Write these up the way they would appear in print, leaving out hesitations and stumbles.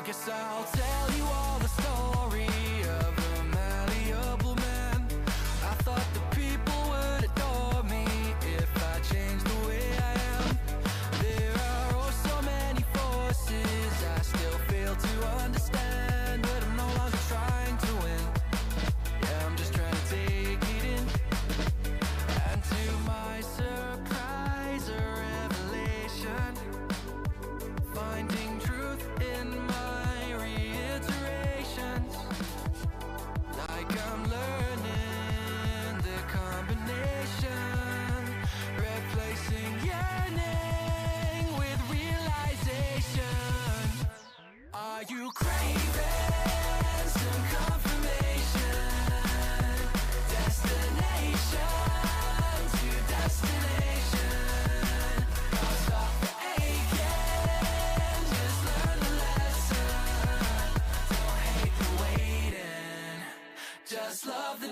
guess I'll tell you all the story of a malleable man. I thought the people would adore me if I changed the way I am. There are oh so many forces I still fail to understand, but I'm no longer trying to win. Yeah, I'm just trying to take it in. And to my surprise or revelation, finding truth in my reiterations, like I'm learning the combination, replacing yearning with realization. Are you craving some confirmation? Destination to destination. I'll stop the aching, just learn the lesson. Don't hate the waiting, just love the day.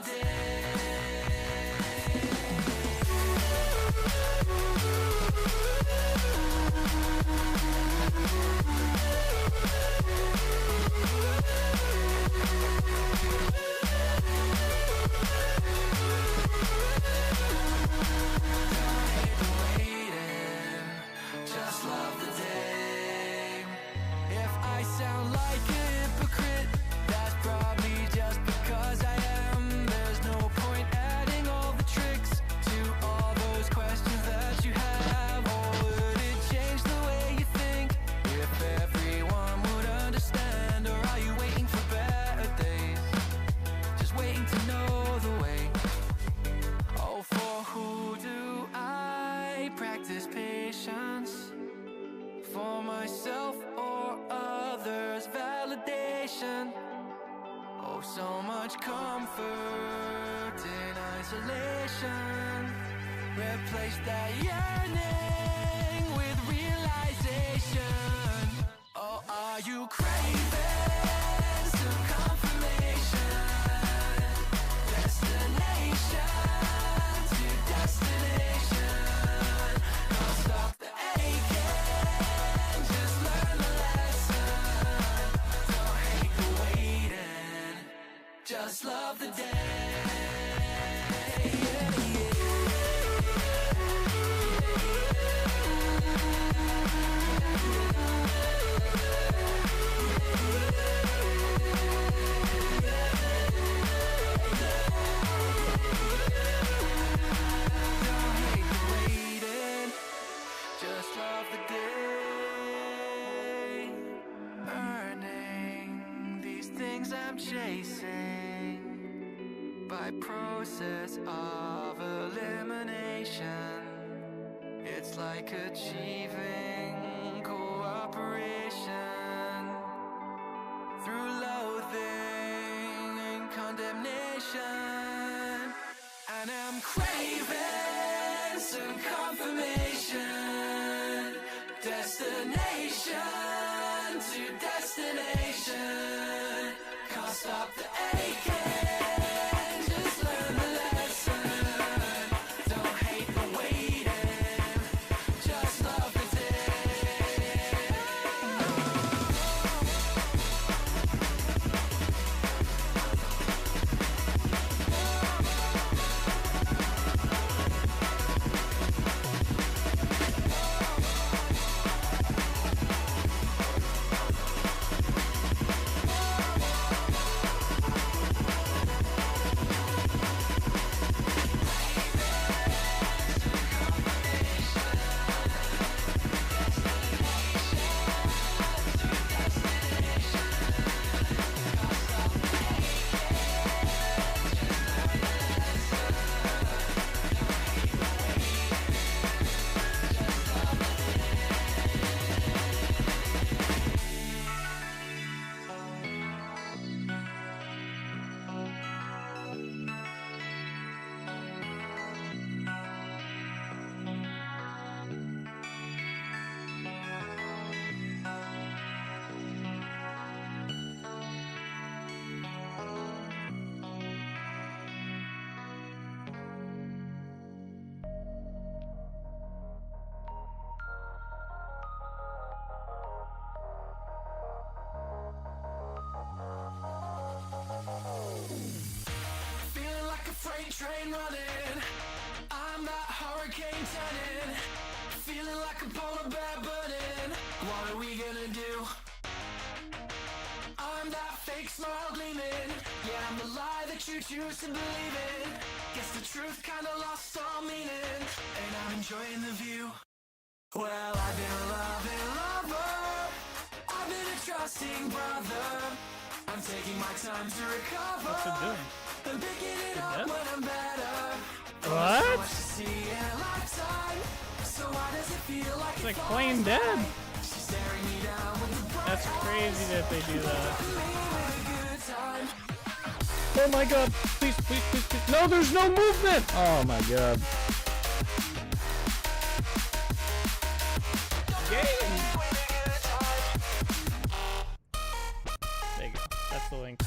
Just love the day. If I sound like a hypocrite, that's probably just because I am. There's no point adding all the tricks to all those questions that you have. Or would it change the way you think if everyone would understand? Or are you waiting for better days, just waiting to know the way? Oh, for who do I practice patience? For myself or others' validation? Oh, so much comfort in isolation. Replace that yearning with realization. Oh, are you craving some confirmation? Destination to destination. Don't stop the aching, just learn the lesson. Don't hate the waiting, just love the day. Don't hate the waiting, just love the day. Earning these things I'm chasing by process of elimination. It's like achieving cooperation through loathing and condemnation. And I'm craving some confirmation. Destination to destination. Can't stop the aching, just learn the lesson. Don't hate the waiting, just love the day. choose to believe it. Guess the truth kinda lost all meaning, and I'm enjoying the view. Well, I've been a loving lover, I've been a trusting brother. I'm taking my time to recover. What's it doing? I'm picking it up when I'm better. What? So much to see in a lifetime. So why does it feel like It's like plain dead. She's staring me down with the bright That's crazy that they do that. good time. Oh my god. Please, please, please, please. No, there's no movement. Oh my god. Game. There you go. That's the link to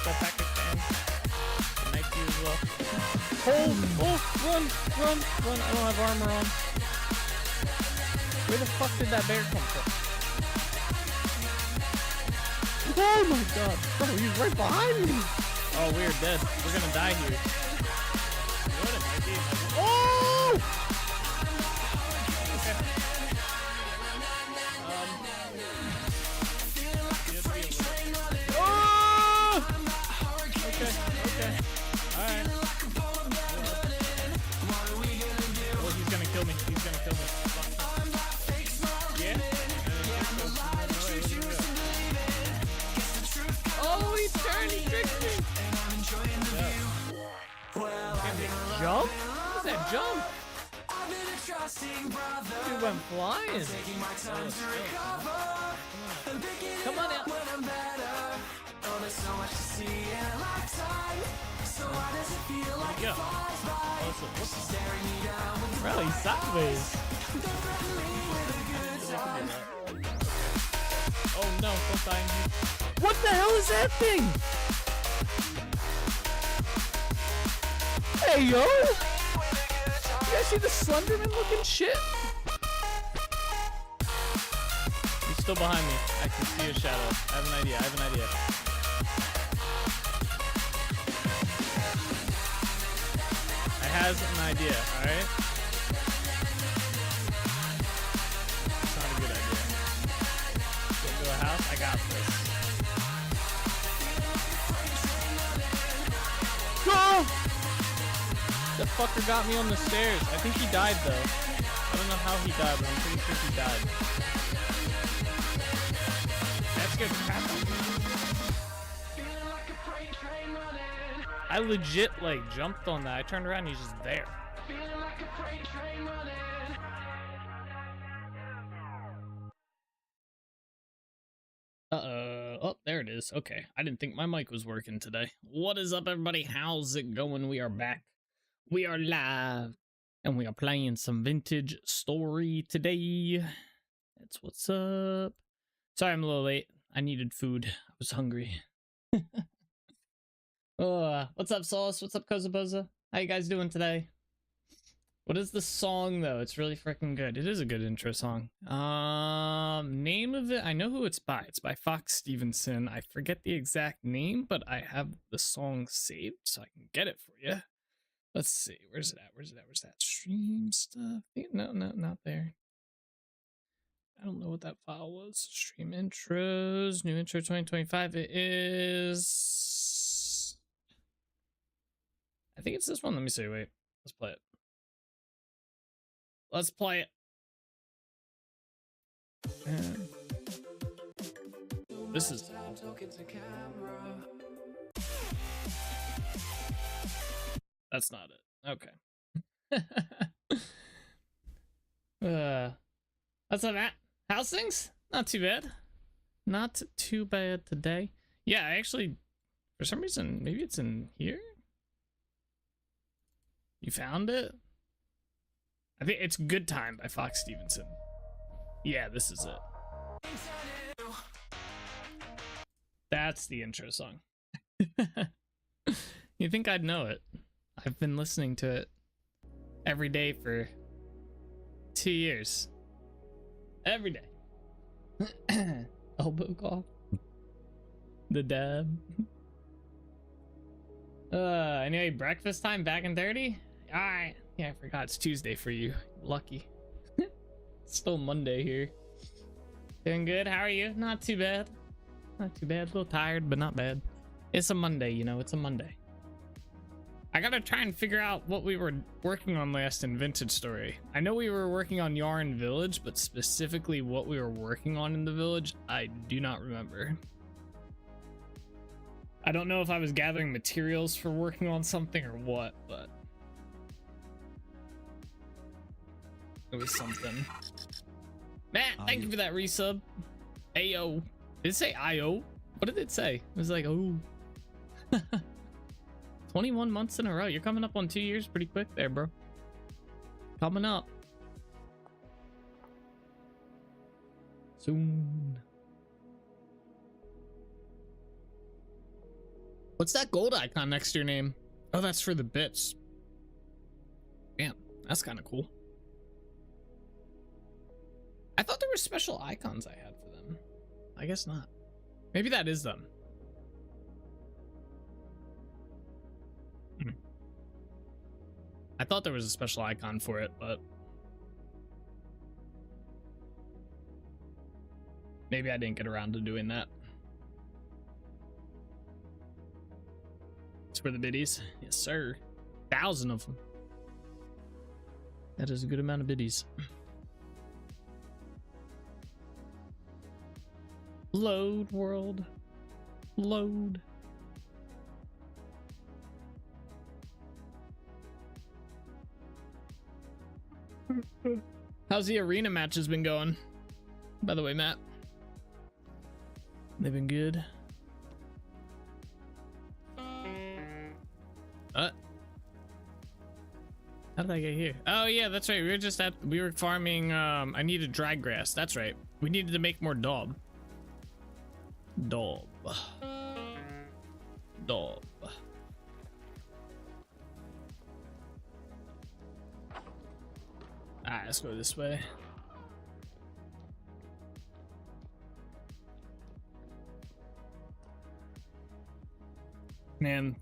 that package fan. Thank you as well. Run. I don't have armor on. Where the fuck did that bear come from? Oh my god. Bro, he's right behind me. Oh, we're dead. We're gonna die here. What it might be. Oh! Okay. Oh! Okay. Alright. Oh, he's gonna kill me. Yeah? Oh, he turned, he tricked me. Jump? What's that jump? Dude went flying. Come on out. Yeah. Bro, he's sideways. Oh no, don't die in here. What the hell is that thing? Hey yo! You guys see the Slenderman looking shit? He's still behind me. I can see a shadow. I have an idea. I has an idea, alright? It's not a good idea. Go to a house? I got this. Go! That fucker got me on the stairs. I think he died though. I don't know how he died, but I'm pretty sure he died. That's good. I legit like jumped on that. I turned around and he's just there. Oh, there it is. Okay. I didn't think my mic was working today. What is up, everybody? How's it going? We are back. We are live. And we are playing some Vintage Story today. That's what's up. Sorry I'm a little late. I needed food. I was hungry. What's up, Sauce? What's up, Kozaboza? How you guys doing today? What is the song, though? It's really freaking good. It is a good intro song. Name of it? I know who it's by. It's by Fox Stevenson. I forget the exact name, but I have the song saved, so I can get it for you. Let's see. Where's it at? Where's that? Stream stuff? No, not there. I don't know what that file was. Stream intros. New intro 2025. It is... I think it's this one. Let me see. Wait. Let's play it. Let's play it. This is... That's not it. Okay. What's up, Matt? How's things? Not too bad. Not too bad today. Yeah, I actually, for some reason, maybe it's in here? You found it? I think it's Good Time by Fox Stevenson. Yeah, this is it. That's the intro song. You think I'd know it? I've been listening to it every day for 2 years. Every day. Elbow cough. The dab. Anyway, breakfast time back in 30? Alright. Yeah, I forgot it's Tuesday for you. Lucky. It's still Monday here. Doing good? How are you? Not too bad. Not too bad. A little tired, but not bad. It's a Monday, you know. It's a Monday. I gotta try and figure out what we were working on last in Vintage Story. I know we were working on Yarn Village, but specifically what we were working on in the village, I do not remember. I don't know if I was gathering materials for working on something or what, but it was something. Matt, thank you for that resub. Ayo. Did it say IO? What did it say? It was like, oh. 21 months in a row. You're coming up on 2 years pretty quick there, bro. Coming up. Soon. What's that gold icon next to your name? Oh, that's for the bits. Damn, that's kind of cool. I thought there were special icons I had for them. I guess not. Maybe that is them. I thought there was a special icon for it, but maybe I didn't get around to doing that. It's for the biddies. Yes, sir. 1,000 of them. That is a good amount of biddies. Load, world. Load. How's the arena matches been going? By the way, Matt. They've been good. How did I get here? Oh yeah, that's right. We were farming. I needed dry grass. That's right. We needed to make more daub. Daub. Daub. Alright, let's go this way. Man,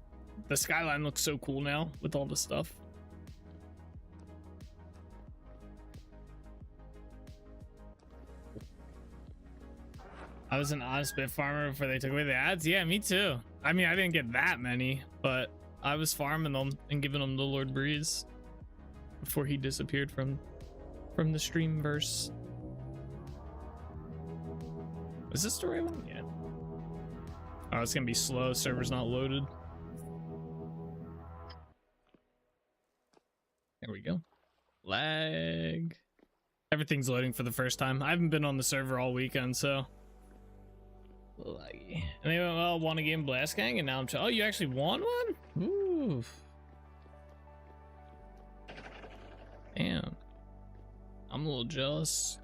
the skyline looks so cool now with all the stuff. I was an honest bit farmer before they took away the ads. Yeah, me too. I mean, I didn't get that many, but I was farming them and giving them to Lord Breeze before he disappeared from the streamverse. Is this the right one? Yeah. Oh, it's gonna be slow. Server's not loaded. There we go. Lag. Everything's loading for the first time. I haven't been on the server all weekend, so laggy. And they went, well, won a game Blast Gang, and now I'm oh, you actually won one? Ooh. Damn. I'm a little jealous.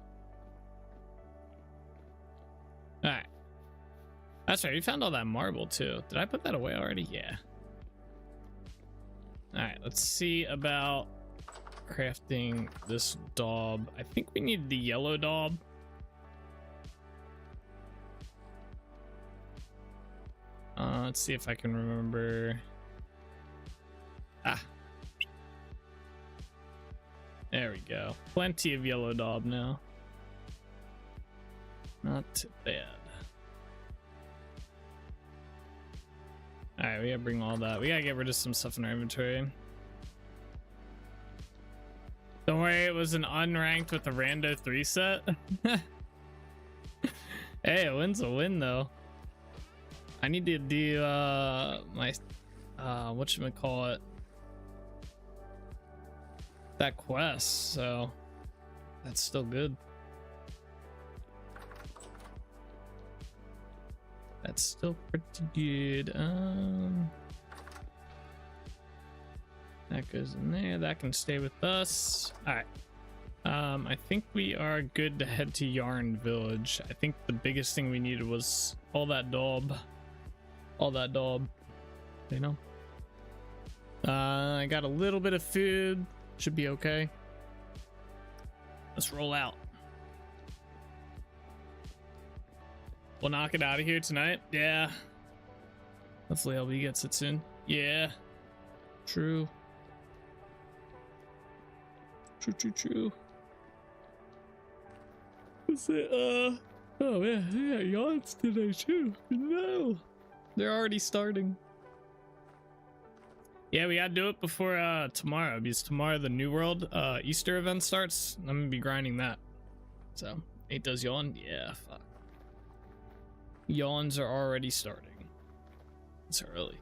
Alright. That's right, we found all that marble too. Did I put that away already? Yeah. Alright, let's see about crafting this daub. I think we need the yellow daub. Let's see if I can remember. Ah. There we go. Plenty of yellow daub now. Not too bad. Alright, we gotta bring all that. We gotta get rid of some stuff in our inventory. Don't worry, it was an unranked with a rando 3 set. Hey, a win's a win though. I need to do my whatchamacallit, that quest, so that's still good. That's still pretty good. That goes in there. That can stay with us. All right. I think we are good to head to Yarn Village. I think the biggest thing we needed was all that daub. All that daub. You know. I got a little bit of food. Should be okay. Let's roll out. We'll knock it out of here tonight. Yeah. Hopefully LB gets it soon. Yeah. True. True. That's it. Oh yeah, yeah, yawns today too. No, they're already starting. Yeah, we gotta do it before tomorrow, because tomorrow the New World Easter event starts. I'm gonna be grinding that. So 8 does yawn. Yeah, fuck. Yawns are already starting. It's early.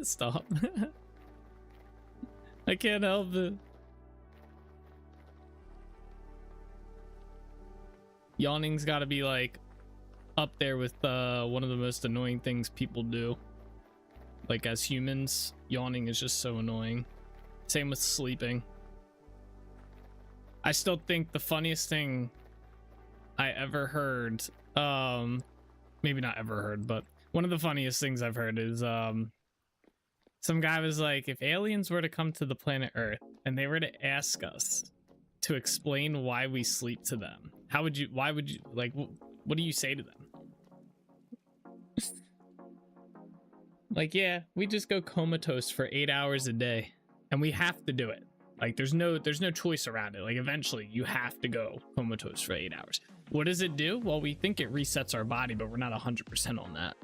Stop. I can't help it. Yawning's gotta be like up there with one of the most annoying things people do. Like as humans, yawning is just so annoying. Same with sleeping. I still think the funniest thing I ever heard, maybe not ever heard, but one of the funniest things I've heard is some guy was like, if aliens were to come to the planet Earth and they were to ask us to explain why we sleep to them, why would you, like, what do you say to them? Like, yeah, we just go comatose for 8 hours a day and we have to do it. Like, there's no choice around it. Like, eventually you have to go comatose for 8 hours. What does it do? Well, we think it resets our body, but we're not 100% on that.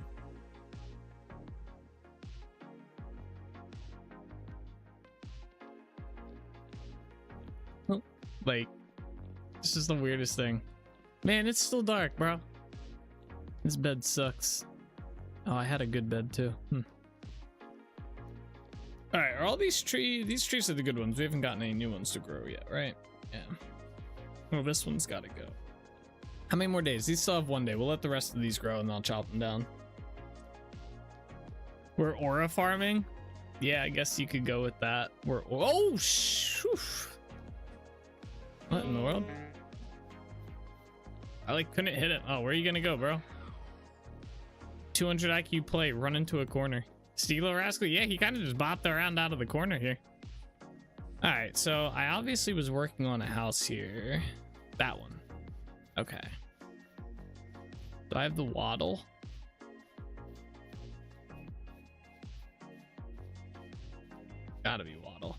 Like, this is the weirdest thing. Man, it's still dark, bro. This bed sucks. Oh, I had a good bed too. All right, are all these trees? These trees are the good ones. We haven't gotten any new ones to grow yet, right? Yeah. Well, this one's got to go. How many more days? These still have 1 day. We'll let the rest of these grow and I'll chop them down. We're aura farming. Yeah, I guess you could go with that. We're what in the world? I like couldn't hit it. Oh, where are you gonna go, bro? 200 IQ play, run into a corner. Steelo Rascal, yeah, he kind of just bopped around out of the corner here. All right, so I obviously was working on a house here. That one. Okay. Do I have the waddle? Gotta be waddle.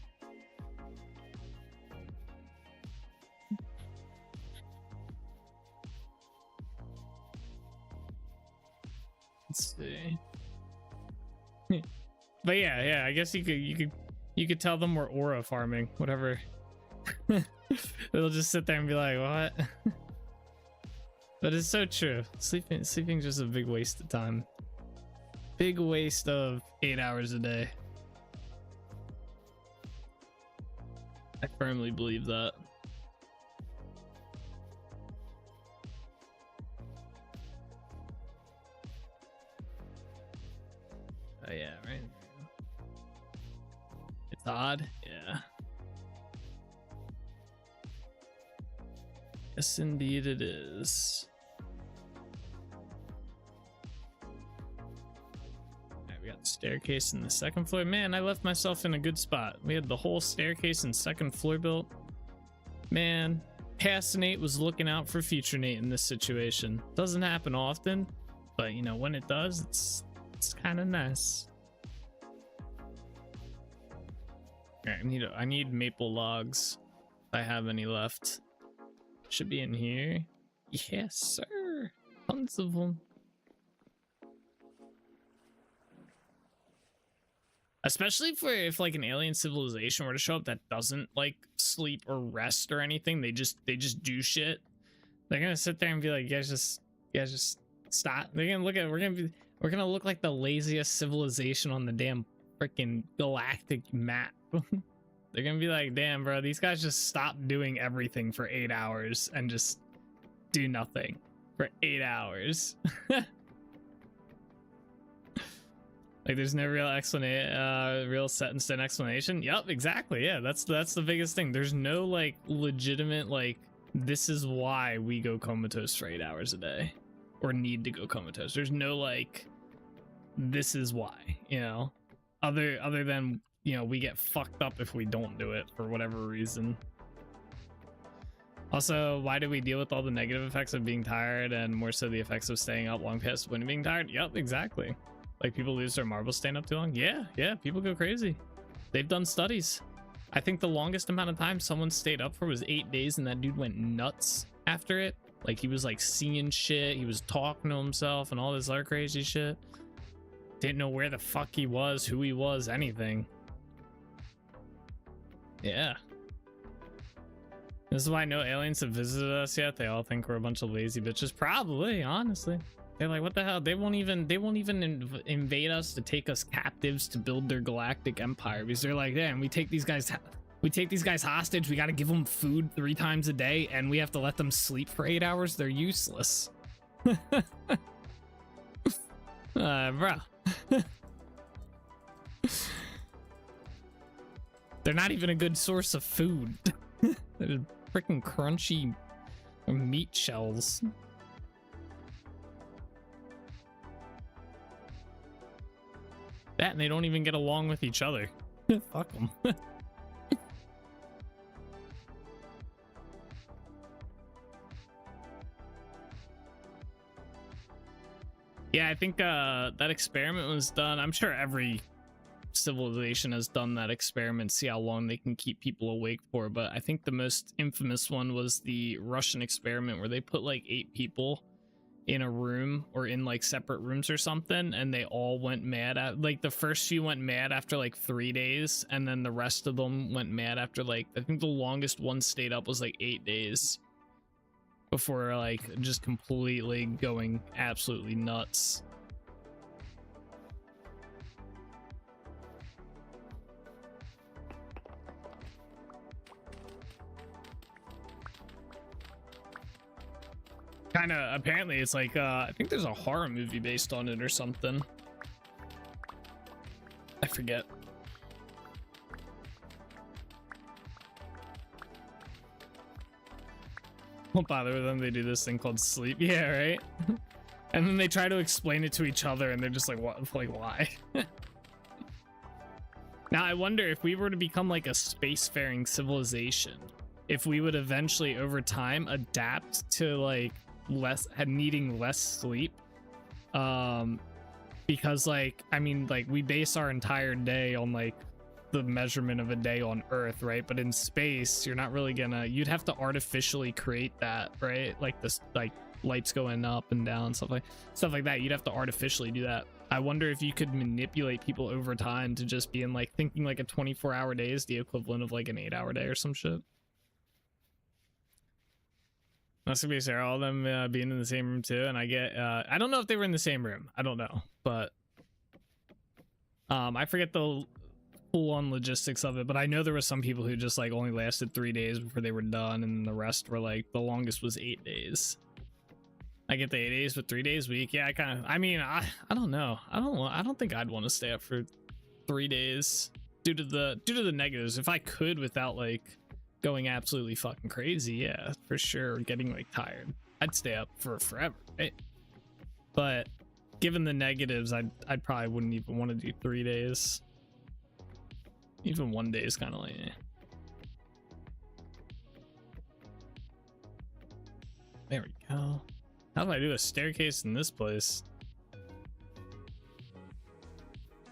Let's see. But yeah, I guess you could tell them we're aura farming, whatever. They'll just sit there and be like, what? But it's so true. Sleeping's just a big waste of time. Big waste of 8 hours a day. I firmly believe that. Oh yeah, right. It's odd, yeah. Yes, indeed it is. Alright, we got the staircase in the second floor. Man, I left myself in a good spot. We had the whole staircase and second floor built. Man, past Nate was looking out for future Nate in this situation. Doesn't happen often, but you know, when it does, it's kind of nice. Alright, I need maple logs if I have any left. Should be in here. Yes, sir. Tons of them. Especially for if like an alien civilization were to show up that doesn't like sleep or rest or anything. They just do shit. They're gonna sit there and be like, you guys just stop. They're gonna look at we're gonna look like the laziest civilization on the damn freaking galactic map. They're gonna be like, damn, bro, these guys just stop doing everything for 8 hours and just do nothing for 8 hours. Like, there's no real explanation, real set in stone explanation. Yep, exactly. Yeah, that's the biggest thing. There's no like legitimate like this is why we go comatose for 8 hours a day, or need to go comatose. There's no like this is why, you know, other than, you know, we get fucked up if we don't do it for whatever reason. Also, why do we deal with all the negative effects of being tired and more so the effects of staying up long past when being tired? Yep, exactly. Like, people lose their marbles staying up too long. Yeah, people go crazy. They've done studies. I think the longest amount of time someone stayed up for was 8 days, and that dude went nuts after it. Like, he was like seeing shit, he was talking to himself and all this other crazy shit. Didn't know where the fuck he was, who he was, anything. Yeah. This is why no aliens have visited us yet. They all think we're a bunch of lazy bitches. Probably, honestly. They're like, what the hell? They won't even invade us to take us captives to build their galactic empire, because they're like, damn, we take these guys hostage. We got to give them food 3 times a day, and we have to let them sleep for 8 hours. They're useless. Bro. They're not even a good source of food. They're freaking crunchy meat shells. That, and they don't even get along with each other. Fuck them. Yeah, I think that experiment was done. I'm sure every civilization has done that experiment, see how long they can keep people awake for, but I think the most infamous one was the Russian experiment, where they put like 8 people in a room, or in like separate rooms or something, and they all went mad at, like, the first few went mad after like 3 days, and then the rest of them went mad after, like, I think the longest one stayed up was like 8 days before like just completely going absolutely nuts. Kind of, apparently it's like I think there's a horror movie based on it or something. I forget. Won't bother with them. They do this thing called sleep. Yeah, right. And then they try to explain it to each other, and they're just like, what? Like, why? Now I wonder if we were to become like a spacefaring civilization, if we would eventually over time adapt to like needing less sleep, because like, I mean, like, we base our entire day on like the measurement of a day on Earth, right? But in space, you're not really gonna, you'd have to artificially create that, right? Like this, like lights going up and down, stuff like that. You'd have to artificially do that. I wonder if you could manipulate people over time to just be in like thinking like a 24-hour day is the equivalent of like an 8-hour day or some shit. That's gonna be Sarah, all of them being in the same room too. And I get, I don't know if they were in the same room. I don't know, but I forget the full-on logistics of it. But I know there were some people who just like only lasted 3 days before they were done, and the rest were like, the longest was 8 days. I get the 8 days, but 3 days a week. Yeah, I mean, I don't know. I don't think I'd want to stay up for 3 days due to the negatives. If I could without like going absolutely fucking crazy, yeah, for sure, getting like tired, I'd stay up for forever, right? But given the negatives, I'd probably wouldn't even want to do 3 days. Even 1 day is kind of like, eh. There we go. How do I do a staircase in this place?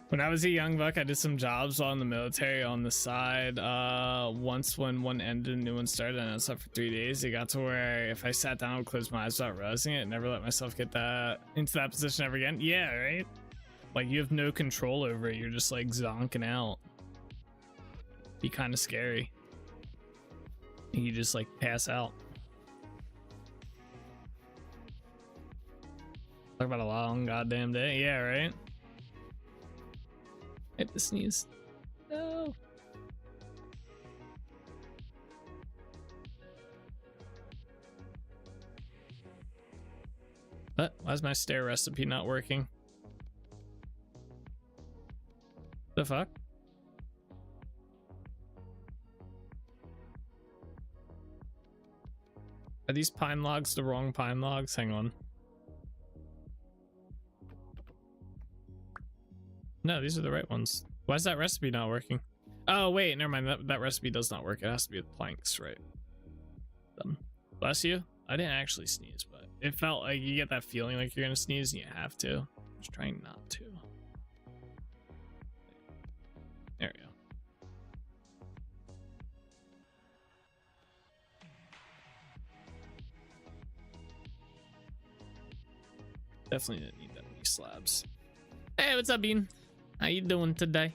When I was a young buck, I did some jobs while in the military on the side. Once when one ended, a new one started, and I was up for 3 days. It got to where if I sat down and closed my eyes without realizing it, never let myself get into that position ever again. Yeah, right? Like, you have no control over it. You're just like zonking out. Be kind of scary. You just like pass out. Talk about a long goddamn day. Yeah, right? I have to sneeze. No. What? Why is my stair recipe not working? The fuck? Are these pine logs the wrong pine logs? Hang on. No, these are the right ones. Why is that recipe not working? Oh, wait, never mind. That recipe does not work. It has to be with planks, right? Bless you. I didn't actually sneeze, but it felt like you get that feeling like you're gonna sneeze and you have to. I'm just trying not to. There we go. Definitely didn't need that many slabs. Hey, what's up, Bean? How you doing today?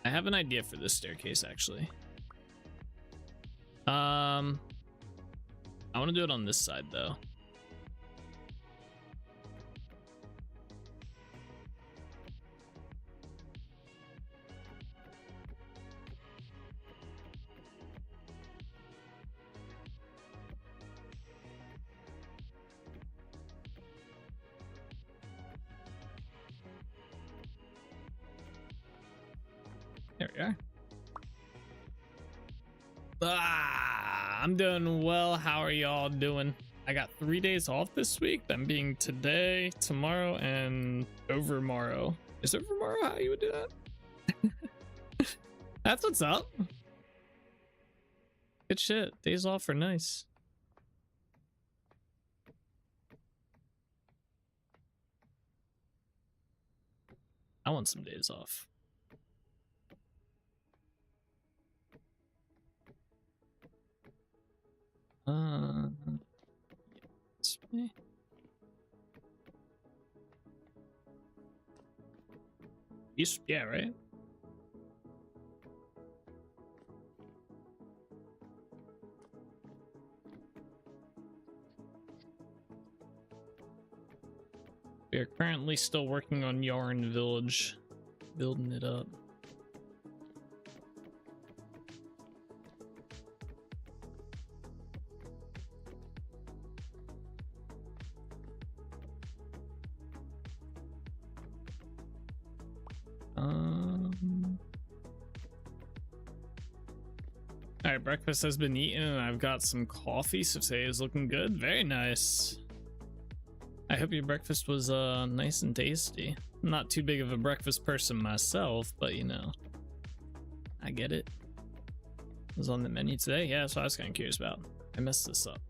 I have an idea for this staircase, actually. I want to do it on this side, though. There we are. I'm doing well. How are y'all doing? I got 3 days off this week. Them being today, tomorrow, and overmorrow. Is overmorrow how you would do that? That's what's up. Good shit. Days off are nice. I want some days off. This way. Yeah, right? We are currently still working on Yarn Village, building it up. All right, breakfast has been eaten and I've got some coffee, so today is looking good. Very nice. I hope your breakfast was nice and tasty. I'm not too big of a breakfast person myself, but you know, I get it. It was on the menu today. Yeah, that's what I was kind of curious about. I messed this up.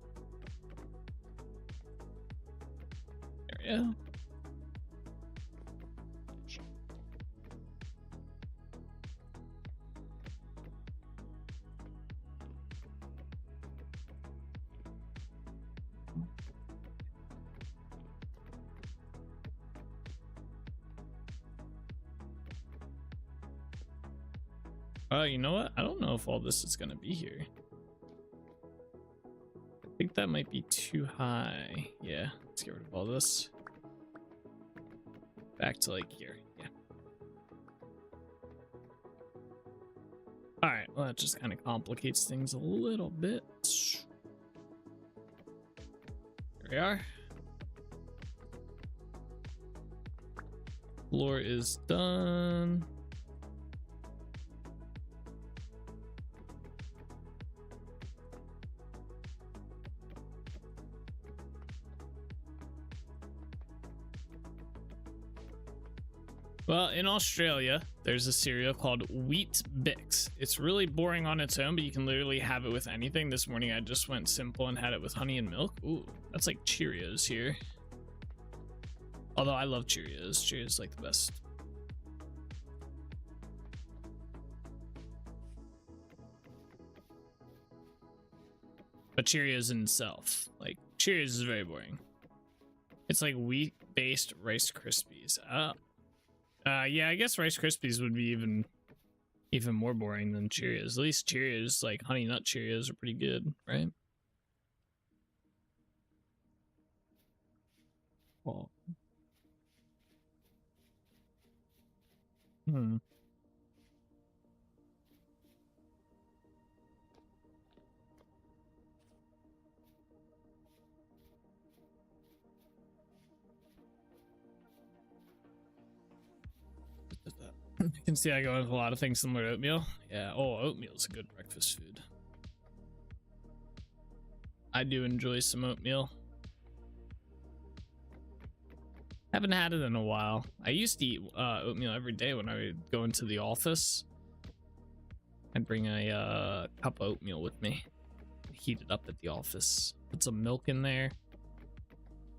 There we go. You know what? I don't know if all this is gonna be here. I think that might be too high. Yeah, let's get rid of all this. Back to like here. Yeah. All right. Well, that just kind of complicates things a little bit. Here we are. Floor is done. Well, in Australia, there's a cereal called Wheat Bix. It's really boring on its own, but you can literally have it with anything. This morning, I just went simple and had it with honey and milk. Ooh, that's like Cheerios here. Although I love Cheerios. Cheerios like the best. But Cheerios in itself, like Cheerios is very boring. It's like wheat-based Rice Krispies. Yeah, I guess Rice Krispies would be even more boring than Cheerios. At least Cheerios, like Honey Nut Cheerios, are pretty good, right? Well, You can see I go with a lot of things similar to oatmeal. Yeah, oatmeal is a good breakfast food. I do enjoy some oatmeal. Haven't had it in a while. I used to eat oatmeal every day when I would go into the office. I'd bring a cup of oatmeal with me. Heat it up at the office. Put some milk in there.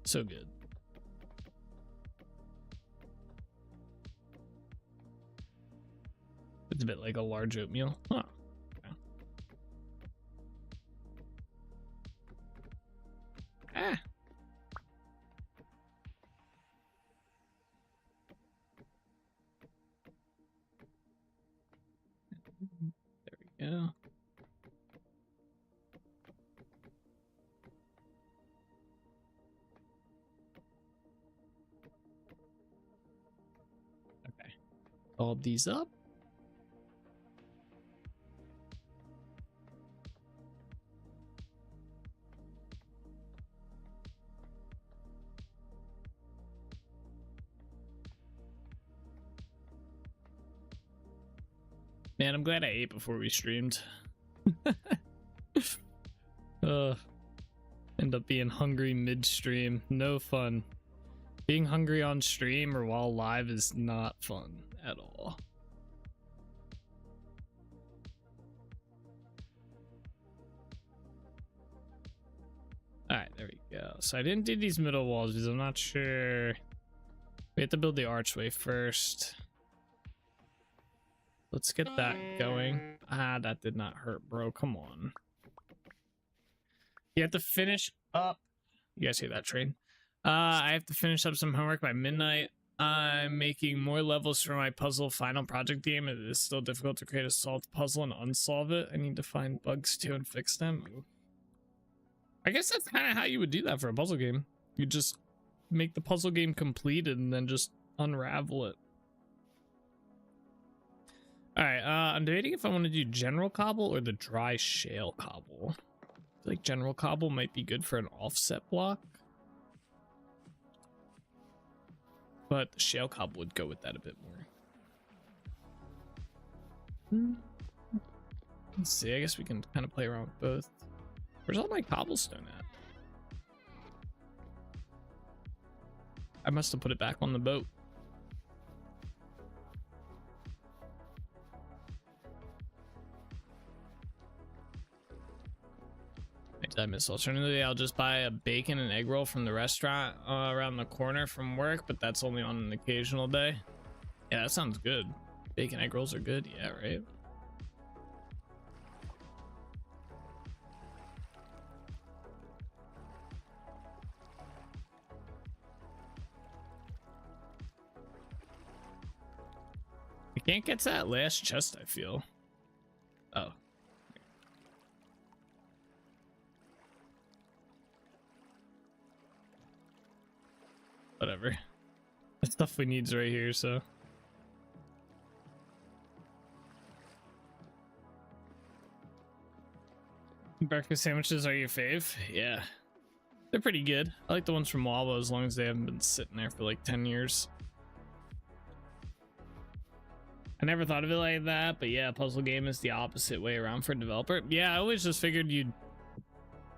So good. It's a bit like a large oatmeal. Huh. Okay. go. Okay. All these up. Man, I'm glad I ate before we streamed. End up being hungry mid-stream. No fun. Being hungry on stream or while live is not fun at all. Alright, there we go. So I didn't do these middle walls because I'm not sure. We have to build the archway first. Let's get that going. Ah, that did not hurt, bro. Come on. You have to finish up. You guys hear that train? I have to finish up some homework by midnight. I'm making more levels for my puzzle final project game. It is still difficult to create a solved puzzle and unsolve it. I need to find bugs too and fix them. I guess that's kind of how you would do that for a puzzle game. You just make the puzzle game completed and then just unravel it. Alright, I'm debating if I want to do general cobble or the dry shale cobble. I feel like general cobble might be good for an offset block. But the shale cobble would go with that a bit more. Let's see, I guess we can kind of play around with both. Where's all my cobblestone at? I must have put it back on the boat. Did I miss? Alternatively, I'll just buy a bacon and egg roll from the restaurant around the corner from work, but that's only on an occasional day. Yeah, that sounds good. Bacon egg rolls are good. Yeah, right. I can't get to that last chest, I feel. Oh. Whatever. The stuff we need's right here, so. Breakfast sandwiches are your fave? Yeah. They're pretty good. I like the ones from Wawa as long as they haven't been sitting there for like 10 years. I never thought of it like that, but yeah, puzzle game is the opposite way around for a developer. Yeah, I always just figured you'd...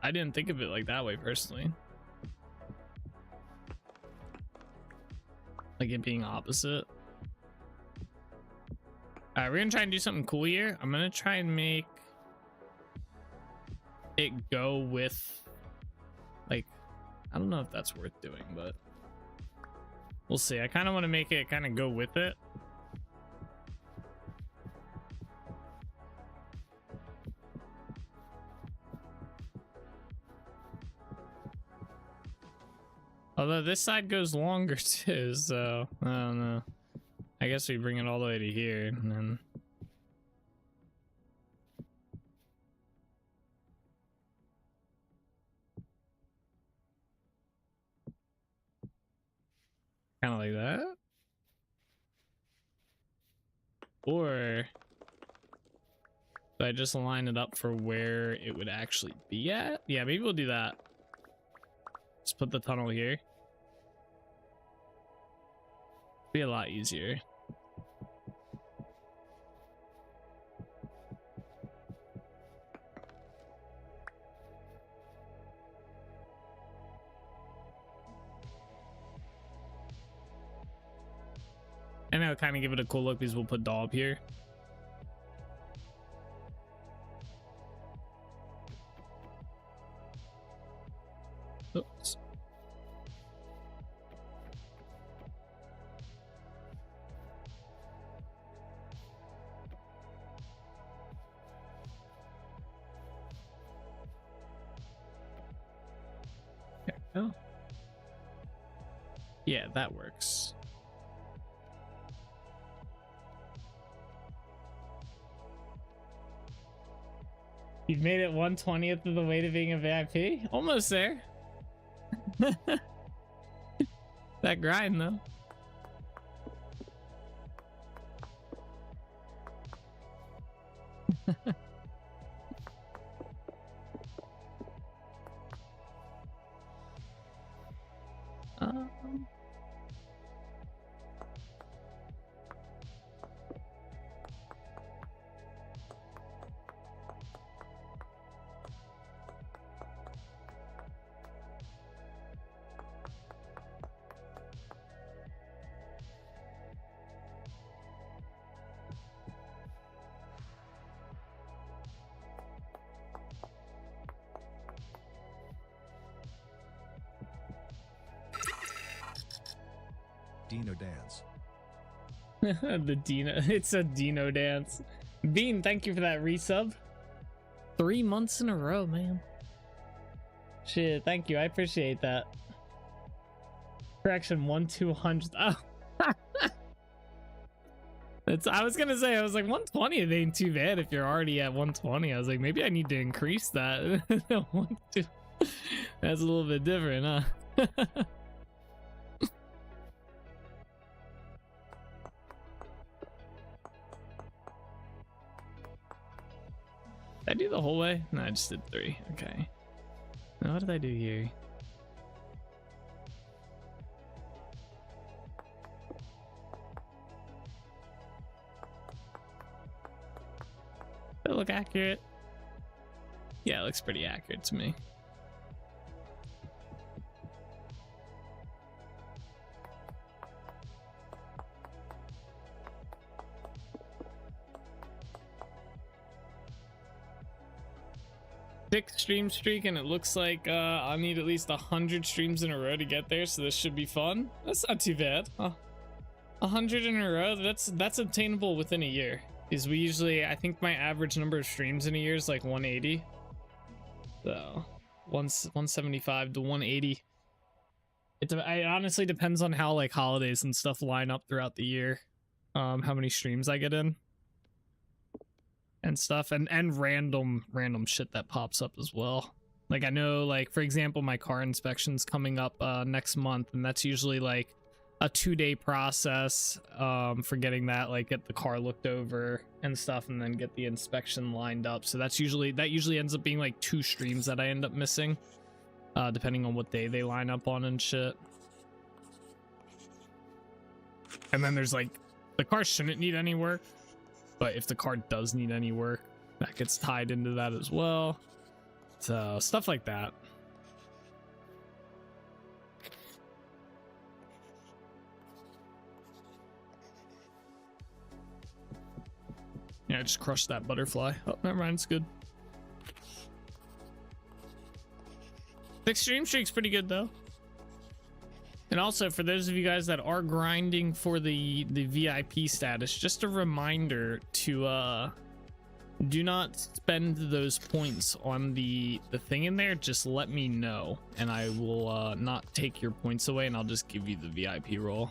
I didn't think of it like that way personally. Like it being opposite. Alright, we're gonna try and do something cool here. I'm gonna try and make it go with, like, I don't know if that's worth doing, but we'll see. I kind of want to make it kind of go with it. Although this side goes longer too, so I don't know. I guess we bring it all the way to here and then. Kind of like that. Or do I just line it up for where it would actually be at? Yeah, maybe we'll do that. Just put the tunnel here. Be a lot easier. And I'll kind of give it a cool look because we'll put Daub here. Oops. There we go. Yeah, that works. You've made it 1/20th of the way to being a VIP. Almost there. That grind though. Dino dance. The Dino, it's a Dino dance. Bean, thank you for that resub. 3 months in a row, man. Shit, thank you. I appreciate that. Correction, 1/200. Oh. I was gonna say, I was like 120. It ain't too bad if you're already at 120. I was like, maybe I need to increase that. That's a little bit different, huh? Did I do the whole way? No, I just did 3. Okay. Now what did I do here? Does it look accurate? Yeah, it looks pretty accurate to me. Six stream streak, and it looks like I need at least 100 streams in a row to get there, so this should be fun. That's not too bad. 100 in a row, that's obtainable within a year. Because we usually, I think my average number of streams in a year is like 180. So 175 to 180. It honestly depends on how like holidays and stuff line up throughout the year. How many streams I get in. And stuff, and random shit that pops up as well. Like I know, like for example, my car inspection's coming up next month, and that's usually like a 2-day process for getting that, like get the car looked over and stuff, and then get the inspection lined up. So that usually ends up being like 2 streams that I end up missing, depending on what day they line up on and shit. And then there's like the car shouldn't need any work, but if the car does need any work, that gets tied into that as well. So stuff like that. Yeah, I just crushed that butterfly. Oh, never mind, it's good. 6 stream streak's pretty good though. And also, for those of you guys that are grinding for the VIP status, just a reminder to do not spend those points on the thing in there. Just let me know, and I will not take your points away, and I'll just give you the VIP role.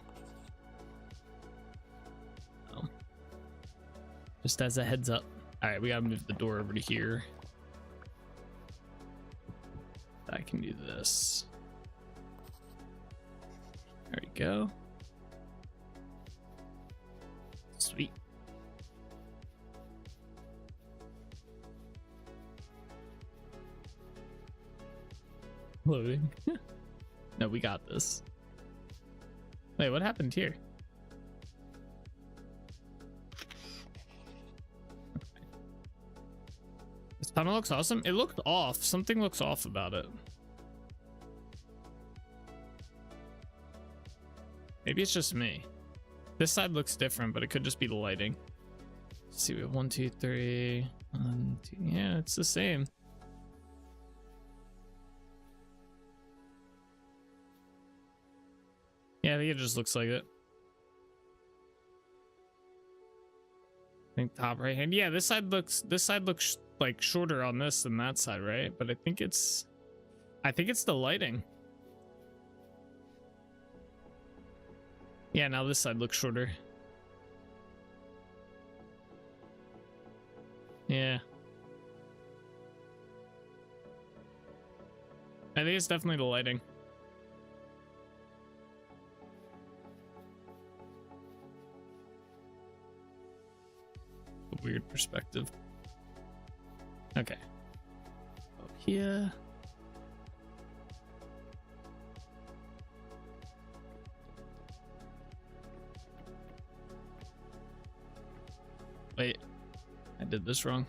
So, just as a heads up. All right, we gotta move the door over to here. I can do this. There we go. Sweet. Loading. No, we got this. Wait, what happened here? This tunnel looks awesome. It looked off. Something looks off about it. Maybe it's just me. This side looks different, but it could just be the lighting. Let's see, we have 1, 2, 3. 1, 2. Yeah, it's the same. Yeah, I think it just looks like it. I think top right hand. Yeah, this side looks like shorter on this than that side, right? But I think it's the lighting. Yeah, now this side looks shorter. Yeah. I think it's definitely the lighting. A weird perspective. Okay. Up here. Wait, I did this wrong.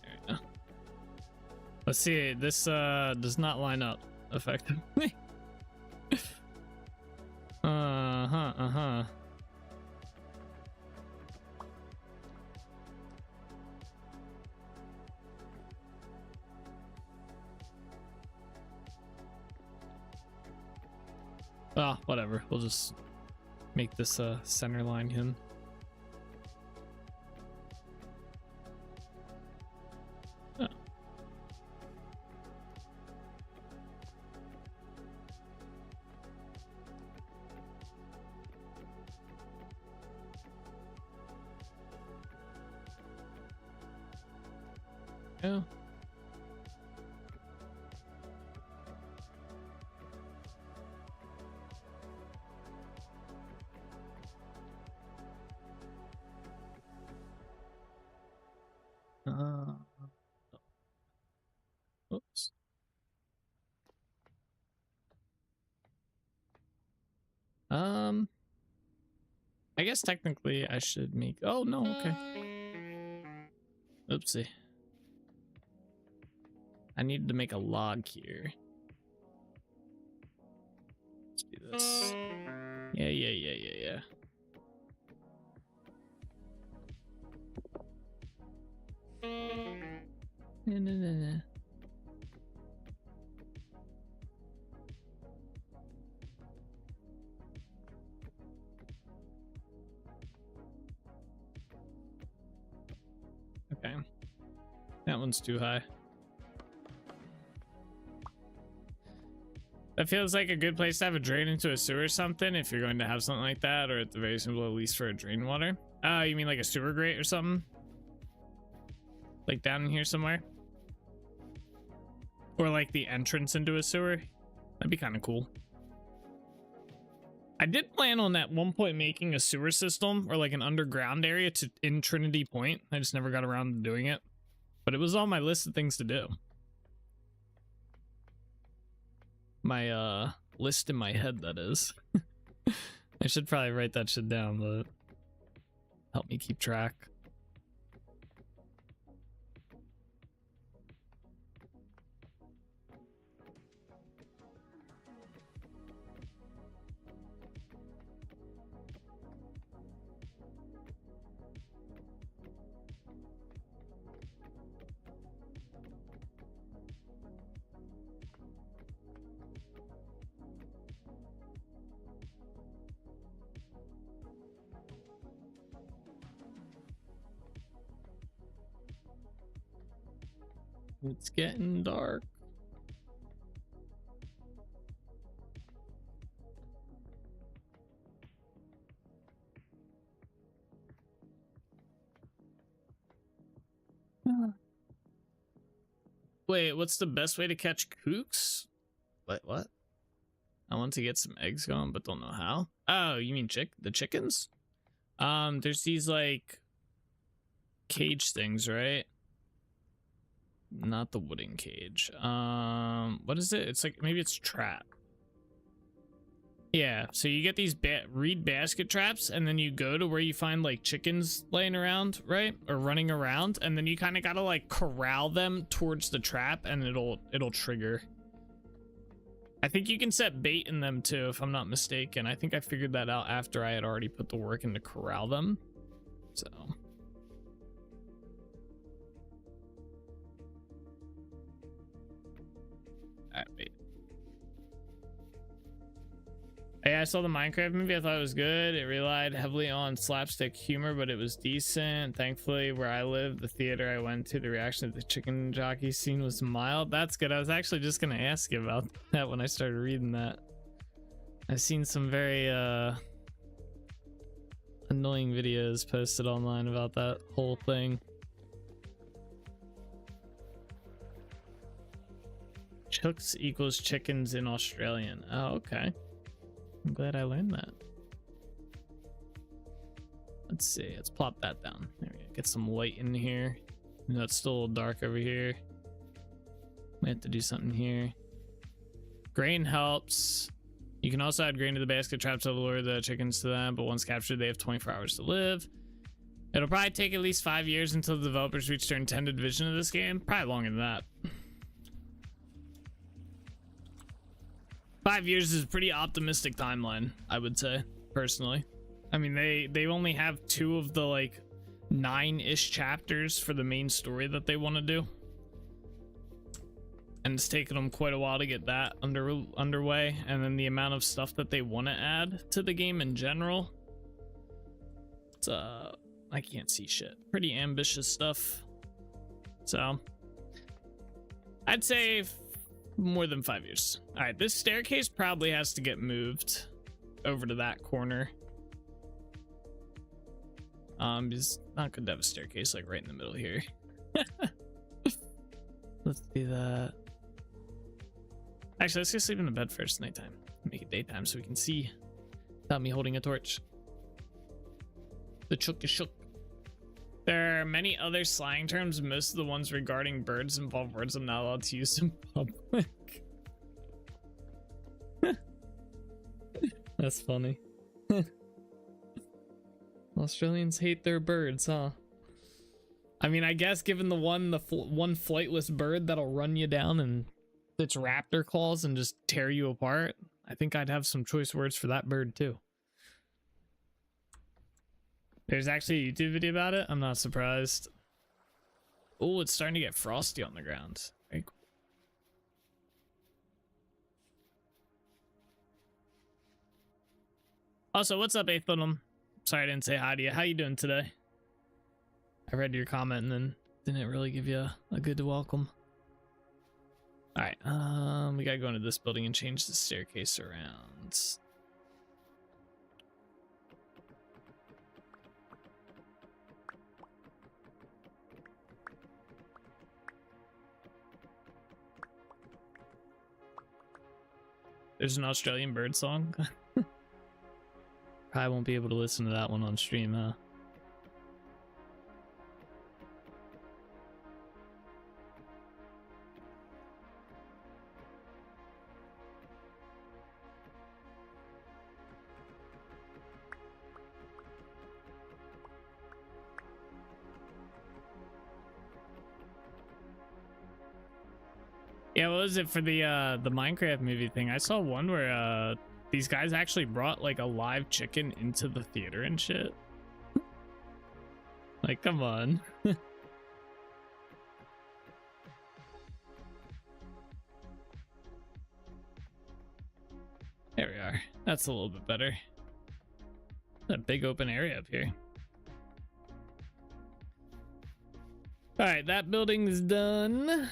There we go. Let's see, this does not line up effectively. Uh-huh. Oh, whatever. We'll just make this center line in. Oh. Oh. Oops. I guess technically I should make. Oh no, okay. Oopsie. I needed to make a log here. Let's do this. Yeah. No. Okay. That one's too high. That feels like a good place to have a drain into a sewer or something if you're going to have something like that, or at the very simple at least for a drain water. Oh, you mean like a sewer grate or something? Like down in here somewhere? Or like the entrance into a sewer? That'd be kind of cool. I did plan on at one point making a sewer system or like an underground area in Trinity Point. I just never got around to doing it. But it was on my list of things to do. My list in my head, that is. I should probably write that shit down, but help me keep track. It's getting dark. Wait, what's the best way to catch kooks? What? I want to get some eggs going, but don't know how. Oh, you mean the chickens? There's these like cage things, right? Not the wooden cage. What is it? It's like, maybe it's trap. Yeah, so you get these reed basket traps, and then you go to where you find like chickens laying around, right? Or running around, and then you kind of gotta like corral them towards the trap, and it'll trigger. I think you can set bait in them too, if I'm not mistaken. I think I figured that out after I had already put the work in to corral them. So... wait. Yeah, I saw the Minecraft movie. I thought it was good. It relied heavily on slapstick humor, but it was decent. Thankfully, where I live, the theater I went to, the reaction to the chicken jockey scene was mild. That's good. I was actually just gonna ask you about that when I started reading that. I've seen some very annoying videos posted online about that whole thing. Chooks equals chickens in Australian. Oh, okay. I'm glad I learned that. Let's see. Let's plop that down. There we go. Get some light in here. You know, it's still a little dark over here. We have to do something here. Grain helps. You can also add grain to the basket traps to lure the chickens to them, but once captured, they have 24 hours to live. It'll probably take at least 5 years until the developers reach their intended vision of this game. Probably longer than that. 5 years is a pretty optimistic timeline, I would say, personally. I mean, they only have 2 of the like 9-ish chapters for the main story that they want to do, and it's taken them quite a while to get that underway. And then the amount of stuff that they want to add to the game in general, it's I can't see shit. Pretty ambitious stuff. So I'd say more than 5 years. All right, this staircase probably has to get moved over to that corner. It's not good to have a staircase like right in the middle here. Let's do that. Actually, let's just sleep in the bed first. Nighttime. Make it daytime so we can see without me holding a torch. The chook is shook. There are many other slang terms. Most of the ones regarding birds involve words I'm not allowed to use in public. That's funny. Australians hate their birds, huh? I mean, I guess given the one flightless bird that'll run you down and its raptor claws and just tear you apart, I think I'd have some choice words for that bird too. There's actually a YouTube video about it. I'm not surprised. Oh, it's starting to get frosty on the ground. Very cool. Also, what's up, Aethanum? Sorry I didn't say hi to you. How you doing today? I read your comment and then didn't really give you a good welcome. All right, we gotta go into this building and change the staircase around. There's an Australian bird song. Probably won't be able to listen to that one on stream, huh? Yeah, what was it for the Minecraft movie thing? I saw one where these guys actually brought like a live chicken into the theater and shit. Like, come on. There we are. That's a little bit better. A big open area up here. All right, that building's done.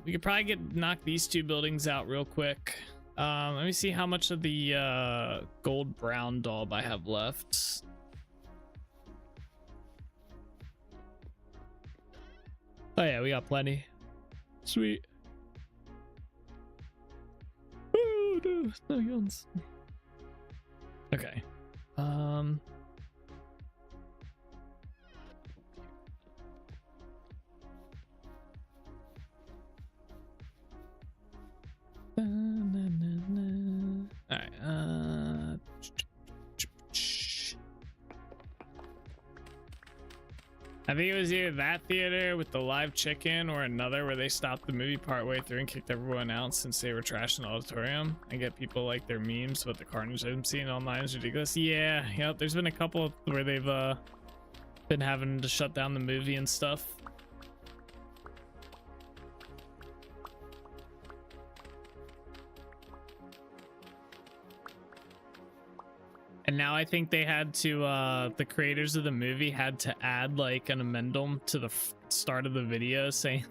We could probably knock these 2 buildings out real quick. Let me see how much of the gold brown daub I have left. Oh yeah, we got plenty. Sweet. Oh no, no guns. Okay. Alright, I think it was either that theater with the live chicken or another where they stopped the movie partway through and kicked everyone out since they were trashing the auditorium. I get people like their memes, but the carnage I'm seeing online is ridiculous. Yeah, yep, there's been a couple where they've been having to shut down the movie and stuff. And now I think they had to, the creators of the movie had to add like an amendum to the start of the video saying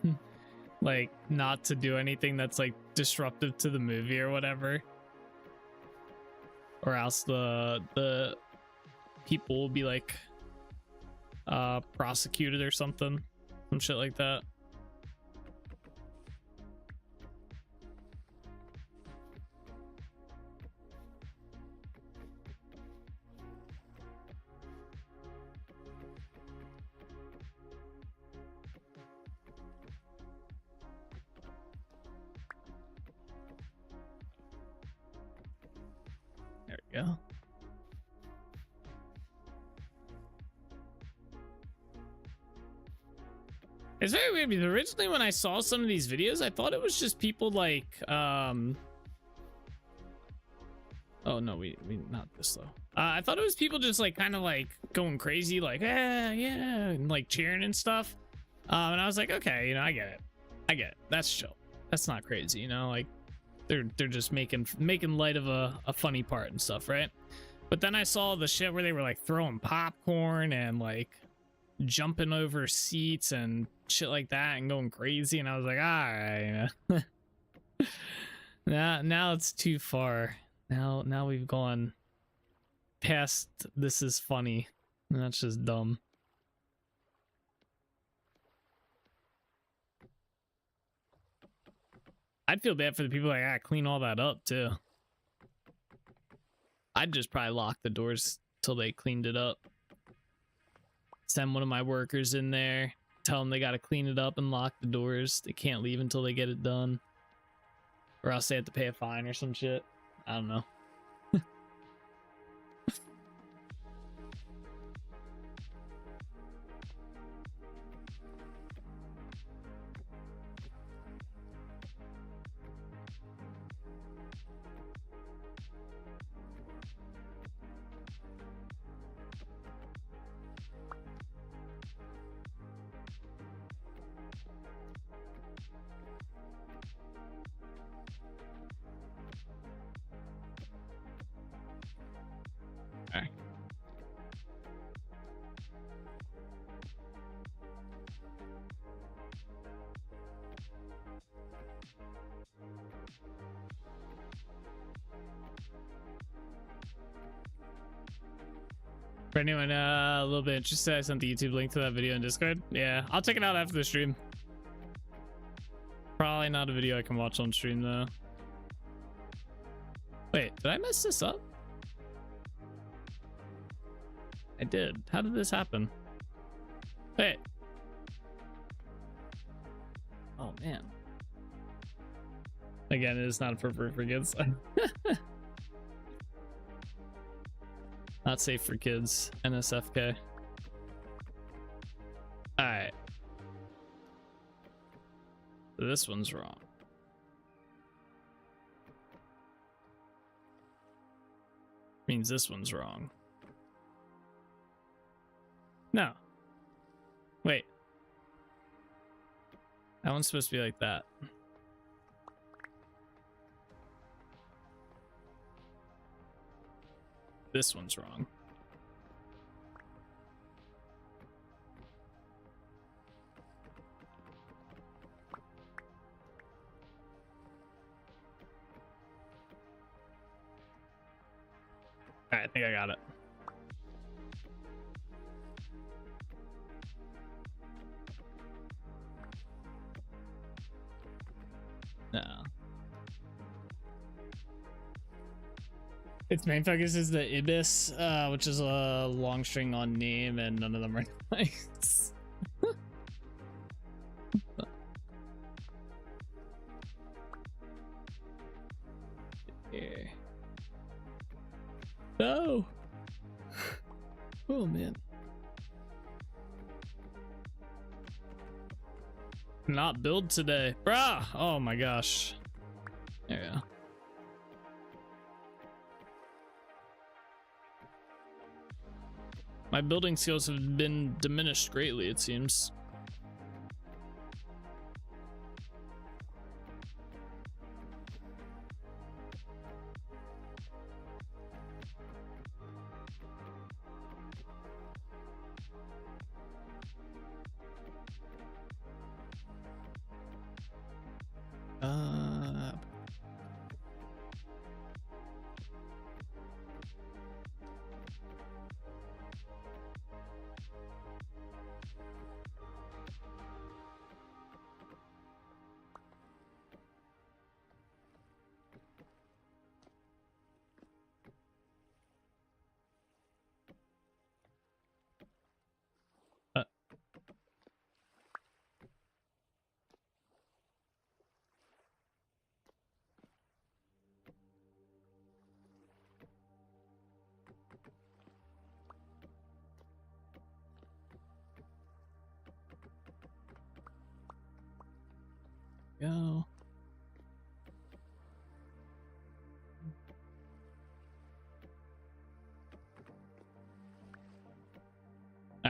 like not to do anything that's like disruptive to the movie or whatever. Or else the people will be like prosecuted or something. Some shit like that. we go. It's very weird because originally when I saw some of these videos, I thought it was just people like, oh no, we not this though. I thought it was people just like kind of like going crazy, like, yeah, and like cheering and stuff. And I was like, okay, you know, I get it. That's chill. That's not crazy, you know, like they're just making light of a funny part and stuff, right? But then I saw the shit where they were like throwing popcorn and like jumping over seats and shit like that and going crazy, and I was like, all right, now it's too far. Now we've gone past this is funny, and that's just dumb. I'd feel bad for the people that gotta clean all that up too. I'd just probably lock the doors till they cleaned it up. Send one of my workers in there, tell them they got to clean it up and lock the doors. They can't leave until they get it done, or else they have to pay a fine or some shit. I don't know. For anyone a little bit interested, I sent the YouTube link to that video in Discord. Yeah, I'll check it out after the stream. Probably not a video I can watch on stream though. Wait, did I mess this up? I did. How did this happen? Wait. Oh man. Again, it is not appropriate for kids. Not safe for kids. NSFK. Alright. This one's wrong. Means this one's wrong. No. Wait. That one's supposed to be like that. This one's wrong. All right, I think I got it. No. Its main focus is the Ibis, which is a long string on name, and none of them are nice. Here. No. Oh man. Not build today, bruh. Oh my gosh. There we go. My building skills have been diminished greatly, it seems.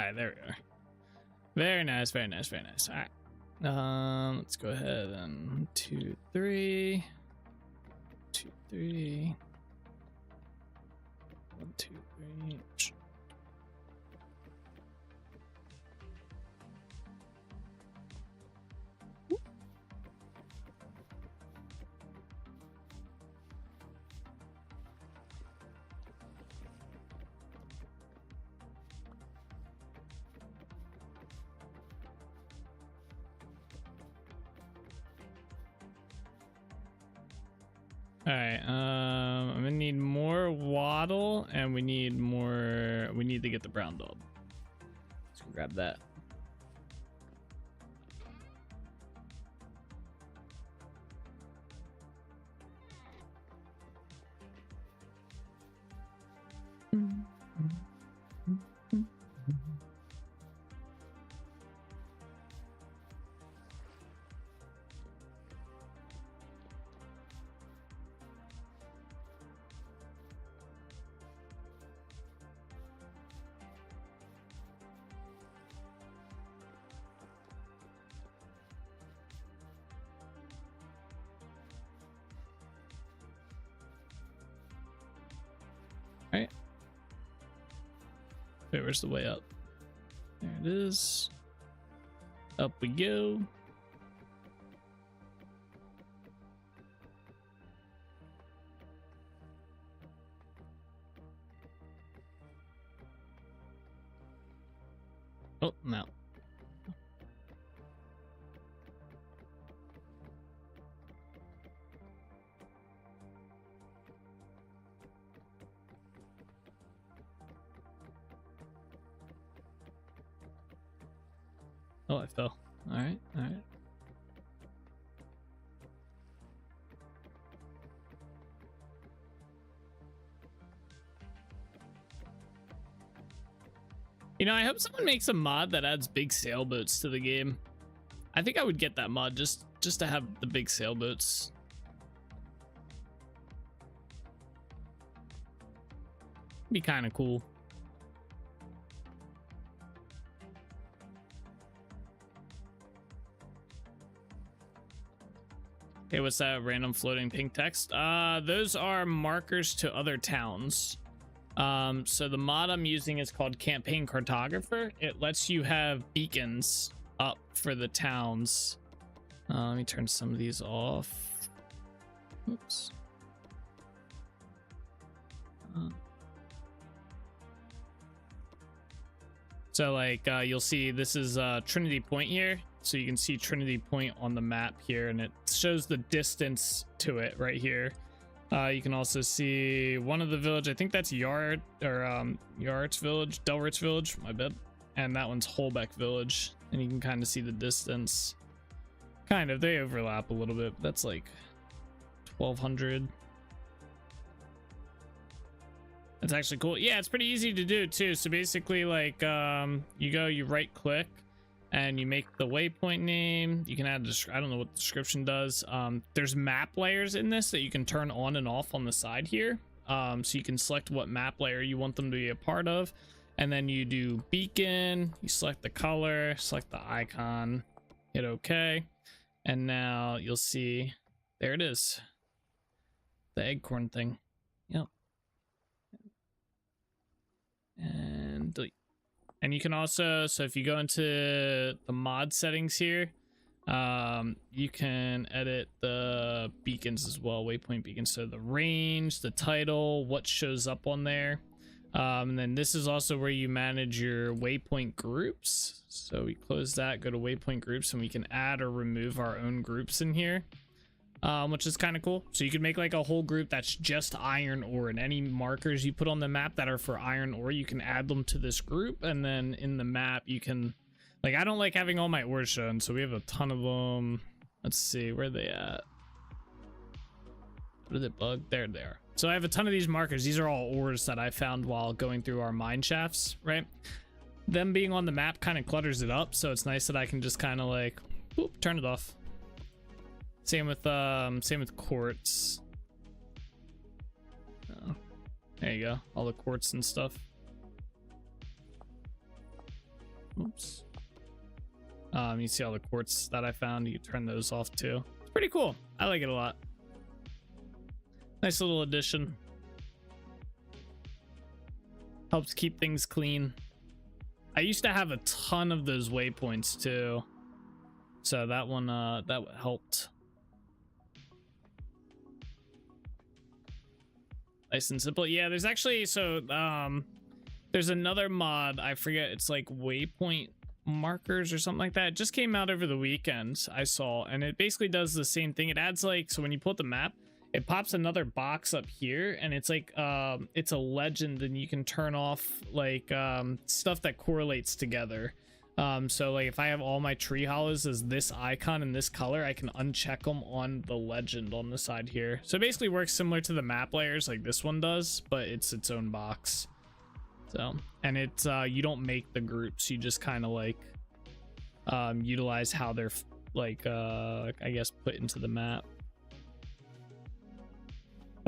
All right, there we are. Very nice, very nice, very nice. All right. Let's go ahead and 2, 3, 2, 3, 1, 2, 3. All right, I'm gonna need more waddle, and we need to get the brown dog. Let's go grab that. Right. Wait, where's the way up? There it is. Up we go. Oh, no. Oh, I fell. All right, all right. You know, I hope someone makes a mod that adds big sailboats to the game. I think I would get that mod just to have the big sailboats. Be kind of cool. Okay, what's that random floating pink text? Those are markers to other towns. So the mod I'm using is called Campaign Cartographer. It lets you have beacons up for the towns. Let me turn some of these off. Oops. So like you'll see this is Trinity Point here. So you can see Trinity Point on the map here, and it shows the distance to it right here. You can also see one of the village. I think that's Yard's Village, Delritz Village, my bad. And that one's Holbeck Village. And you can kind of see the distance. Kind of, they overlap a little bit. But that's like 1,200. That's actually cool. Yeah, it's pretty easy to do too. So basically, like, you right click and you make the waypoint name. You can add I don't know what the description does. There's map layers in this that you can turn on and off on the side here. So you can select what map layer you want them to be a part of, and then you do beacon. You select the color, select the icon, hit OK, and now you'll see there it is, the acorn thing. Yep. And delete. And you can also, so if you go into the mod settings here, you can edit the beacons as well, waypoint beacons. So the range, the title, what shows up on there. And then this is also where you manage your waypoint groups. So we close that, go to waypoint groups, and we can add or remove our own groups in here. Which is kind of cool. So you can make like a whole group that's just iron ore, and any markers you put on the map that are for iron ore, you can add them to this group. And then in the map you can, like, I don't like having all my ores shown, so we have a ton of them. Let's see, where are they at? What did it bug? There they are. So I have a ton of these markers. These are all ores that I found while going through our mine shafts, right? Them being on the map kind of clutters it up, so it's nice that I can just kind of like, whoop, turn it off. Same with quartz. Oh, there you go, all the quartz and stuff. Oops. You see all the quartz that I found. You can turn those off too. It's pretty cool. I like it a lot. Nice little addition. Helps keep things clean. I used to have a ton of those waypoints too, so that one that helped. Nice and simple. Yeah, there's actually there's another mod, I forget, it's like waypoint markers or something like that. It just came out over the weekend, I saw, and it basically does the same thing. It adds like, so when you pull up the map, it pops another box up here, and it's like it's a legend, and you can turn off like stuff that correlates together. So like if I have all my tree hollows as this icon in this color, I can uncheck them on the legend on the side here. So it basically works similar to the map layers like this one does, but it's its own box. So, and it's you don't make the groups, you just kind of like utilize how they're like I guess put into the map.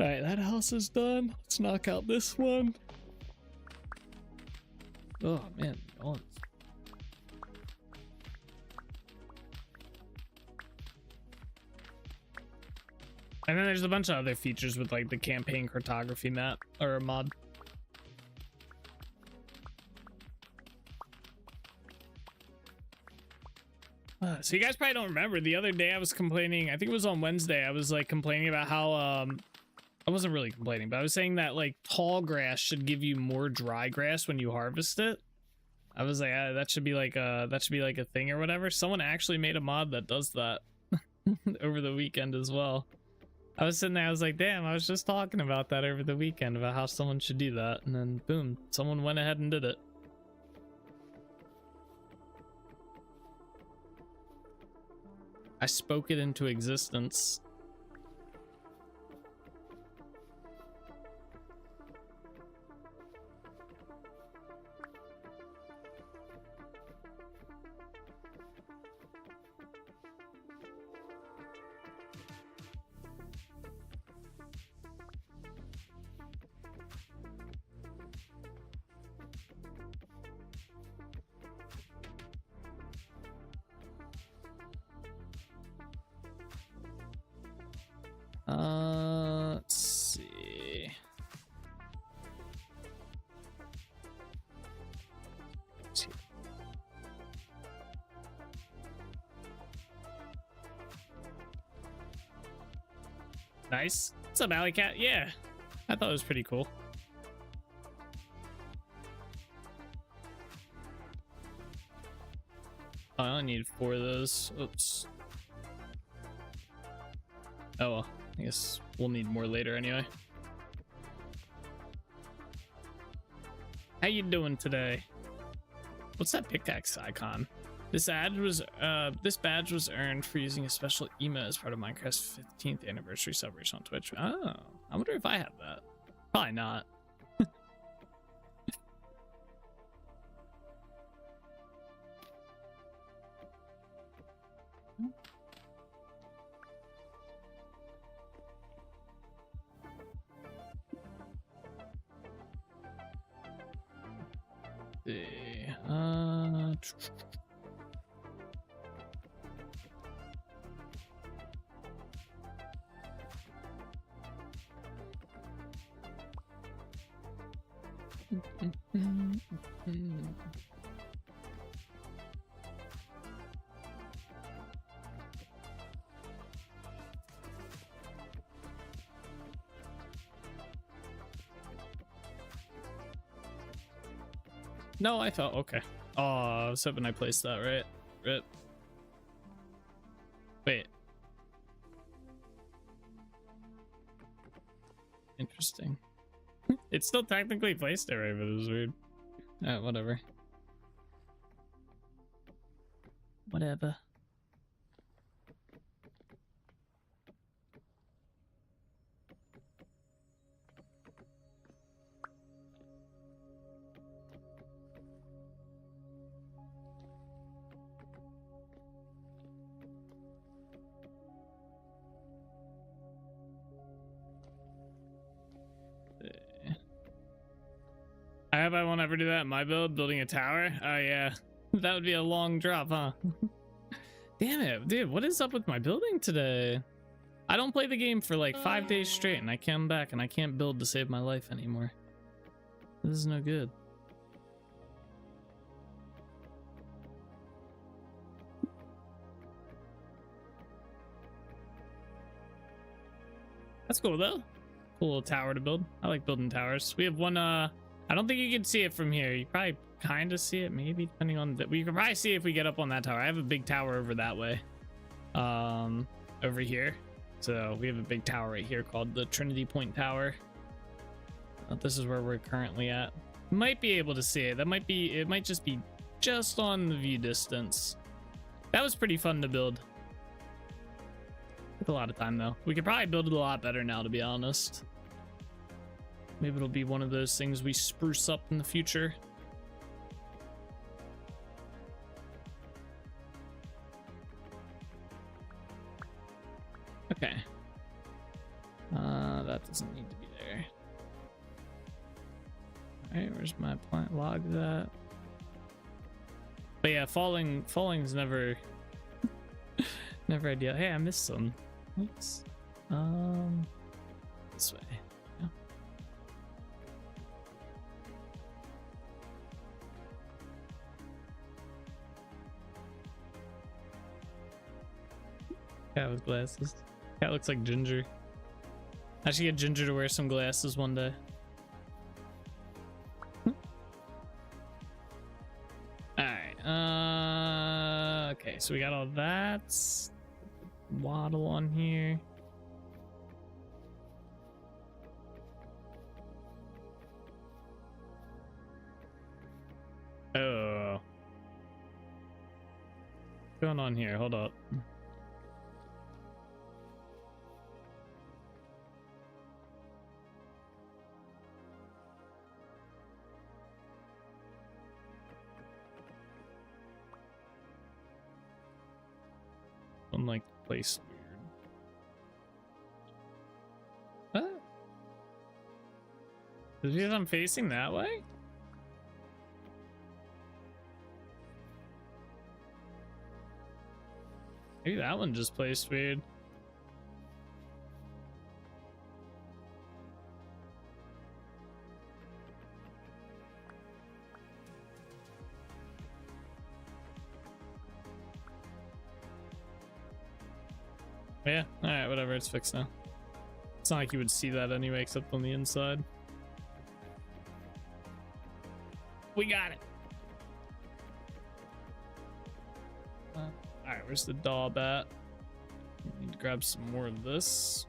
All right, that house is done. Let's knock out this one. Oh man, oh. And then there's a bunch of other features with like the campaign cartography map or mod. So you guys probably don't remember, the other day I was complaining, I think it was on Wednesday, I was like complaining about how I wasn't really complaining, but I was saying that like tall grass should give you more dry grass when you harvest it. I was like, that should be like a thing or whatever. Someone actually made a mod that does that over the weekend as well. I was sitting there, I was like, damn, I was just talking about that over the weekend about how someone should do that, and then boom, someone went ahead and did it. I spoke it into existence. Let's see. Nice. What's up, Alley Cat? Yeah, I thought it was pretty cool. Oh, I only need 4 of those. Oops. Oh well, I guess we'll need more later anyway. How you doing today? What's that pickaxe icon? This badge was earned for using a special emote as part of Minecraft's 15th anniversary celebration on Twitch. Oh, I wonder if I have that. Probably not. No, I thought, okay. Oh, I was hoping I placed that right. Rip. Wait. Interesting. It's still technically placed there, right, but it was weird. Whatever. Whatever. I hope I won't ever do that in my build, building a tower. Oh yeah, That would be a long drop, huh? Damn it, dude, what is up with my building today? I don't play the game for like 5 days straight and I come back and I can't build to save my life anymore. This is no good. That's cool though. Cool little tower to build. I like building towers. We have one, I don't think you can see it from here. You probably kind of see it, maybe, depending on the, we can probably see if we get up on that tower. I have a big tower over that way. Over here. So we have a big tower right here called the Trinity Point Tower. This is where we're currently at. Might be able to see it. That might be, it might just be just on the view distance. That was pretty fun to build. Took a lot of time though. We could probably build it a lot better now, to be honest. Maybe it'll be one of those things we spruce up in the future. Okay. That doesn't need to be there. Alright, where's my plant log that? But yeah, falling's never never ideal. Hey, I missed some. Oops. This way. Yeah. Cat with glasses. Cat looks like Ginger. I should get Ginger to wear some glasses one day. Alright, okay, so we got all that. Waddle on here. Oh. What's going on here? Hold up. Like the place weird. What? Is it because I'm facing that way? Maybe that one just placed weird. Yeah, alright, whatever, it's fixed now. It's not like you would see that anyway, except on the inside. We got it! Alright, where's the daub at? Need to grab some more of this.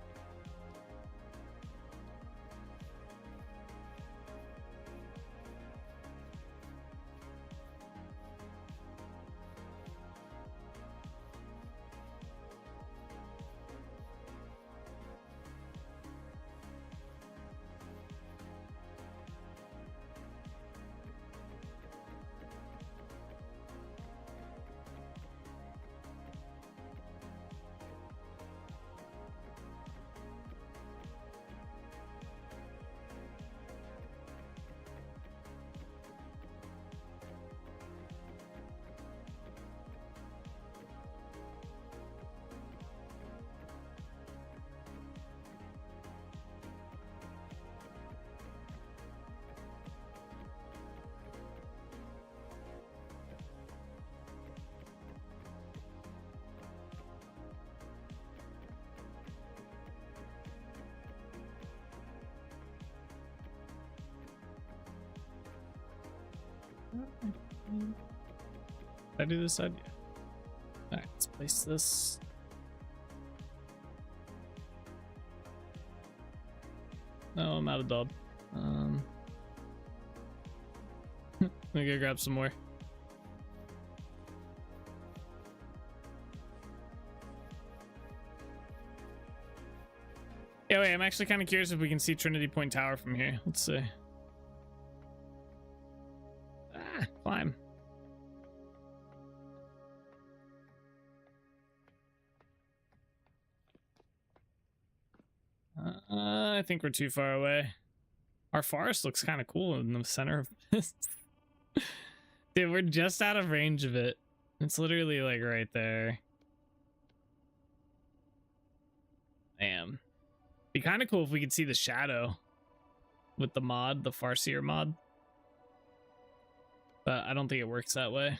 Did I do this side? Yeah. Alright, let's place this. No, I'm out of daub. Let me go grab some more. Yeah, wait, I'm actually kind of curious if we can see Trinity Point Tower from here. Let's see. Ah, climb. I think we're too far away. Our forest looks kind of cool in the center of this. Dude, we're just out of range of it. It's literally like right there. Damn. Be kind of cool if we could see the shadow with the mod, the Farseer mod. But I don't think it works that way.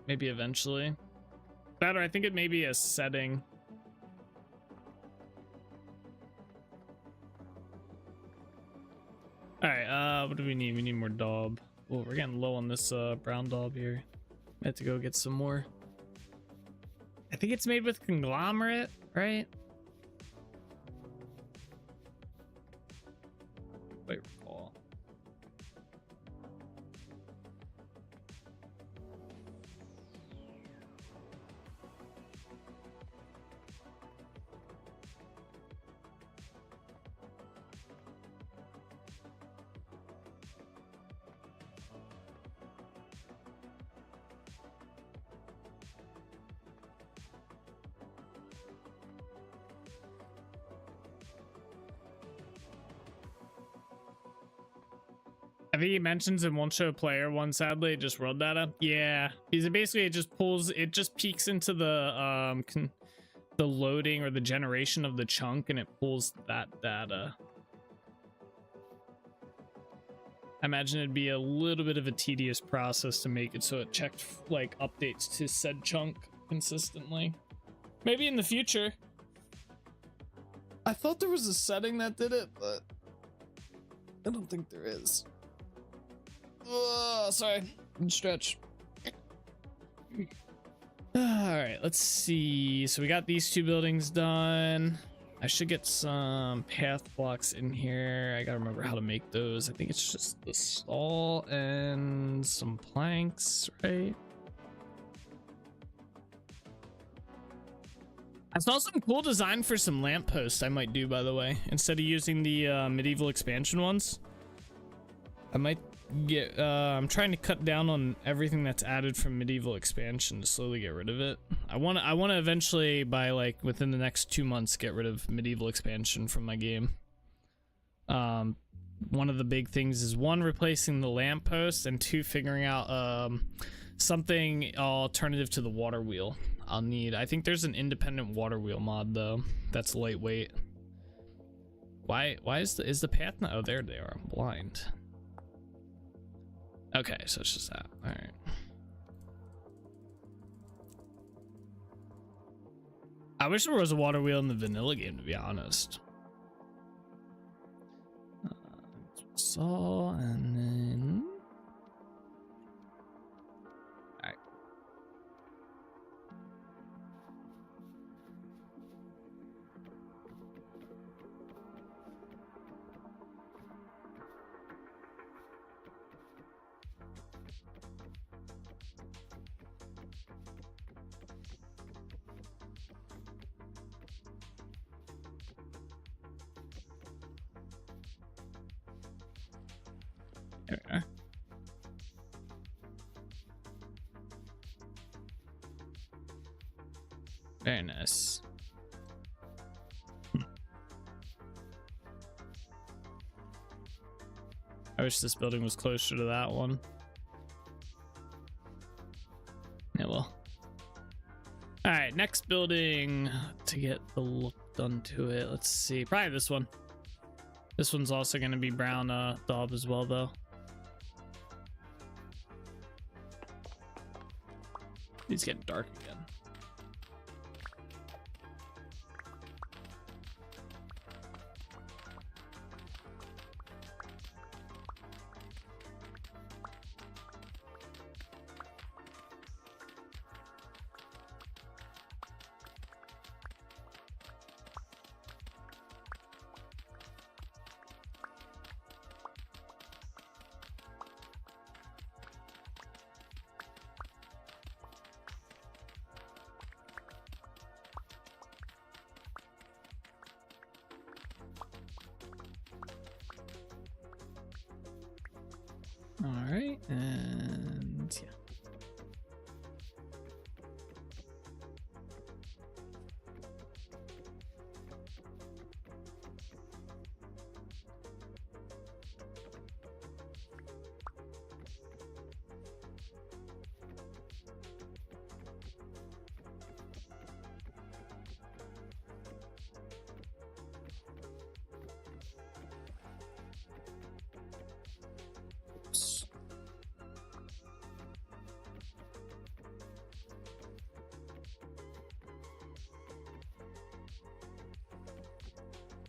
Maybe eventually. Better, I think it may be a setting. Alright, what do we need? We need more daub. Oh, we're getting low on this brown daub here. I have to go get some more. I think it's made with conglomerate, right? Wait, recall. I think he mentions it won't show player one, sadly, just world data. Yeah, because it basically it just peeks into the loading or the generation of the chunk and it pulls that data. I imagine it'd be a little bit of a tedious process to make it so it checked like updates to said chunk consistently. Maybe in the future. I thought there was a setting that did it, but I don't think there is. Sorry, stretch. All right, let's see. So we got these two buildings done. I should get some path blocks in here. I gotta remember how to make those. I think it's just the stall and some planks, right? I saw some cool design for some lampposts I might do, by the way. Instead of using the medieval expansion ones, I might get I'm trying to cut down on everything that's added from medieval expansion to slowly get rid of it. I want to eventually, by like within the next 2 months, get rid of medieval expansion from my game. One of the big things is one, replacing the lamppost, and two, figuring out something alternative to the water wheel. I think there's an independent water wheel mod though that's lightweight. Why is the path not? Oh, there they are. I'm blind. Okay, so it's just that. All right. I wish there was a water wheel in the vanilla game, to be honest. Saw, and then... All right. There we are. Very nice. I wish this building was closer to that one. Yeah, well. Alright, next building to get the look done to it. Let's see. Probably this one. This one's also going to be brown daub as well, though. It's getting dark again. All right, and yeah.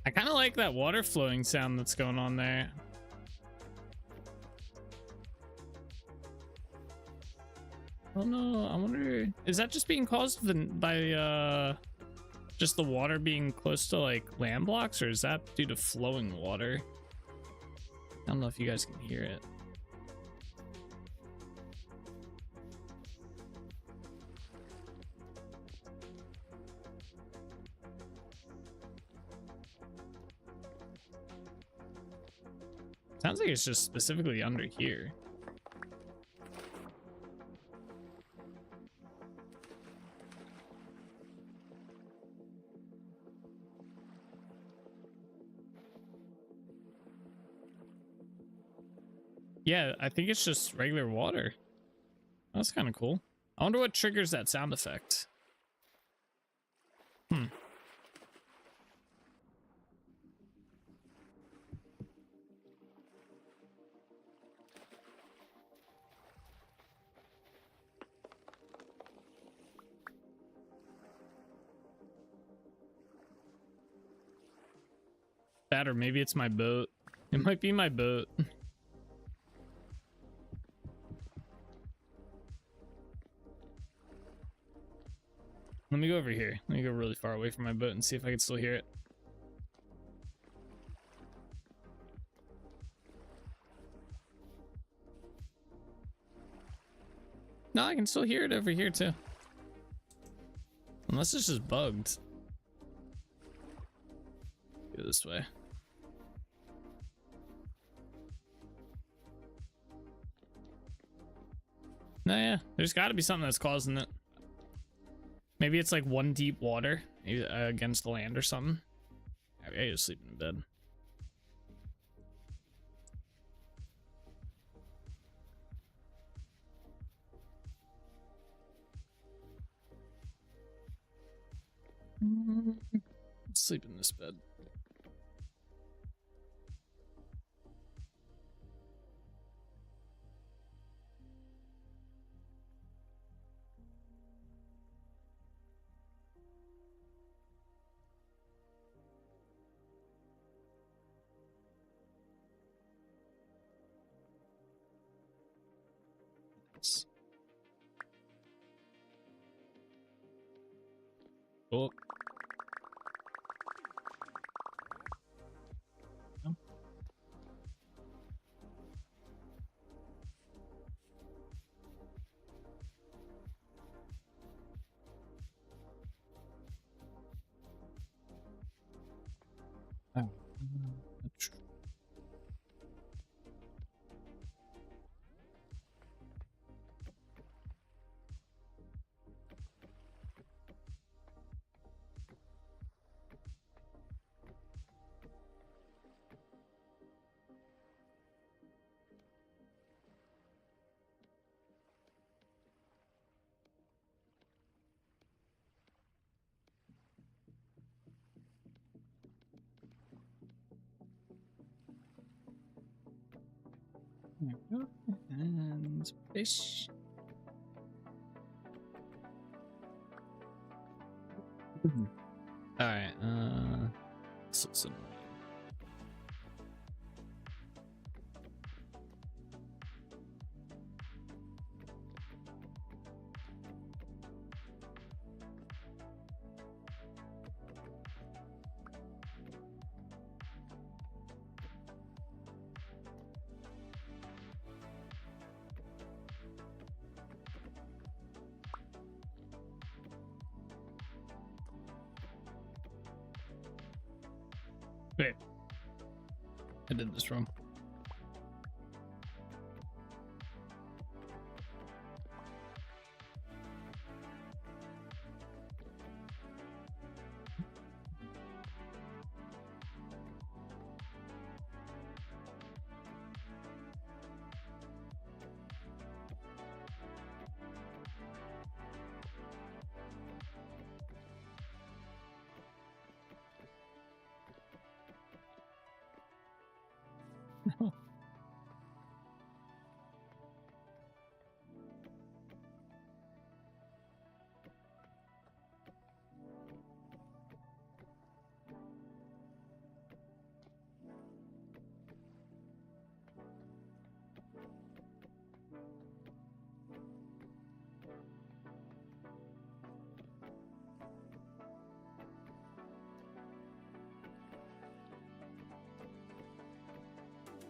I kind of like that water flowing sound that's going on there. I don't know. I wonder, is that just being caused by just the water being close to like land blocks, or is that due to flowing water? I don't know if you guys can hear it. Sounds like it's just specifically under here. Yeah, I think it's just regular water. That's kind of cool. I wonder what triggers that sound effect. That, or maybe it's my boat. It might be my boat. Let me go over here. Let me go really far away from my boat and see if I can still hear it. No, I can still hear it over here too. Unless it's just bugged. Go this way. No, yeah, there's got to be something that's causing it. Maybe it's like one deep water, maybe against the land or something. I just sleeping in bed. Sleep in this bed. Oh. Oh. There we go. And fish. All right. This looks annoying. Wait, I did this wrong.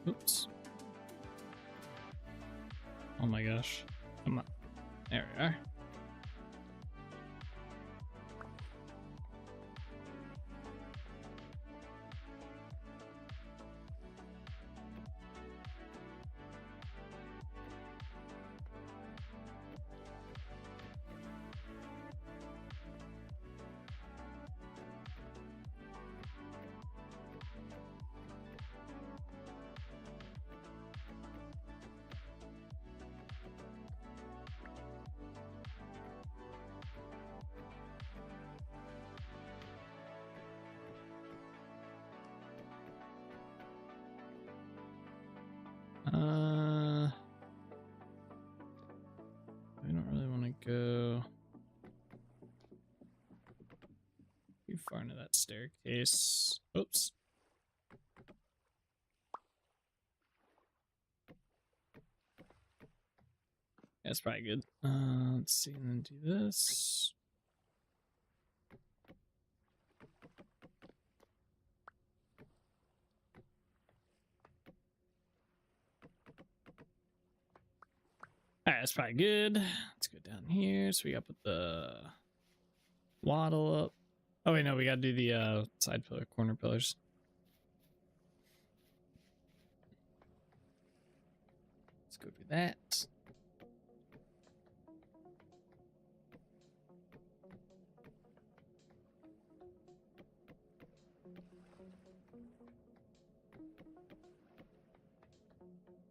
Oops. Oh my gosh. Come on. There we are. I don't really want to go too far into that staircase. Oops. That's probably good. Let's see, and then do this. Alright, that's probably good. Let's go down here. So we got to put the wattle up. Oh wait, no, we gotta do the side pillar, corner pillars. Let's go do that.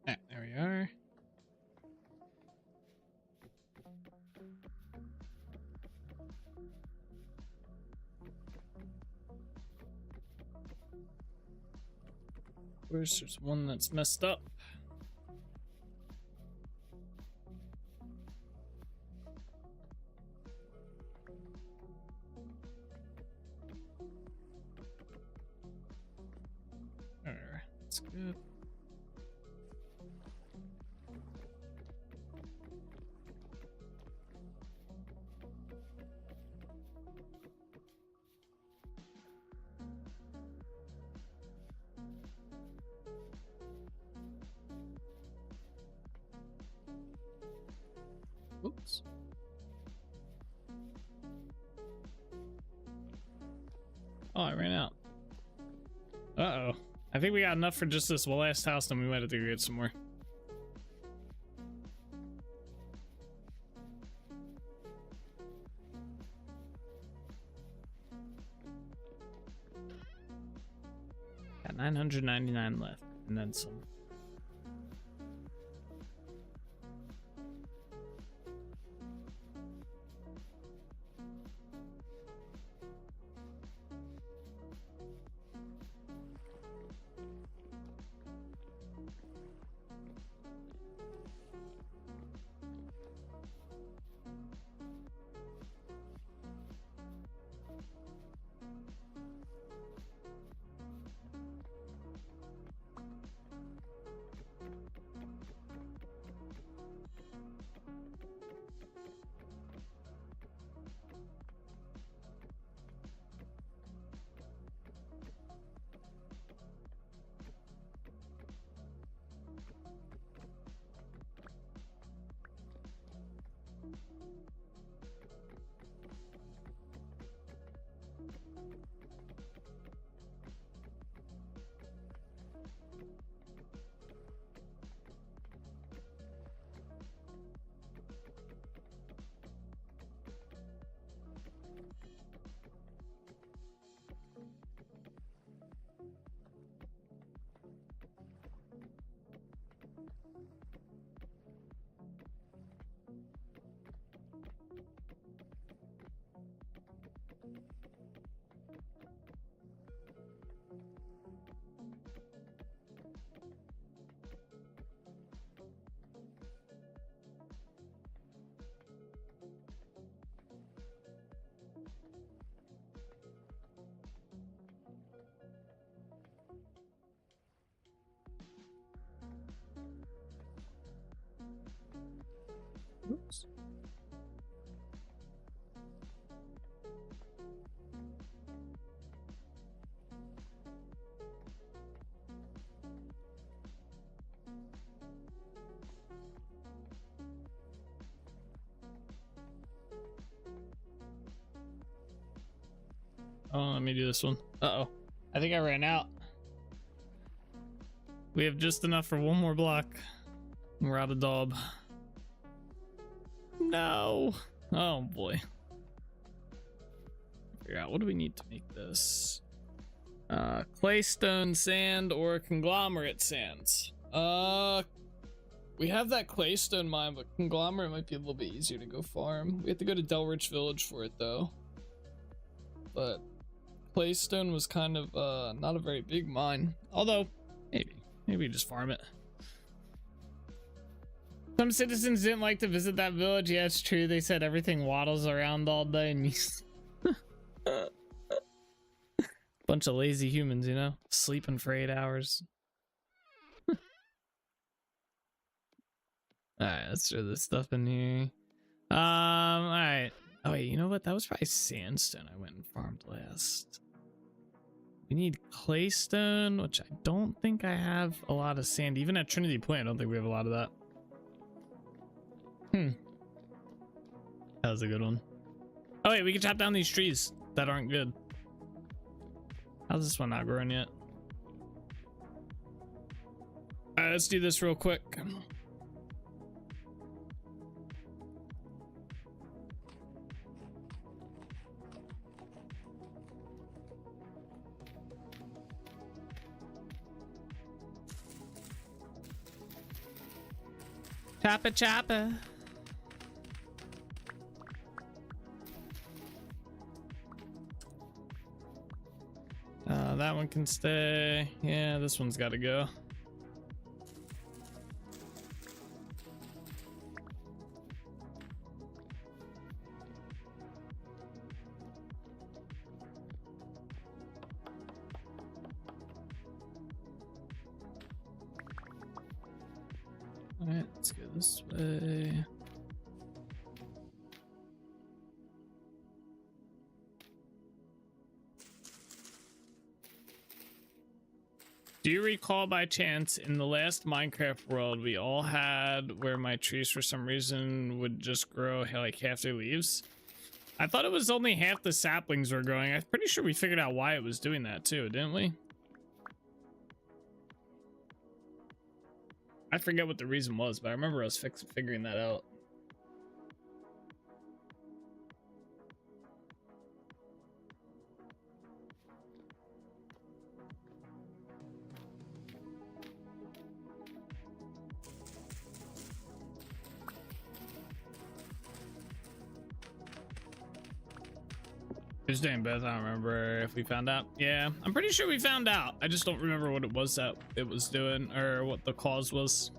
Alright, there we are. Where's there's one that's messed up? There, that's good. Oops. Oh, I ran out. Uh-oh. I think we got enough for just this last house, then we might have to go get some more. Got 999 left, and then some. Oh, let me do this one. Uh-oh. I think I ran out. We have just enough for one more block. We're out of daub. No. Oh boy. Figure out what do we need to make this? Claystone sand or conglomerate sands. We have that claystone mine, but conglomerate might be a little bit easier to go farm. We have to go to Delrich Village for it though. But claystone was kind of not a very big mine. Although maybe just farm it. Some citizens didn't like to visit that village. Yeah, it's true. They said everything waddles around all day and bunch of lazy humans, you know, sleeping for 8 hours. Alright, let's throw this stuff in here. Alright. Oh wait, you know what? That was probably sandstone I went and farmed last. We need claystone, which I don't think I have a lot of sand. Even at Trinity Point, I don't think we have a lot of that. That was a good one. Oh wait, we can chop down these trees that aren't good. How's this one not growing yet? Alright, let's do this real quick. Choppa choppa. That one can stay. Yeah, this one's got to go. All right, let's go this way. Do you recall by chance in the last Minecraft world we all had where my trees for some reason would just grow like half their leaves? I thought it was only half the saplings were growing. I'm pretty sure we figured out why it was doing that too, didn't we? I forget what the reason was, but I remember us figuring that out. Just doing both. I don't remember if we found out. Yeah, I'm pretty sure we found out. I just don't remember what it was that it was doing or what the cause was.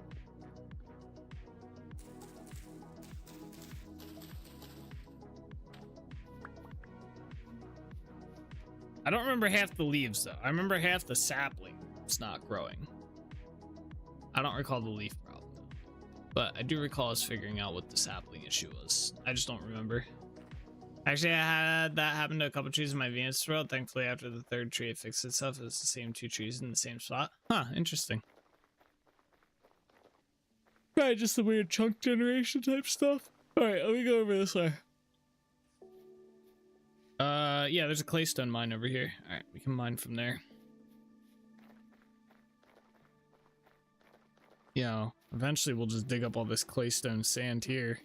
I don't remember half the leaves though. I remember half the sapling was not growing. I don't recall the leaf problem though. But I do recall us figuring out what the sapling issue was. I just don't remember. Actually, I had that happen to a couple trees in my Venus world. Thankfully, after the third tree, it fixed itself. It was the same 2 trees in the same spot. Huh, interesting. Right, just the weird chunk generation type stuff. Alright, let me go over this way. Yeah, there's a claystone mine over here. Alright, we can mine from there. You know, eventually we'll just dig up all this claystone sand here.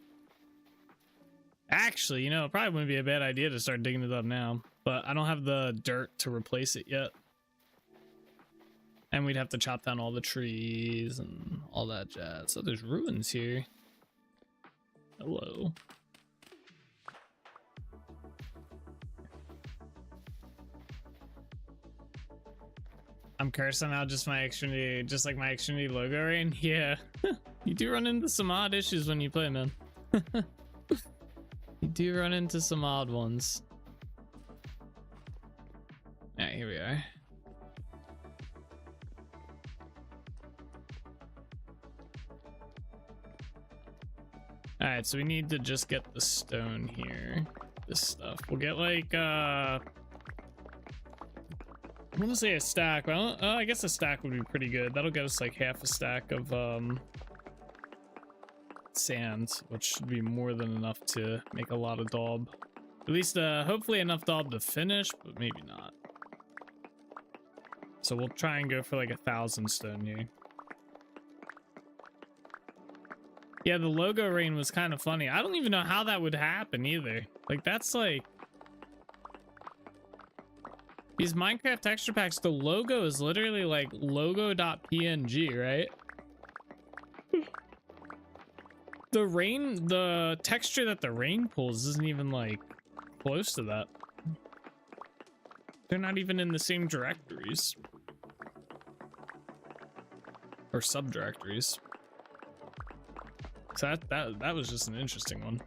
Actually, you know, it probably wouldn't be a bad idea to start digging it up now, but I don't have the dirt to replace it yet. And we'd have to chop down all the trees and all that jazz. So there's ruins here. Hello. I'm cursed somehow, just my Xtrinity, just like my Xtrinity logo rain. Yeah, you do run into some odd issues when you play, man. You do run into some odd ones. Alright, here we are. Alright, so we need to just get the stone here. This stuff. We'll get like, I want to say a stack, but I guess a stack would be pretty good. That'll get us like half a stack of, sand, which should be more than enough to make a lot of daub. At least, hopefully enough doll to finish, but maybe not. So we'll try and go for like 1,000 stone here. Yeah, the logo rain was kind of funny. I don't even know how that would happen either. Like, that's like... These Minecraft texture packs, the logo is literally like logo.png, right? The rain, the texture that the rain pulls isn't even like close to that. They're not even in the same directories. Or subdirectories. So that was just an interesting one.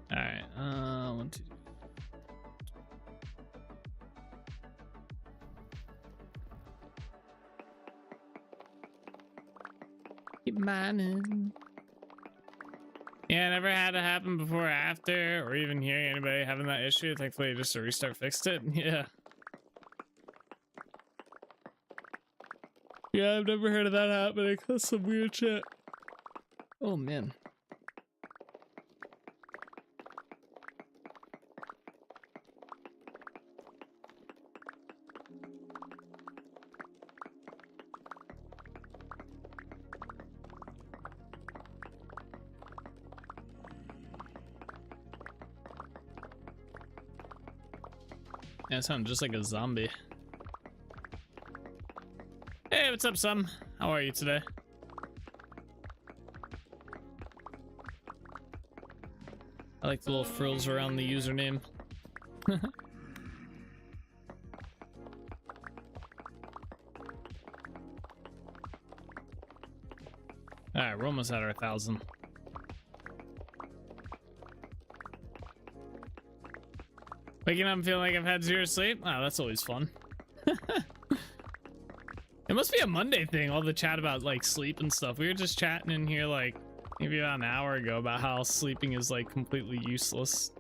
All right, 1, 2. Keep mining. Yeah, never had it happen before or after, or even hearing anybody having that issue. Thankfully, just a restart fixed it. Yeah. Yeah, I've never heard of that happening. That's some weird shit. Oh, man. Yeah, I sound just like a zombie. Hey, what's up, Sam? How are you today? I like the little frills around the username. Alright, we're almost at our 1,000. Waking up and feeling like I've had 0 sleep? Oh, that's always fun. It must be a Monday thing, all the chat about like sleep and stuff. We were just chatting in here like maybe about an hour ago about how sleeping is like completely useless.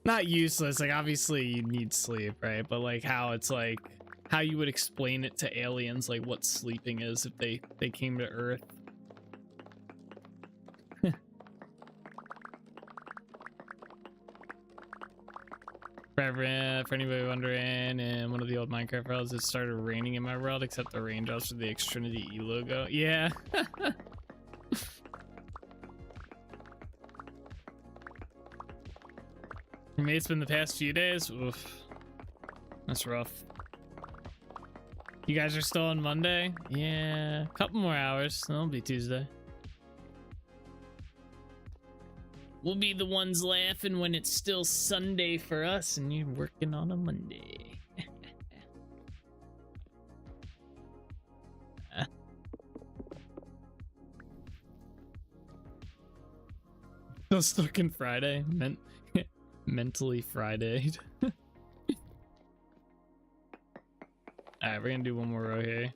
Not useless, like obviously you need sleep, right? But like how it's like how you would explain it to aliens, like what sleeping is if they came to Earth. For anybody wondering, in one of the old Minecraft worlds, it started raining in my world, except the raindrops for the Xtrinity E logo. Yeah. Your mate's been the past few days? Oof. That's rough. You guys are still on Monday? Yeah. A couple more hours. It'll be Tuesday. We'll be the ones laughing when it's still Sunday for us and you're working on a Monday. Still stuck in Friday. Mentally Friday'd. Alright, we're gonna do one more row here.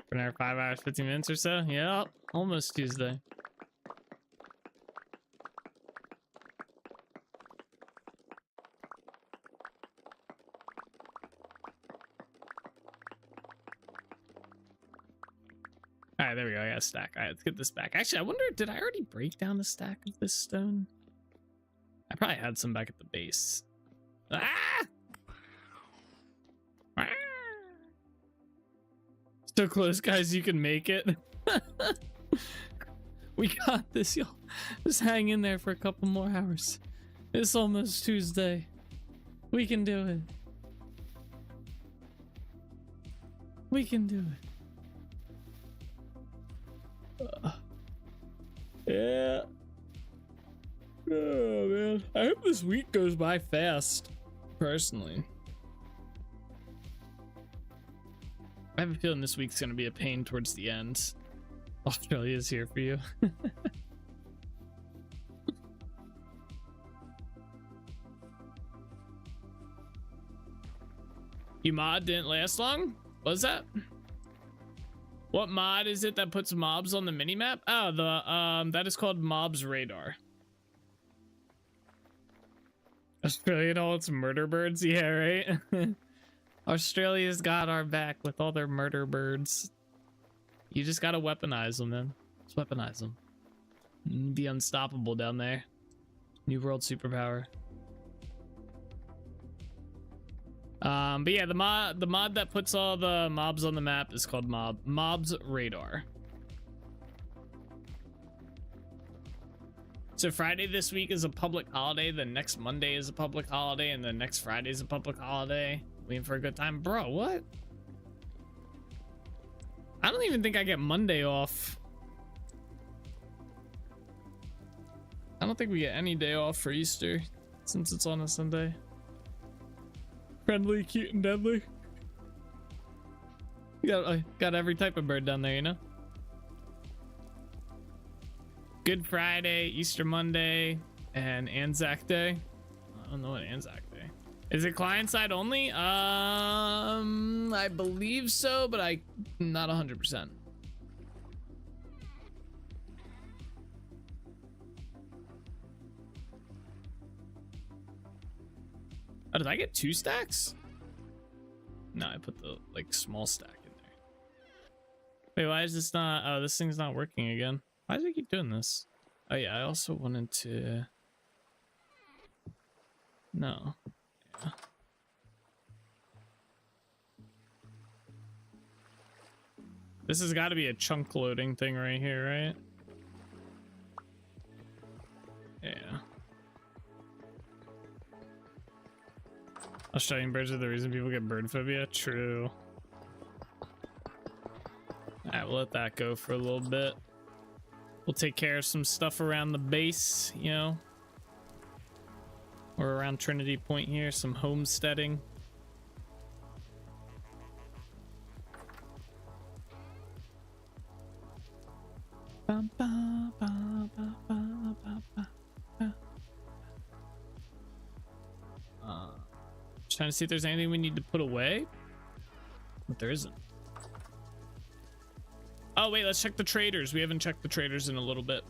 For another 5 hours, 15 minutes or so. Yeah, almost Tuesday. All right, there we go. I got a stack. All right, let's get this back. Actually, I wonder, did I already break down a stack of this stone? I probably had some back at the base. Ah! Ah! So close, guys. You can make it. We got this, y'all. Just hang in there for a couple more hours. It's almost Tuesday. We can do it. We can do it. Yeah. Oh man, I hope this week goes by fast. Personally, I have a feeling this week's gonna be a pain towards the end. Australia's here for you. You mod didn't last long? What's that? What mod is it that puts mobs on the minimap? Oh, that is called Mobs Radar. Australian all its murder birds? Yeah, right? Australia's got our back with all their murder birds. You just gotta weaponize them, man. Just weaponize them. Be unstoppable down there. New world superpower. But yeah, the mod that puts all the mobs on the map is called Mobs Radar. So Friday this week is a public holiday, the next Monday is a public holiday, and the next Friday is a public holiday. Waiting for a good time. Bro, what? I don't even think I get Monday off. I don't think we get any day off for Easter since it's on a Sunday. Friendly, cute, and deadly. You got every type of bird down there, you know? Good Friday, Easter Monday, and Anzac Day. I don't know what Anzac Day. Is it client side only? I believe so, but I'm not 100%. Oh, did I get 2 stacks? No, I put the like small stack in there. Wait, why is this not? Oh, this thing's not working again. Why does it keep doing this? Oh yeah, I also wanted to. No. Yeah. This has got to be a chunk loading thing right here, right? Yeah. Australian birds are the reason people get bird phobia. True. Alright, we'll let that go for a little bit. We'll take care of some stuff around the base, you know. Or around Trinity Point here, some homesteading. Bum, ba, ba, ba, ba, ba, ba, ba. Just trying to see if there's anything we need to put away. But there isn't. Oh wait, let's check the traders. We haven't checked the traders in a little bit.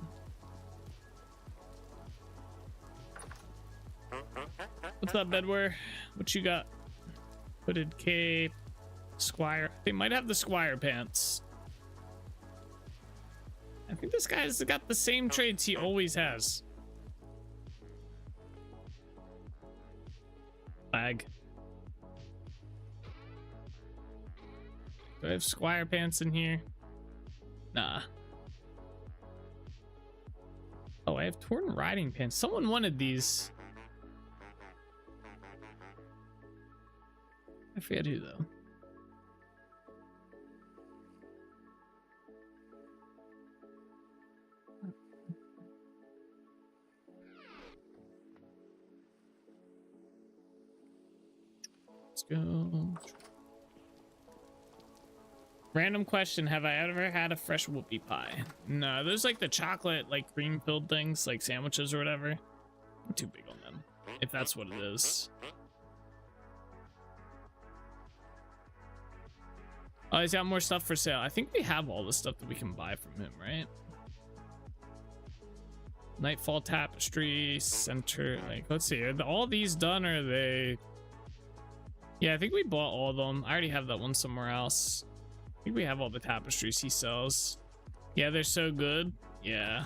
What's up, Bedware? What you got? Hooded cape, Squire. They might have the Squire pants. I think this guy's got the same trades he always has. Bag. Do I have Squire pants in here? Nah. Oh, I have torn riding pants. Someone wanted these. I forget who though. Let's go. Random question, have I ever had a fresh whoopie pie? No, there's like the chocolate, like cream filled things, like sandwiches or whatever. I'm too big on them, if that's what it is. Oh, he's got more stuff for sale. I think we have all the stuff that we can buy from him, right? Nightfall tapestry, center, like, let's see, are all these done or are they? Yeah, I think we bought all of them. I already have that one somewhere else. I think we have all the tapestries he sells. Yeah, they're so good. Yeah.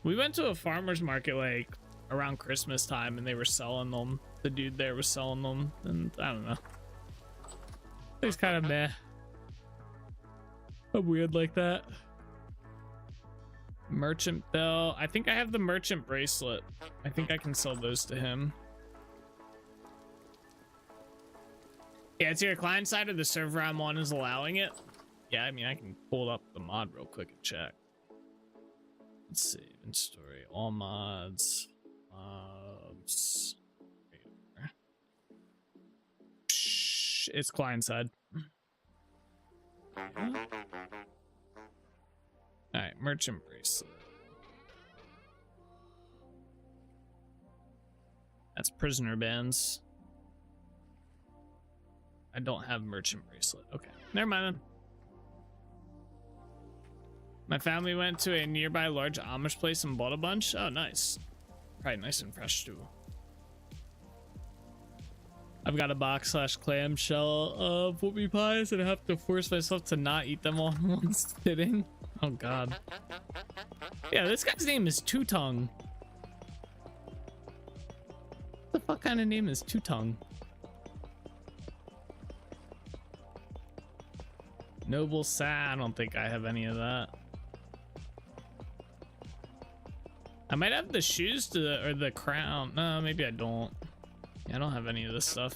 We went to a farmer's market like around Christmas time and they were selling them. The dude there was selling them and I don't know. It's kind of meh. I'm weird like that. Merchant bell. I think I have the merchant bracelet. I think I can sell those to him. Yeah, it's either client side or the server I'm on is allowing it. Yeah, I mean, I can pull up the mod real quick and check. Let's see. Inventory. All mods. Mobs. Psh, it's client side. Alright, merchant bracelet. That's prisoner bands. I don't have merchant bracelet. Okay, never mind then. My family went to a nearby large Amish place and bought a bunch. Oh, nice. Probably nice and fresh too. I've got a box / clamshell of whoopie pies and I have to force myself to not eat them all in one sitting. Oh god. Yeah, this guy's name is Two Tongue. What the fuck kind of name is Two Tongue? Noble Sa, I don't think I have any of that. I might have the shoes to or the crown. No, maybe I don't. Yeah, I don't have any of this stuff.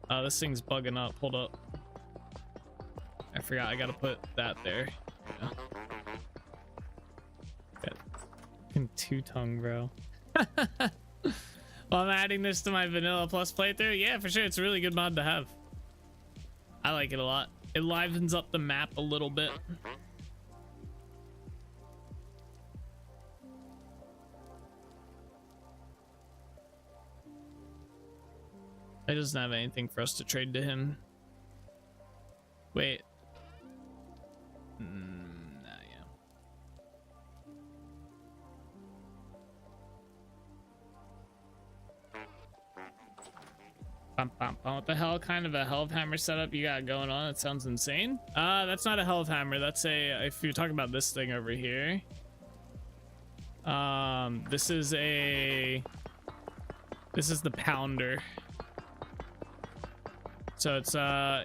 Oh, this thing's bugging up. Hold up. I forgot I gotta put that there. Yeah. Got Two Tongue, bro. Well, I'm adding this to my Vanilla Plus playthrough. Yeah, for sure. It's a really good mod to have. I like it a lot. It livens up the map a little bit. I doesn't have anything for us to trade to him. Wait. Nah, yeah. What the hell kind of a Hell of Hammer setup you got going on? It sounds insane. That's not a Hell of Hammer. That's a, if you're talking about this thing over here. This is the Pounder. So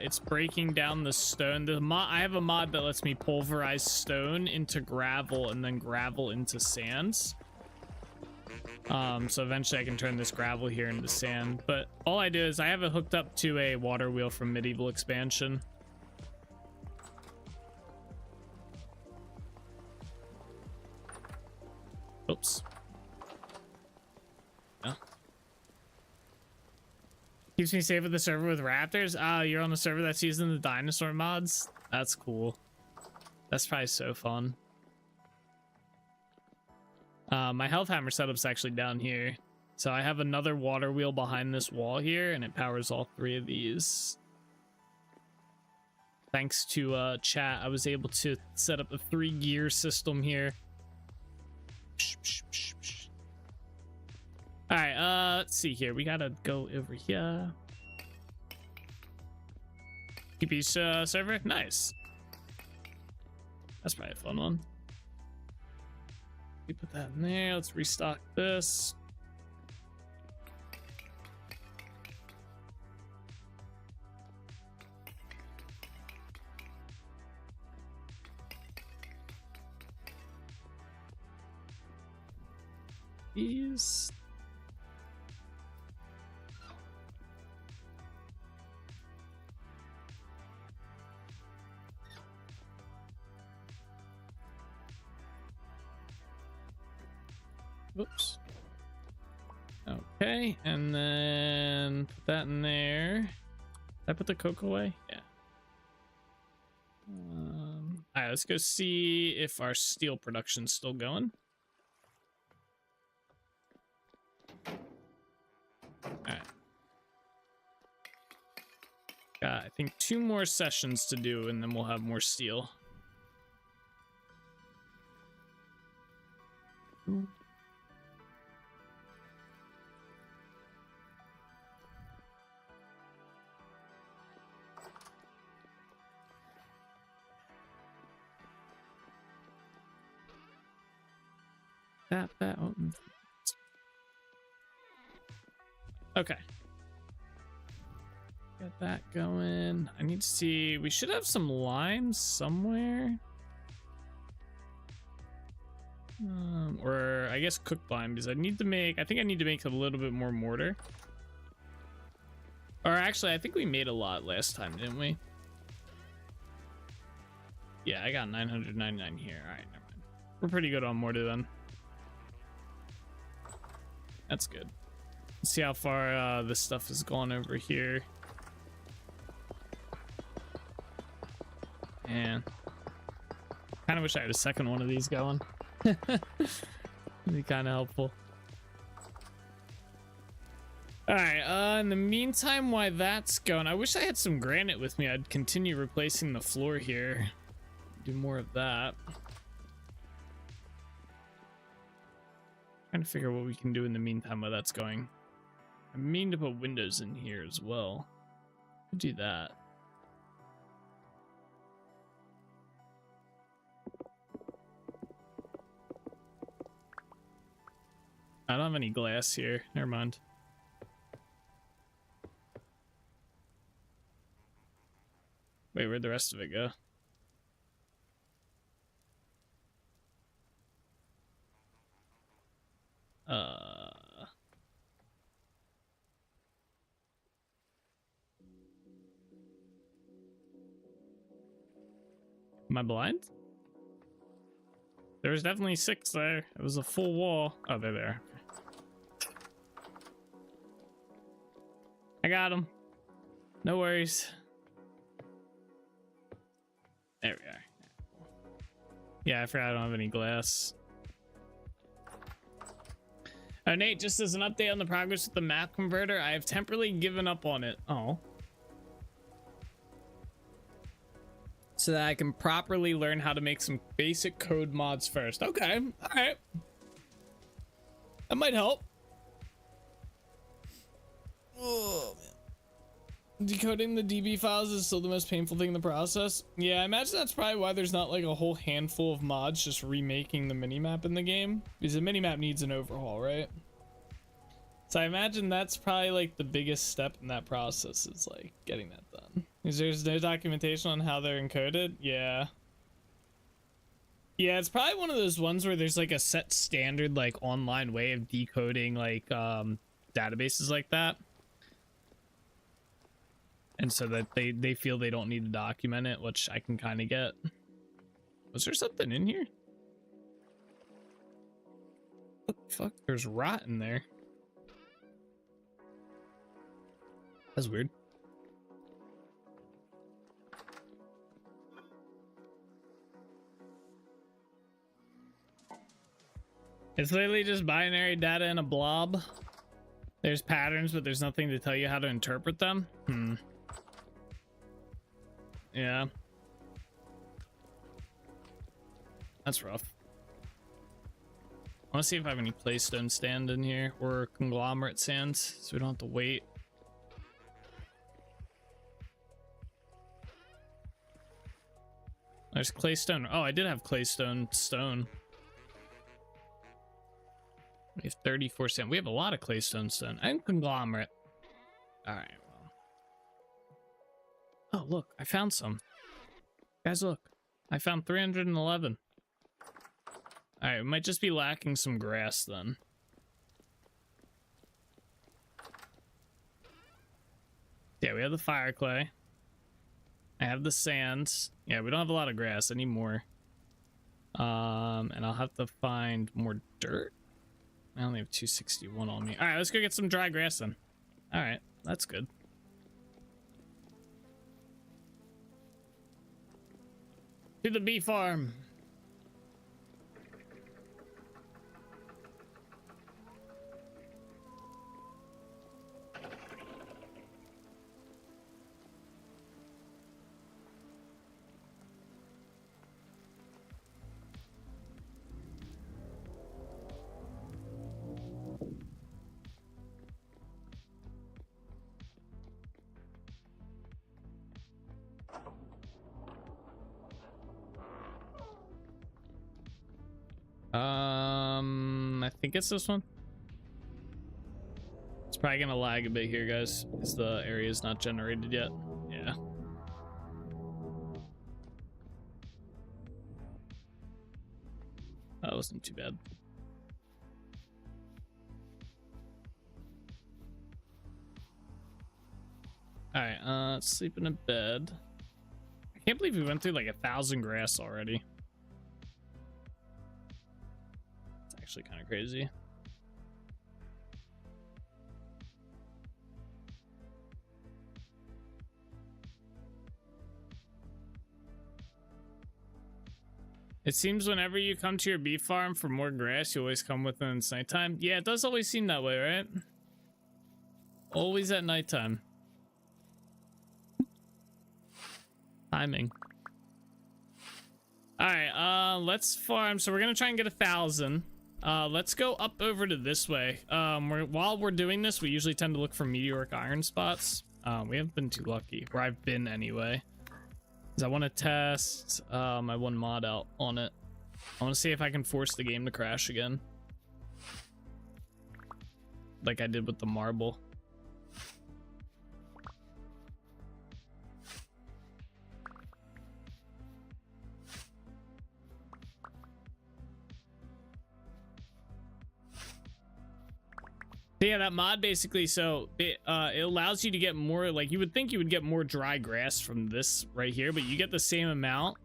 it's breaking down the stone. I have a mod that lets me pulverize stone into gravel and then gravel into sands. So eventually I can turn this gravel here into sand. But all I do is I have it hooked up to a water wheel from Medieval Expansion. Oops. Oh. Keeps me safe with the server with raptors. Oh, you're on the server that's using the dinosaur mods? That's cool. That's probably so fun. My health hammer setup's actually down here. So I have another water wheel behind this wall here, and it powers all 3 of these. Thanks to chat, I was able to set up a 3-gear system here. All right, let's see here. We gotta go over here. TP server, nice. That's probably a fun one. We put that in there. Let's restock this. These. Whoops. Okay, and then put that in there. Did I put the coke away? Yeah. All right, let's go see if our steel production's still going. All right. Got, I think, 2 more sessions to do, and then we'll have more steel. Ooh. That. Oh. Okay. Get that going. I need to see. We should have some limes somewhere. Or I guess cooked lime, because I need to make. I think I need to make a little bit more mortar. Or actually, I think we made a lot last time, didn't we? Yeah, I got 999 here. All right, never mind. We're pretty good on mortar then. That's good. Let's see how far this stuff has gone over here. And kind of wish I had a second one of these going. It'd be kind of helpful. All right, in the meantime, while that's going, I wish I had some granite with me. I'd continue replacing the floor here. Do more of that. Trying to figure out what we can do in the meantime while that's going. I mean to put windows in here as well. I'll do that. I don't have any glass here. Never mind. Wait, where'd the rest of it go? Am I blind? There was definitely 6 there. It was a full wall. Oh, they're there. I got them. No worries. There we are. Yeah, I forgot I don't have any glass. Oh, Nate, just as an update on the progress with the map converter, I have temporarily given up on it. Oh. So that I can properly learn how to make some basic code mods first. Okay, all right. That might help. Oh, man. Decoding the DB files is still the most painful thing in the process. Yeah, I imagine that's probably why there's not like a whole handful of mods just remaking the minimap in the game. Because the minimap needs an overhaul, right? So I imagine that's probably like the biggest step in that process is like getting that done. Is there's no documentation on how they're encoded? Yeah. Yeah, it's probably one of those ones where there's like a set standard like online way of decoding like databases like that. And so that they feel they don't need to document it, which I can kind of get. Was there something in here? What the fuck? There's rot in there. That's weird. It's literally just binary data in a blob. There's patterns, but there's nothing to tell you how to interpret them. Yeah. That's rough. I want to see if I have any playstone stand in here or conglomerate sands so we don't have to wait. There's claystone. Oh, I did have claystone stone. We have 34 sand. We have a lot of claystone stone and conglomerate. All right. Well. Oh, look, I found some. Guys, look. I found 311. All right, we might just be lacking some grass then. Yeah, we have the fire clay. I have the sands. Yeah, we don't have a lot of grass anymore. And I'll have to find more dirt. I only have 261 on me. All right, let's go get some dry grass then. All right, that's good. To the bee farm. I think it's this one. It's probably gonna lag a bit here, guys, because the area is not generated yet. Yeah. That wasn't too bad. All right, let's sleep in a bed. I can't believe we went through like 1,000 grass already. Actually kind of crazy. It seems whenever you come to your bee farm for more grass, you always come with it when it's nighttime. Yeah, it does always seem that way, right? Always at nighttime. Timing. All right, let's farm. So we're gonna try and get 1,000. Let's go up over to this way. While we're doing this, we usually tend to look for meteoric iron spots. We haven't been too lucky, where I've been anyway. Because I want to test my one mod out on it. I want to see if I can force the game to crash again, like I did with the marble. Yeah, that mod basically, so it allows you to get more, like you would think you would get more dry grass from this right here, but you get the same amount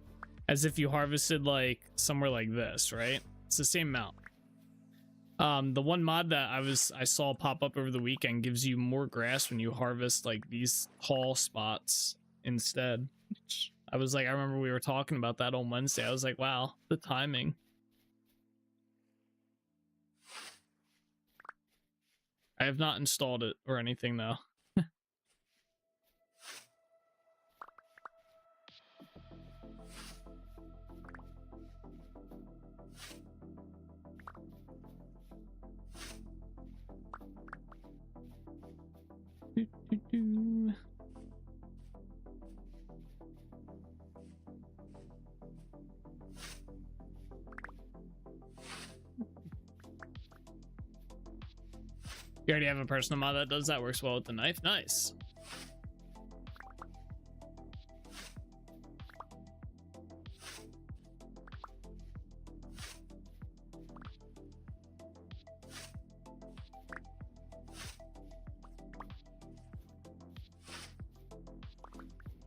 as if you harvested like somewhere like this, right? It's the same amount. The one mod that I saw pop up over the weekend gives you more grass when you harvest like these tall spots instead. I was like, I remember we were talking about that on Wednesday. I was like, wow, the timing. I have not installed it or anything though. You already have a personal mod that does that, works well with the knife. Nice.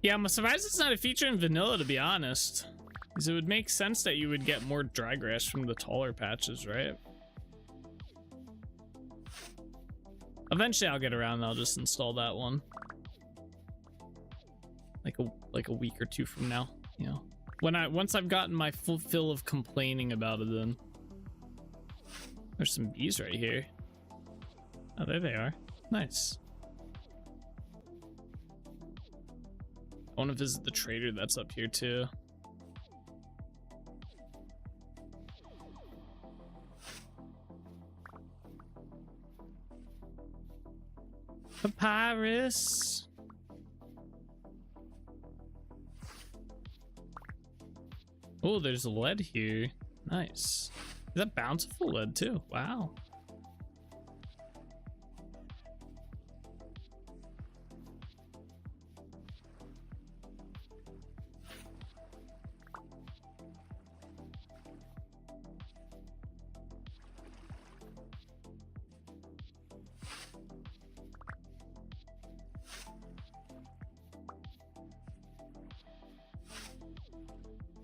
Yeah, I'm surprised it's not a feature in vanilla, to be honest, because it would make sense that you would get more dry grass from the taller patches, right? Eventually I'll get around and I'll just install that one. Like a week or two from now, you know. Once I've gotten my full fill of complaining about it, then. There's some bees right here. Oh, there they are. Nice. I want to visit the trader that's up here too. Papyrus. Oh, there's lead here. Nice. Is that bountiful lead too? Wow.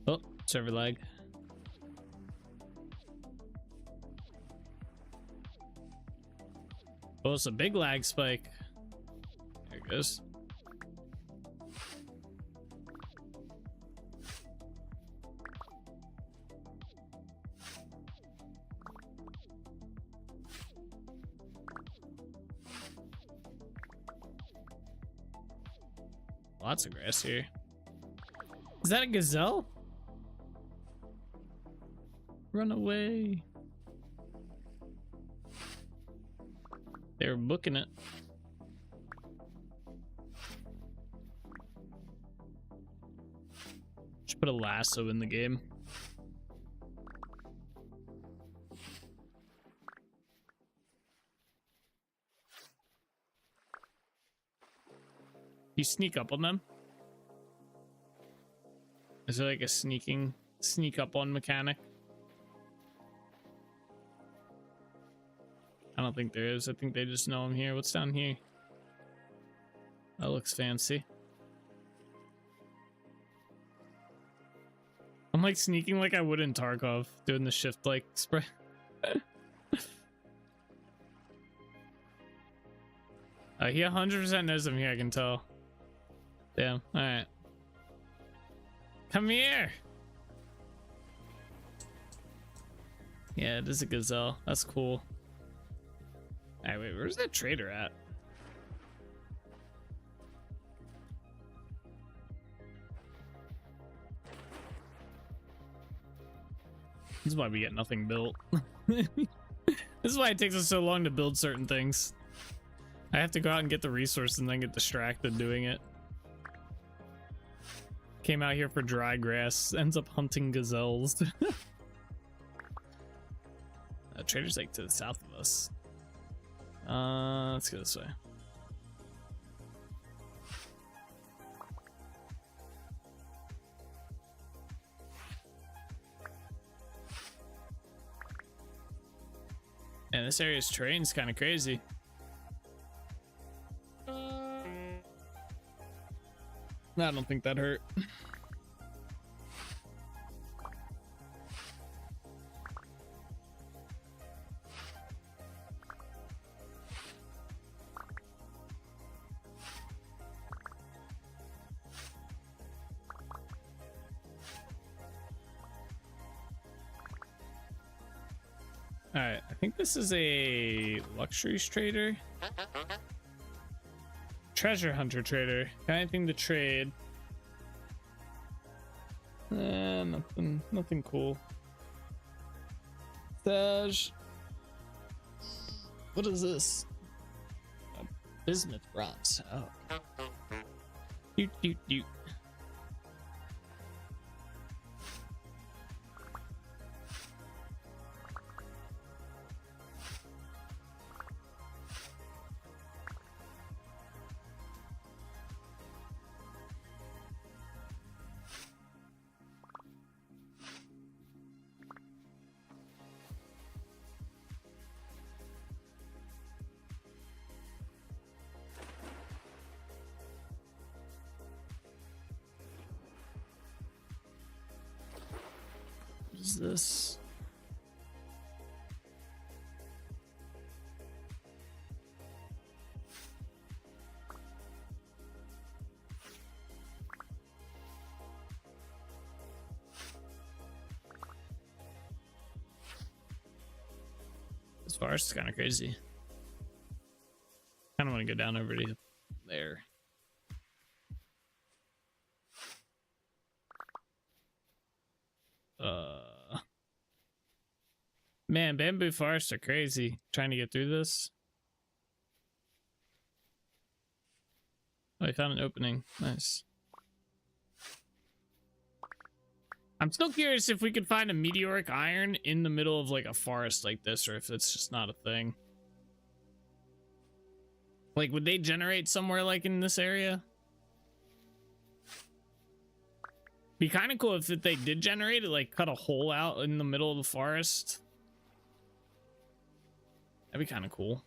Oh, server lag. Oh, it's a big lag spike. There it goes. Lots of grass here. Is that a gazelle? Run away. They're booking it. Should put a lasso in the game. You sneak up on them? Is there like a sneak up on mechanic? I don't think there is. I think they just know I'm here. What's down here? That looks fancy. I'm like sneaking like I would in Tarkov, doing the shift like spray. He 100% knows I'm here, I can tell. Damn, alright. Come here! Yeah, it is a gazelle. That's cool. Alright, wait, where's that trader at? This is why we get nothing built. This is why it takes us so long to build certain things. I have to go out and get the resource and then get distracted doing it. Came out here for dry grass, ends up hunting gazelles. Trader's Lake to the south of us. Let's go this way. And this area's terrain's kind of crazy. I don't think that hurt. All right, I think this is a luxuries trader. Treasure hunter trader. Got anything to trade? Nothing cool. Sage. What is this? A bismuth bronze. Oh. Doot doot doot. Is this? As far as it's kind of crazy. Kind of want to go down over to there. Man, bamboo forests are crazy. Trying to get through this. Oh, I found an opening. Nice. I'm still curious if we could find a meteoric iron in the middle of like a forest like this, or if it's just not a thing. Like, would they generate somewhere like in this area? Be kind of cool if they did generate it, like cut a hole out in the middle of the forest. That'd be kind of cool.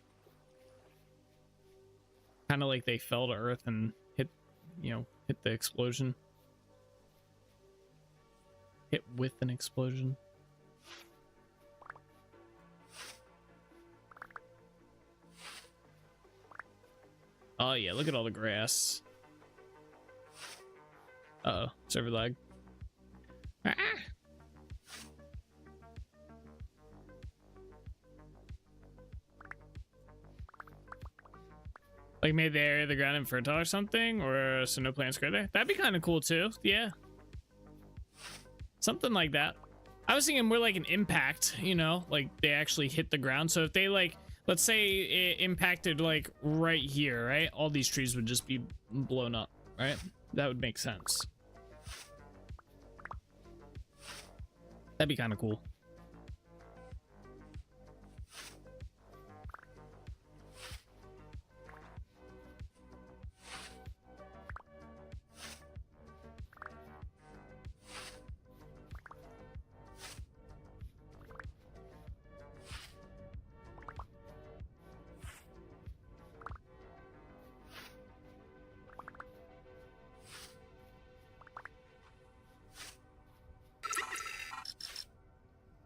Kind of like they fell to earth and hit, you know, hit the explosion. Hit with an explosion. Oh yeah, look at all the grass. Uh-oh, server lag. Ah! Like made the area of the ground infertile or something, or so no plants grow there. That'd be kind of cool too. Yeah, something like that. I was thinking more like an impact, you know, like they actually hit the ground. So if they like, let's say it impacted like right here, right? All these trees would just be blown up, right? That would make sense. That'd be kind of cool.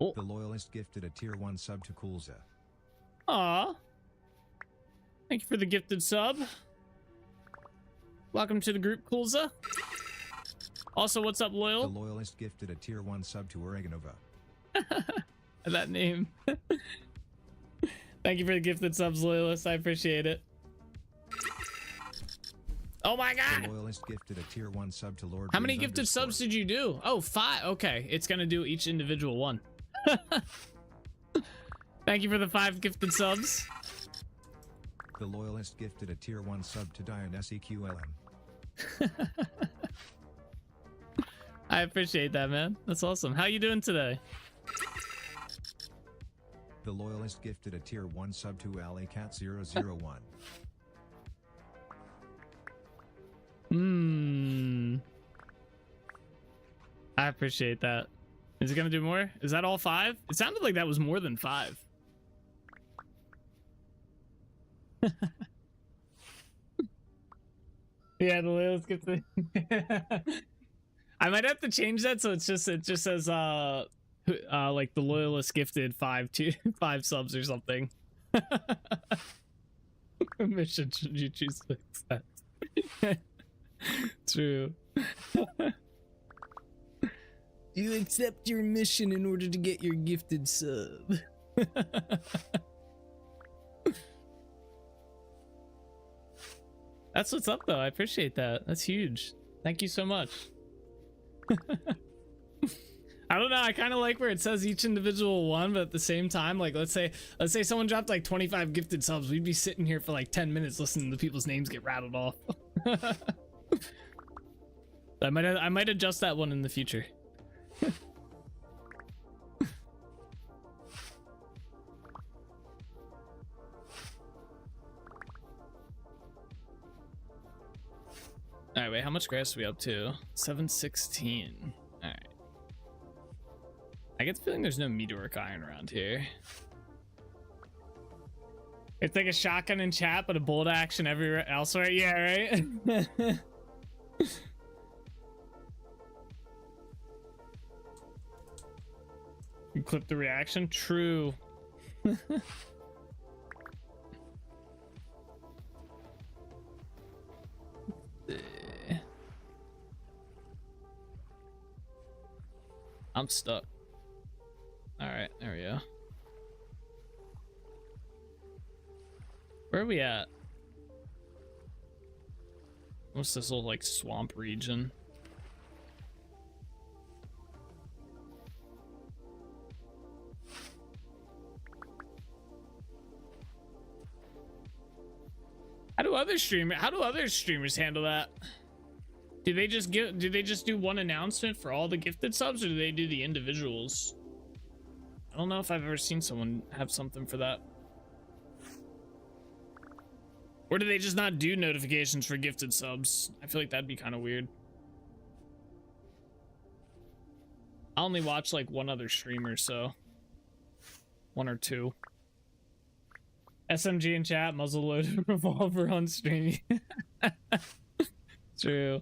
Oh. The loyalist gifted a tier 1 sub to Kulza. Aw. Thank you for the gifted sub. Welcome to the group, Kulza. Also, what's up, The Loyal? loyalist gifted a tier 1 sub to Oregonova. That name. Thank you for the gifted subs, Loyalist. I appreciate it. Oh my The god! loyalist gifted a tier 1 sub to Lord. How many Breeze gifted underscore. subs did you do? Oh, 5. Okay, it's gonna do each individual one. Thank you for the 5 gifted subs. The Loyalist gifted a tier 1 sub to Diane SEQLM. I appreciate that, man. That's awesome. How you doing today? The Loyalist gifted a tier 1 sub to AlleyCat001. I appreciate that. Is it gonna do more? Is that all 5? It sounded like that was more than 5. Yeah, the Loyalist gifted. I might have to change that so it just says like the Loyalist gifted 5 subs or something. Mission should you choose to accept? True. You accept your mission in order to get your gifted sub. That's what's up though. I appreciate that. That's huge. Thank you so much. I don't know. I kind of like where it says each individual one, but at the same time, like let's say someone dropped like 25 gifted subs, we'd be sitting here for like 10 minutes listening to people's names get rattled off. I might adjust that one in the future. All right, wait, how much grass are we up to? 716. All right. I get the feeling there's no meteoric iron around here. It's like a shotgun in chat, but a bolt action everywhere elsewhere. Yeah, right? You clip the reaction? True. I'm stuck. All right, there we go. Where are we at? What's this little like swamp region? How do other streamers handle that? Do they just do one announcement for all the gifted subs, or do they do the individuals? I don't know if I've ever seen someone have something for that. Or do they just not do notifications for gifted subs? I feel like that'd be kind of weird. I only watch like one other streamer, so 1 or 2. SMG in chat, muzzle loaded revolver on stream. True.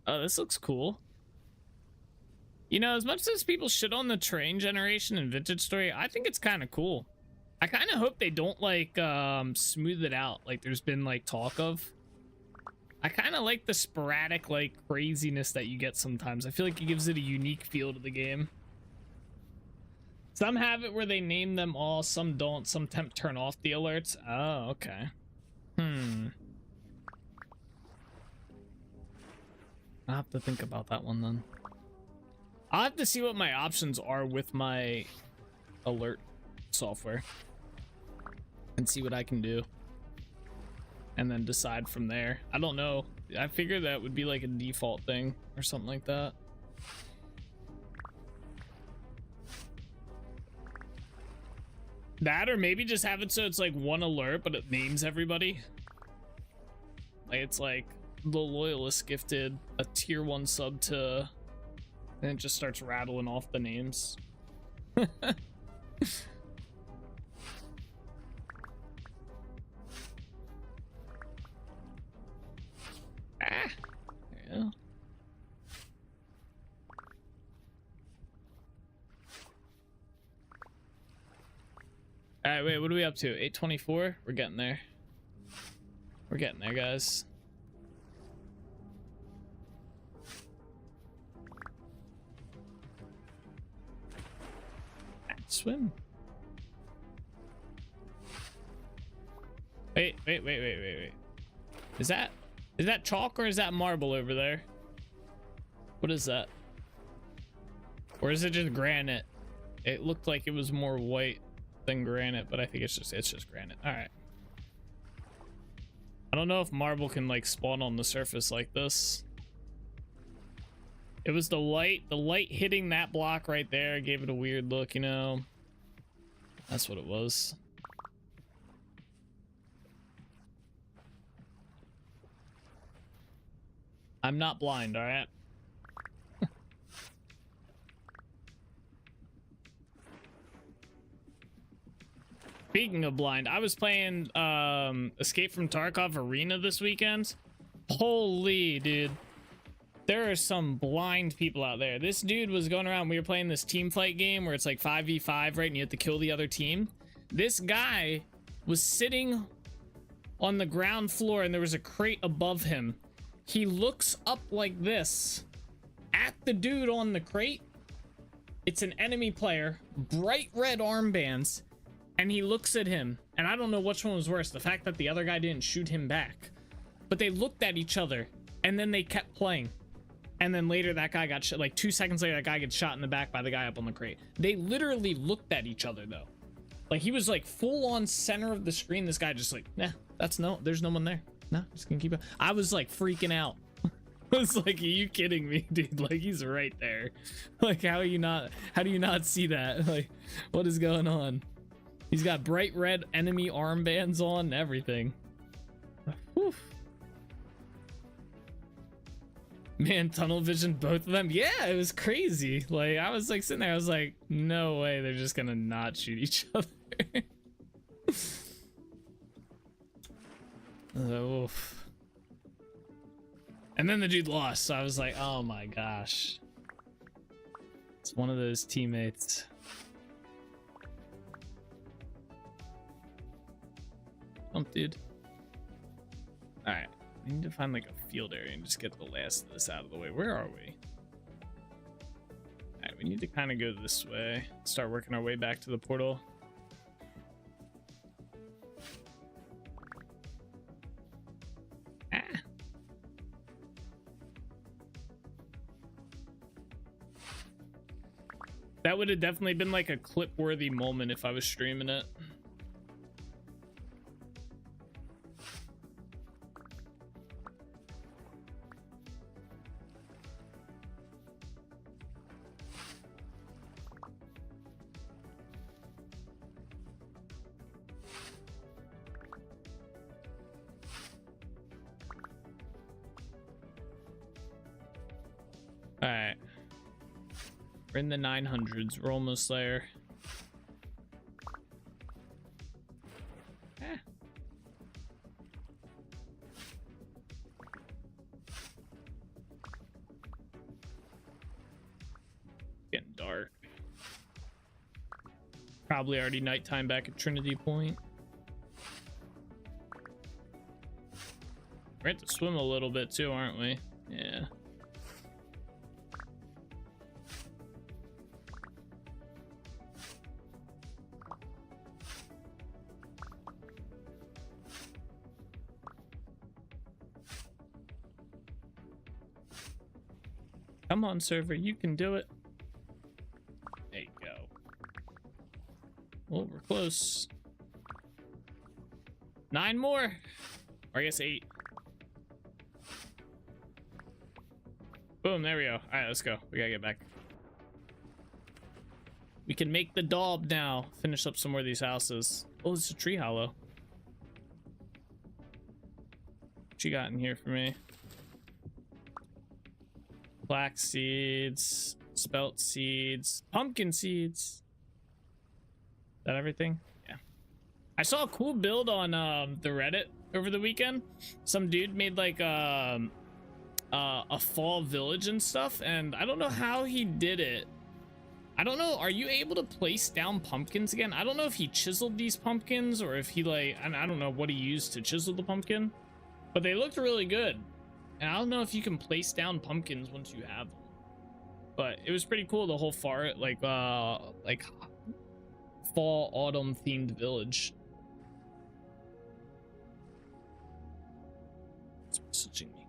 Oh, this looks cool. You know, as much as people shit on the terrain generation and vintage story, I think it's kind of cool. I kind of hope they don't like smooth it out like there's been like talk of. I kind of like the sporadic like craziness that you get sometimes. I feel like it gives it a unique feel to the game. Some have it where they name them all, some don't, some turn off the alerts. Oh, okay. I'll have to think about that one then. I'll have to see what my options are with my alert software and see what I can do. And then decide from there. I don't know. I figure that would be like a default thing or something like that. That, or maybe just have it so it's like one alert, but it names everybody. Like it's like the Loyalist gifted a tier 1 sub to, and it just starts rattling off the names. Ah, there you go. All right, wait, what are we up to? 824? We're getting there. We're getting there, guys. Swim. Wait. Is Is that chalk or is that marble over there? What is that? Or is it just granite? It looked like it was more white than granite, but I think it's just granite. All right. I don't know if marble can like spawn on the surface like this. It was the light hitting that block right there gave it a weird look, you know. That's what it was. I'm not blind, all right? Speaking of blind, I was playing Escape from Tarkov Arena this weekend. Holy dude. There are some blind people out there. This dude was going around, we were playing this team fight game where it's like 5v5, right? And you have to kill the other team. This guy was sitting on the ground floor and there was a crate above him. He looks up like this at the dude on the crate. It's an enemy player, bright red armbands. And he looks at him, and I don't know which one was worse, the fact that the other guy didn't shoot him back. But they looked at each other, and then they kept playing. And then later that guy got shot, like 2 seconds later, that guy gets shot in the back by the guy up on the crate. They literally looked at each other, though. Like, he was like full on center of the screen. This guy just like, nah, there's no one there. No, just gonna keep it. I was like freaking out. I was like, are you kidding me, dude? Like, he's right there. Like, how do you not see that? Like, what is going on? He's got bright red enemy armbands on and everything. Whew. Man, tunnel vision, both of them. Yeah, it was crazy. Like, I was like sitting there, I was like, no way they're just gonna not shoot each other. Oof. And then the dude lost, so I was like, oh my gosh. It's one of those teammates. Dude. All right, we need to find like a field area and just get the last of this out of the way. Where are we? All right, we need to kind of go this way, start working our way back to the portal. Ah. That would have definitely been like a clip-worthy moment if I was streaming it. Alright. We're in the 900s. We're almost there. Eh. Getting dark. Probably already nighttime back at Trinity Point. We're going to swim a little bit too, aren't we? Yeah. Come on, server, you can do it. There you go. Well, we're close. 9 more. Or I guess 8. Boom, there we go. All right, let's go. We gotta get back. We can make the daub now. Finish up some more of these houses. Oh, it's a tree hollow. What you got in here for me? Flax seeds, spelt seeds, pumpkin seeds. Is that everything? Yeah. I saw a cool build on the Reddit over the weekend. Some dude made like a fall village and stuff, and I don't know how he did it. I don't know. Are you able to place down pumpkins again? I don't know if he chiseled these pumpkins or if he like, I don't know what he used to chisel the pumpkin, but they looked really good. And I don't know if you can place down pumpkins once you have them, but it was pretty cool. The whole like fall autumn themed village. It's Who's messaging me?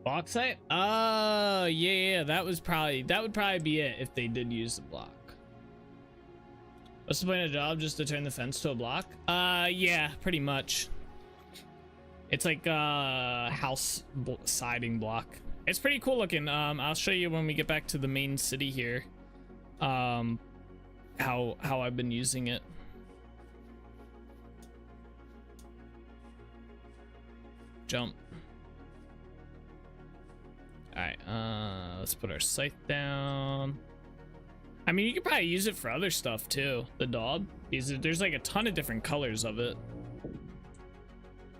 Block site? Oh, yeah, that would probably be it if they did use the block. What's the point of the job? Just to turn the fence to a block? Yeah, pretty much. It's like house siding block. It's pretty cool looking. I'll show you when we get back to the main city here. How I've been using it. Jump. All right, let's put our scythe down. I mean, you could probably use it for other stuff too. The daub, there's like a ton of different colors of it.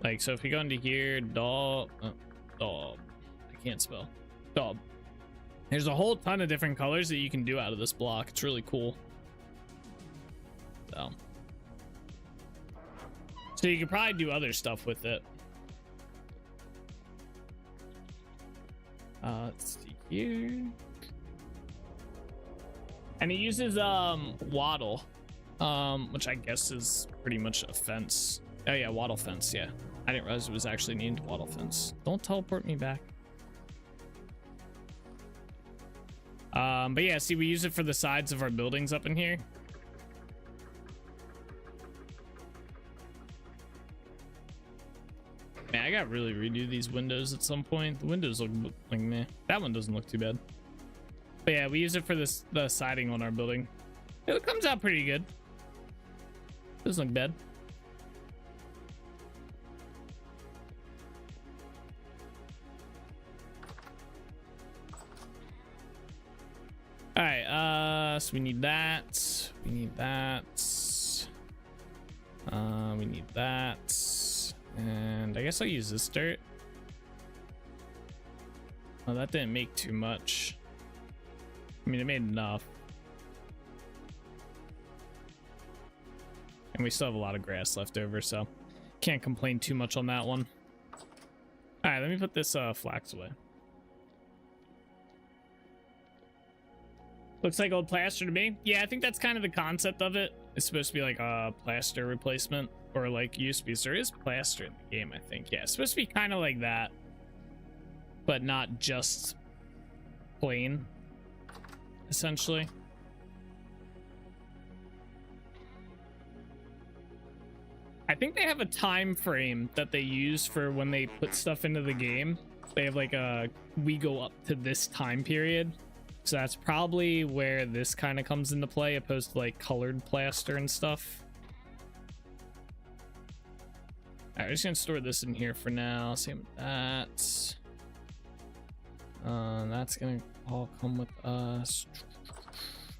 Like, so if you go into here, daub, I can't spell, daub. There's a whole ton of different colors that you can do out of this block. It's really cool. So you could probably do other stuff with it. Let's see here. And it uses wattle, which I guess is pretty much a fence. Oh yeah, wattle fence. Yeah, I didn't realize it was actually named wattle fence. Don't teleport me back. But yeah, see, we use it for the sides of our buildings up in here. Man, I gotta really redo these windows at some point. The windows look like meh. That one doesn't look too bad. But yeah, we use it for the siding on our building. It comes out pretty good. Doesn't look bad. All right, so we need that. We need that. We need that. And I guess I'll use this dirt. Oh, that didn't make too much. I mean, it made enough. And we still have a lot of grass left over, so can't complain too much on that one. All right, let me put this flax away. Looks like old plaster to me. Yeah, I think that's kind of the concept of it. It's supposed to be like a plaster replacement, or like used to be. So there is plaster in the game, I think. Yeah, it's supposed to be kind of like that, but not just plain, essentially. I think they have a time frame that they use for when they put stuff into the game. They have like we go up to this time period. So that's probably where this kind of comes into play, opposed to like colored plaster and stuff. All right, we're just gonna store this in here for now. Same with that. That's gonna all come with us.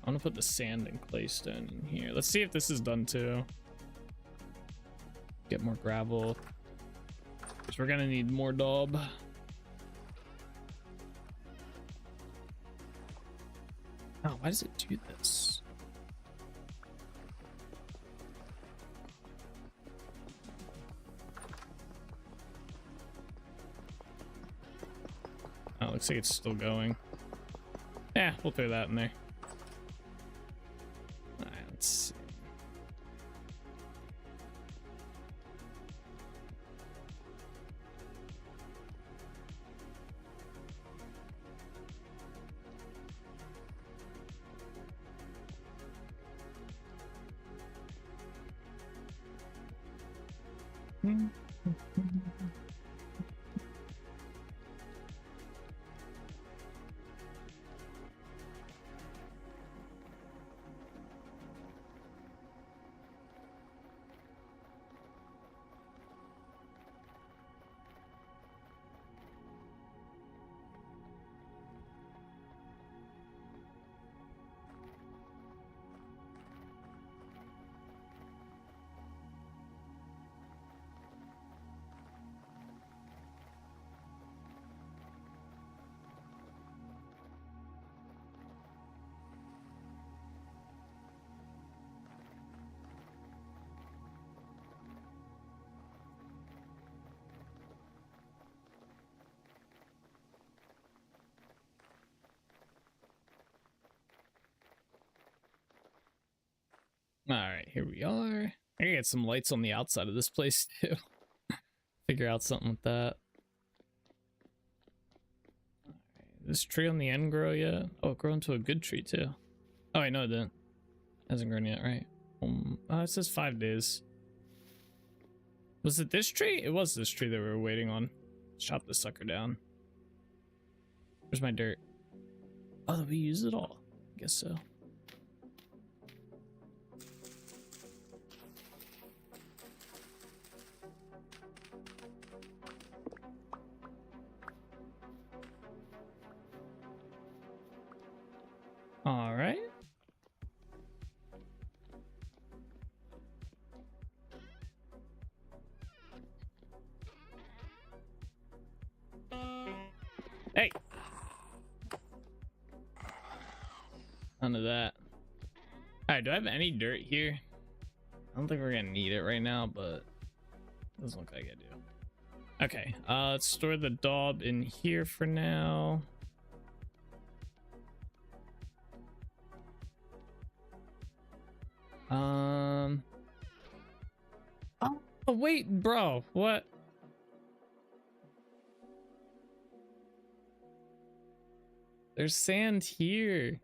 I want to put the sand and claystone in here. Let's see if this is done too. Get more gravel, because we're gonna need more daub. Oh, why does it do this? Oh, looks like it's still going. Yeah, we'll throw that in there. All right, let's see. All right, here we are. I gotta get some lights on the outside of this place too. Figure out something with that. All right, this tree on the end grow yet? Oh, it grew into a good tree too. Oh, I know it didn't. Hasn't grown yet, right? Oh, it says 5 days. Was it this tree? It was this tree that we were waiting on. Chop this sucker down. Where's my dirt? Oh, did we use it all? I guess so. All right. Hey. None of that. All right, do I have any dirt here? I don't think we're gonna need it right now, but it doesn't look like I do. Okay, let's store the daub in here for now. Oh wait, bro, what? There's sand here.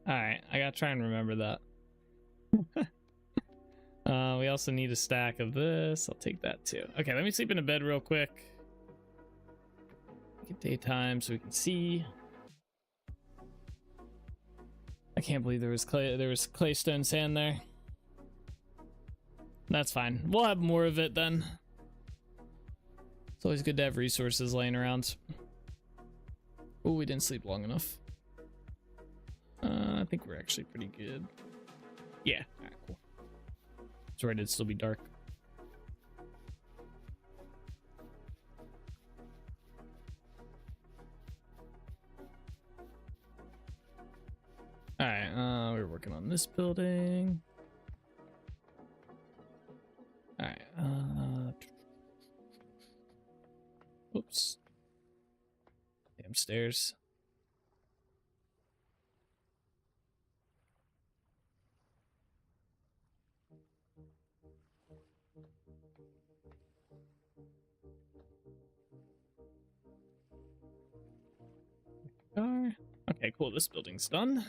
All right, I gotta try and remember that. We also need a stack of this. I'll take that too. Okay, let me sleep in a bed real quick. Make it daytime so we can see. I can't believe there was claystone sand there. That's fine. We'll have more of it then. It's always good to have resources laying around. Oh, we didn't sleep long enough. I think we're actually pretty good. Yeah, alright, cool. It's right, it'd still be dark. Alright, we're working on this building. Alright, oops. Damn stairs. Okay, cool. This building's done.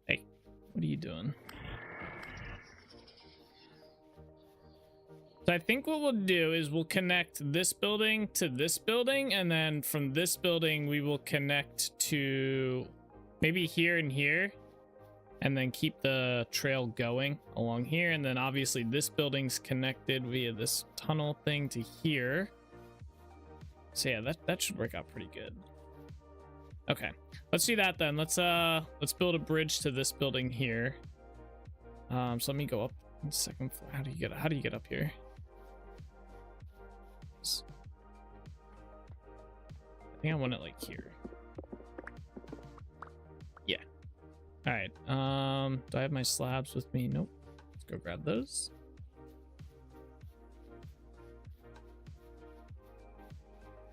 Hey, what are you doing? So I think what we'll do is we'll connect this building to this building, and then from this building we will connect to maybe here and here, and then keep the trail going along here. And then obviously this building's connected via this tunnel thing to here. So yeah, that should work out pretty good. Okay, let's do that then. Let's build a bridge to this building here. So let me go up on the second floor. How do you get up here? I think I want it like here. Yeah. All right. Do I have my slabs with me? Nope. Let's go grab those.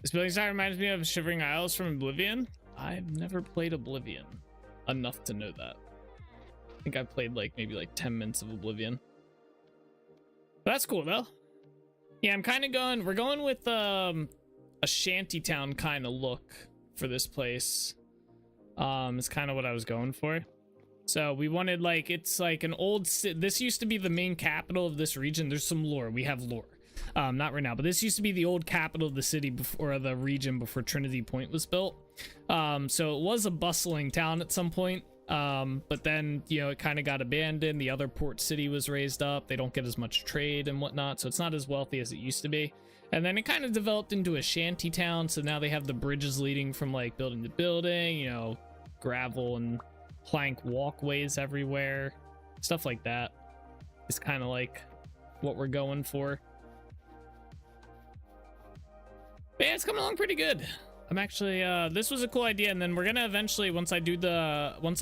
This building style reminds me of Shivering Isles from Oblivion. I've never played Oblivion enough to know that. I think I've played maybe 10 minutes of Oblivion. But that's cool though. Yeah, we're going with a shantytown kind of look for this place. It's kind of what I was going for. So we wanted it's like an old this used to be the main capital of this region. There's some lore. We have lore. Not right now, but this used to be the old capital of the city before the region before Trinity Point was built. So it was a bustling town at some point. But then, it kind of got abandoned. The other port city was raised up. They don't get as much trade and whatnot, so it's not as wealthy as it used to be. And then it kind of developed into a shanty town. So now they have the bridges leading from building to building, gravel and plank walkways everywhere. Stuff like that is kind of what we're going for. But yeah, it's coming along pretty good. I'm actually, this was a cool idea. And then we're going to eventually, once I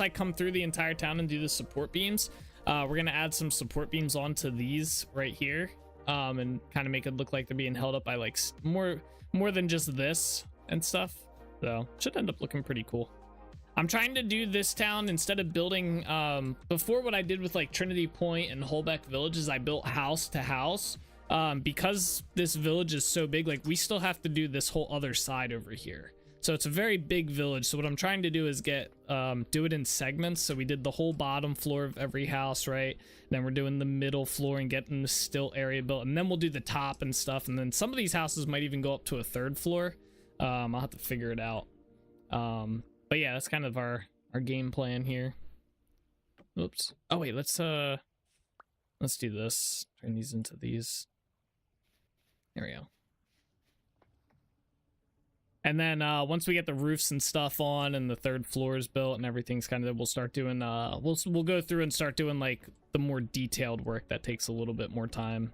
come through the entire town and do the support beams, we're going to add some support beams onto these right here. And kind of make it look like they're being held up by more than just this and stuff. So should end up looking pretty cool. I'm trying to do this town instead of building before. What I did with like Trinity Point and Holbeck Village is I built house to house. Because this village is so big, like we still have to do this whole other side over here. So it's a very big village. So what I'm trying to do is get do it in segments. So we did the whole bottom floor of every house, right? Then we're doing the middle floor and getting the still area built, and then we'll do the top and stuff. And then some of these houses might even go up to a third floor. I'll have to figure it out. But yeah, that's kind of our game plan here. Oops. Oh wait, let's do this. Turn these into these. There we go. And then once we get the roofs and stuff on and the third floor is built and everything's kind of, we'll start doing we'll go through and start doing like the more detailed work that takes a little bit more time.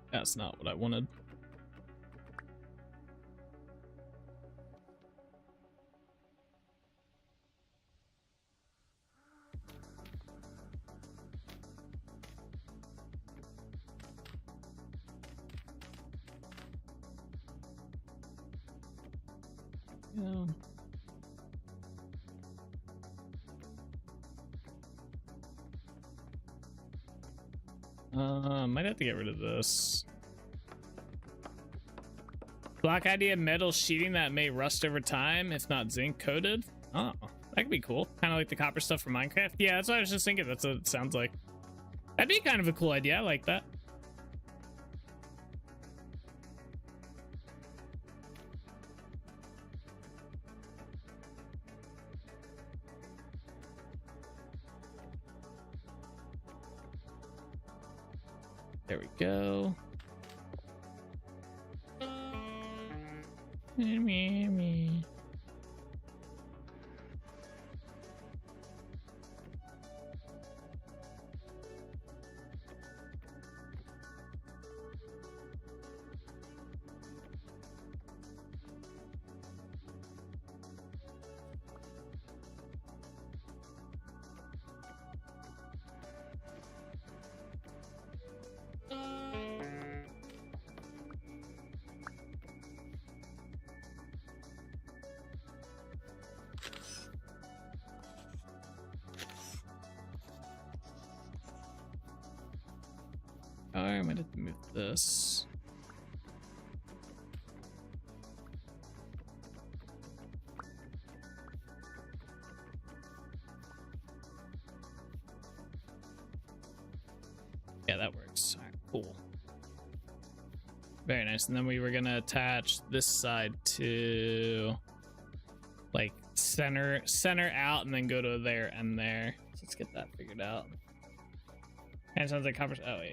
That's not what I wanted. Yeah. Might have to get rid of this. Block idea, metal sheeting that may rust over time if not zinc coated. Oh, that could be cool. Kind of like the copper stuff from Minecraft. Yeah, that's what I was just thinking. That's what it sounds like. That'd be kind of a cool idea. I like that. There we go. Me. I might have to move this. Yeah, that works. All right, cool. Very nice. And then we were gonna attach this side to like center out and then go to there and there. So let's get that figured out. And it sounds like covers. Oh yeah.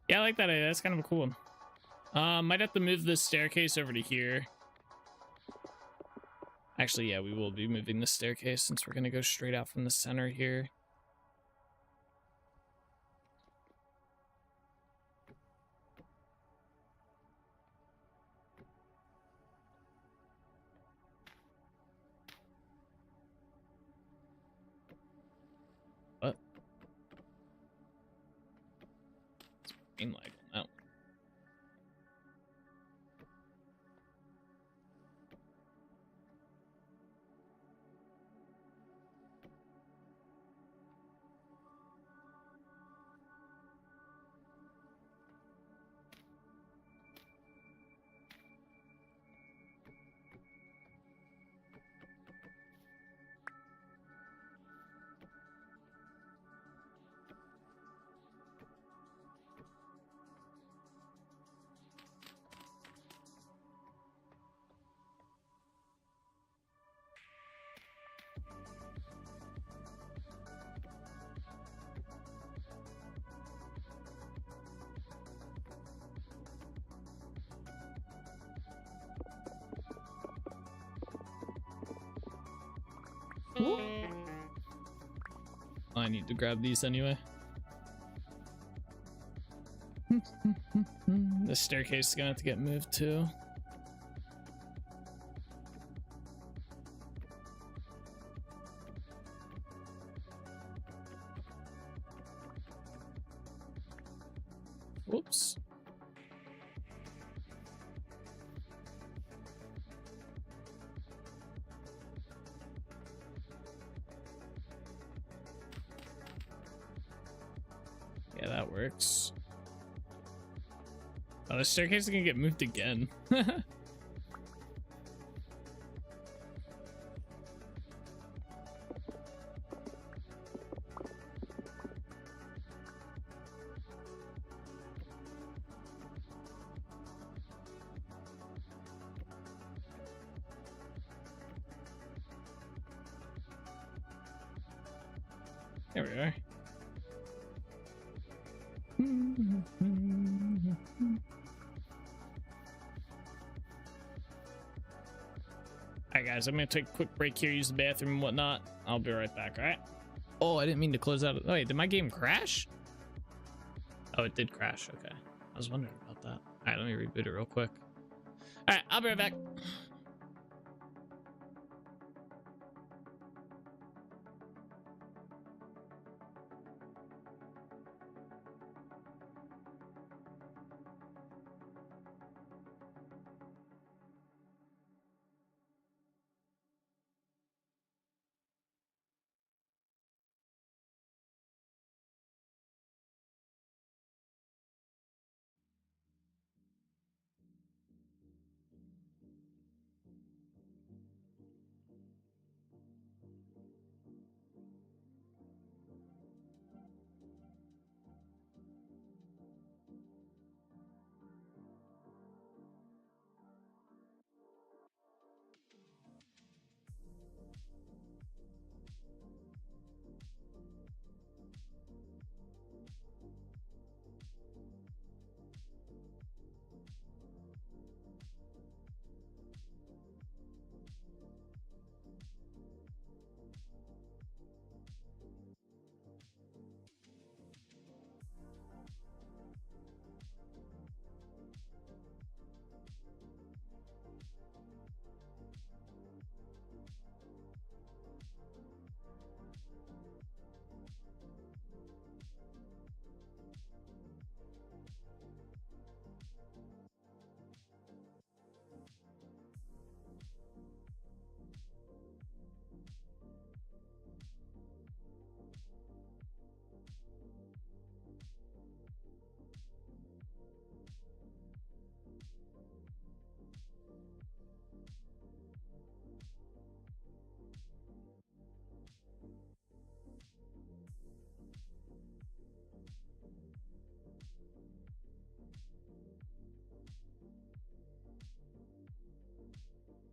Yeah, I like that idea. That's kind of a cool one. Might have to move this staircase over to here. Actually, yeah, we will be moving the staircase since we're gonna go straight out from the center here. What? Green light on that one. I need to grab these anyway. The staircase is gonna have to get moved too. Whoops. Yeah, that works. Oh, the staircase is gonna get moved again. There we are. Alright guys, I'm gonna take a quick break here, use the bathroom and whatnot. I'll be right back, alright? Oh, I didn't mean to close out. Oh, wait, did my game crash? Oh, it did crash, okay. I was wondering about that. Alright, let me reboot it real quick. Alright, I'll be right back.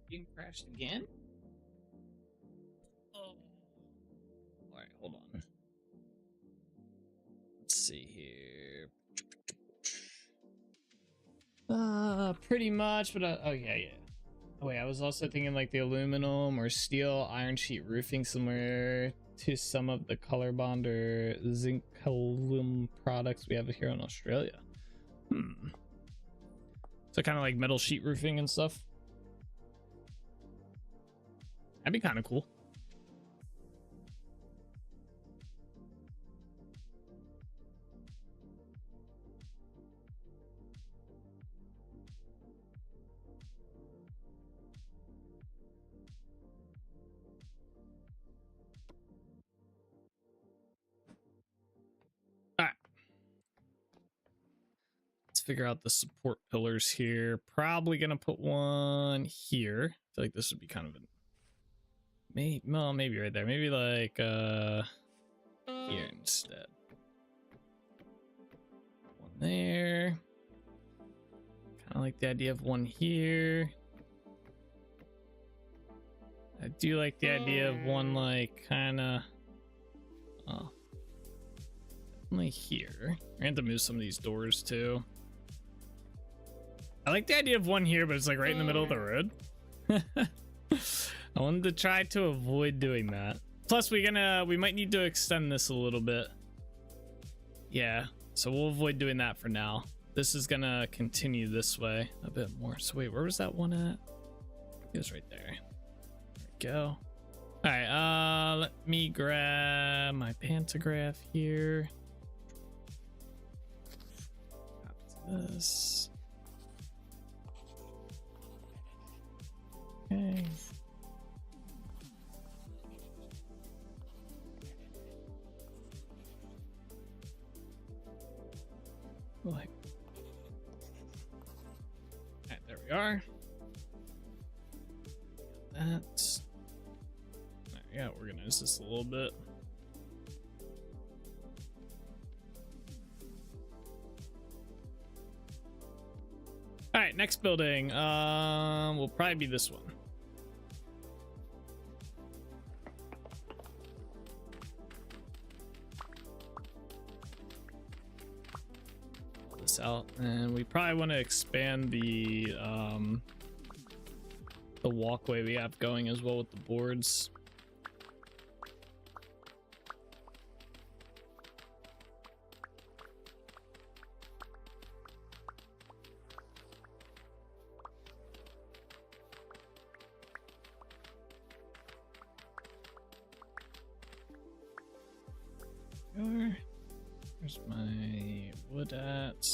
Game crashed again? Oh. Alright, hold on. Let's see here. Pretty much, but oh yeah. Oh wait, I was also thinking like the aluminum or steel iron sheet roofing similar to some of the color bond or zinc column products we have here in Australia. So kind of like metal sheet roofing and stuff. That'd be kind of cool. All right. Let's figure out the support pillars here. Probably gonna put one here. I feel like this would be kind of a maybe right there. Maybe like here instead. One there. Kind of like the idea of one here. I do like the idea of one like kind of definitely here. We're gonna have to move some of these doors too. I like the idea of one here, but it's like right in the middle of the road. I wanted to try to avoid doing that. Plus we might need to extend this a little bit. Yeah, So we'll avoid doing that for now. This is gonna continue this way a bit more. So wait, where was that one at? It was right there. There we go. All right, let me grab my pantograph here. Copy this. Okay. Like, alright, there we are. That's. Yeah, organize this a little bit. All right, next building. Will probably be this one. Pull this out, and we probably want to expand the walkway we have going as well with the boards. Where's my wood at?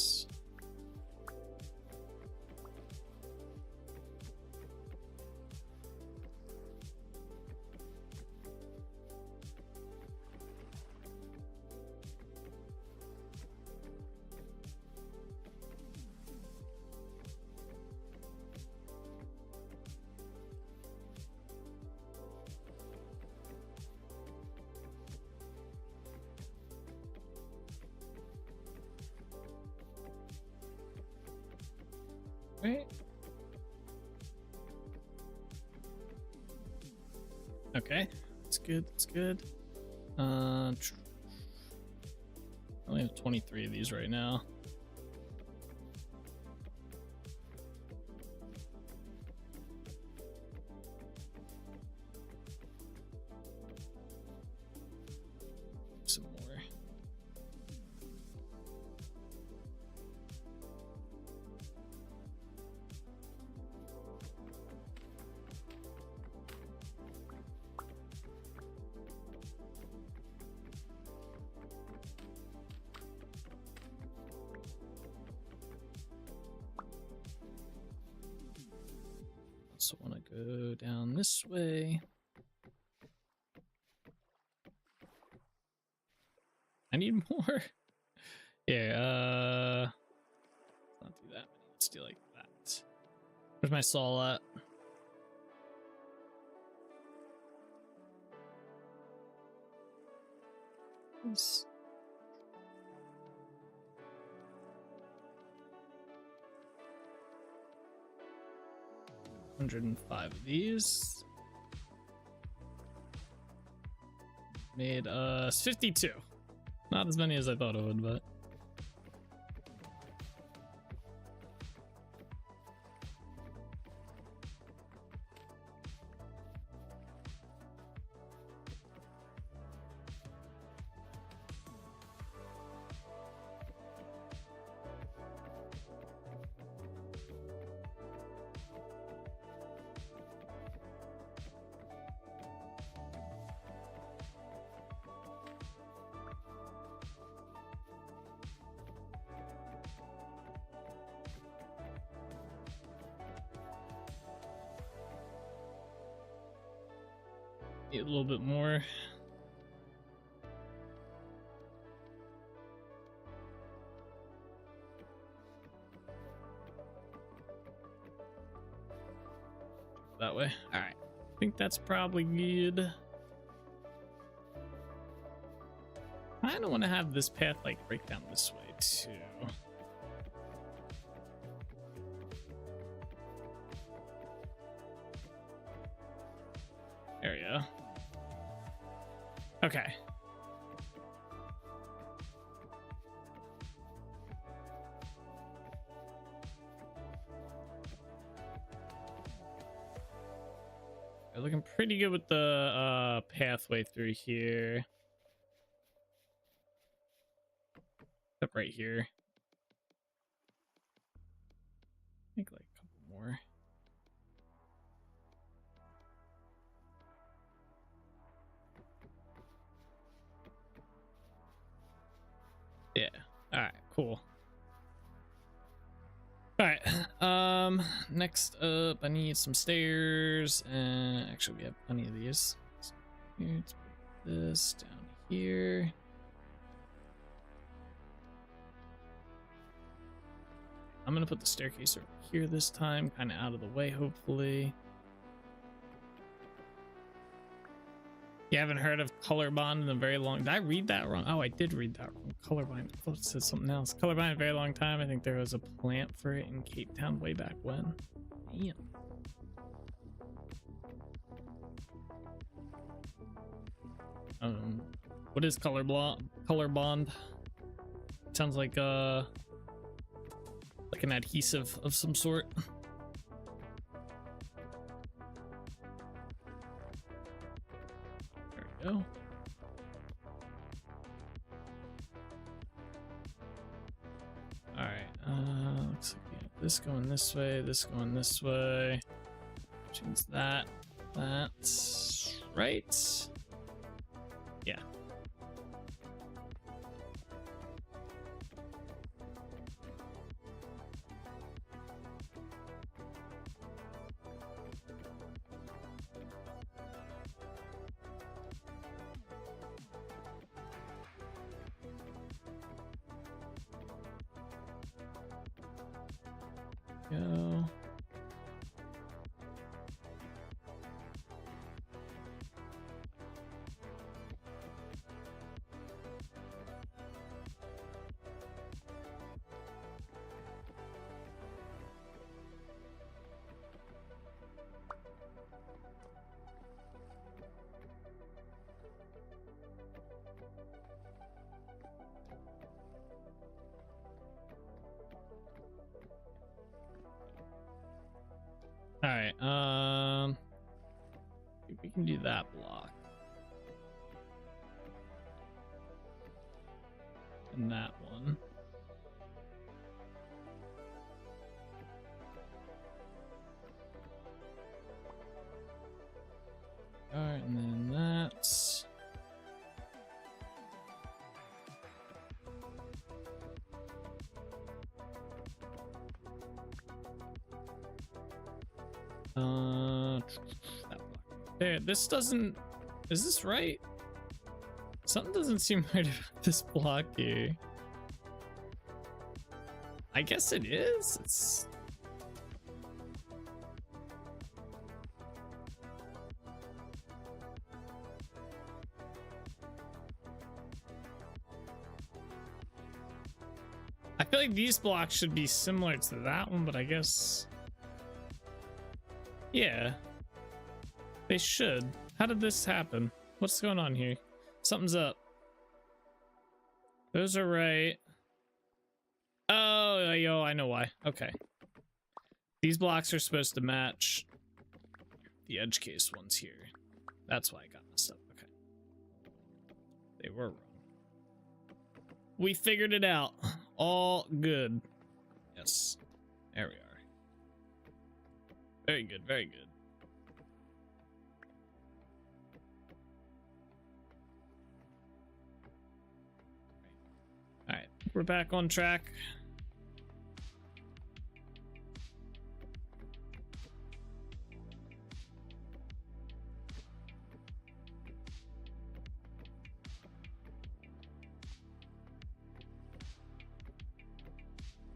Right. Okay, that's good. That's good. I only have 23 of these right now. Some more. Also want to go down this way. I need more. Yeah, let's not do that many. Let's do like that. Where's my saw at? Oops. $105 of these. Made 52. Not as many as I thought it would, but need a little bit more. That way. All right. I think that's probably good. I don't want to have this path like right down this way too. There we go. Okay. We're looking pretty good with the pathway through here. Except block right here. Make like a couple more. Yeah. All right. Cool. All right. Next up, I need some stairs, and actually, we have plenty of these. So let's put this down here. I'm gonna put the staircase over here this time, kind of out of the way, hopefully. You haven't heard of Colorbond in a very long... Did I read that wrong? Oh, I did read that wrong. Colorbond. I thought it said something else. Colorbond in a very long time. I think there was a plant for it in Cape Town way back when. Damn. What is Colorbond? Sounds like an adhesive of some sort. There we go. All right. Looks like we have this going this way, this going this way. Change that. That's right. Yeah. Go. All right, we can do that block. And that one. All right, and then that's... that block. There, this doesn't... Is this right? Something doesn't seem right about this block here. I guess it is. It's... I feel like these blocks should be similar to that one, but I guess... Yeah. They should. How did this happen? What's going on here? Something's up. Those are right. Oh, yo, I know why. Okay. These blocks are supposed to match the edge case ones here. That's why I got messed up. Okay. They were wrong. We figured it out. All good. Yes. There we are. Very good, very good. All right, we're back on track.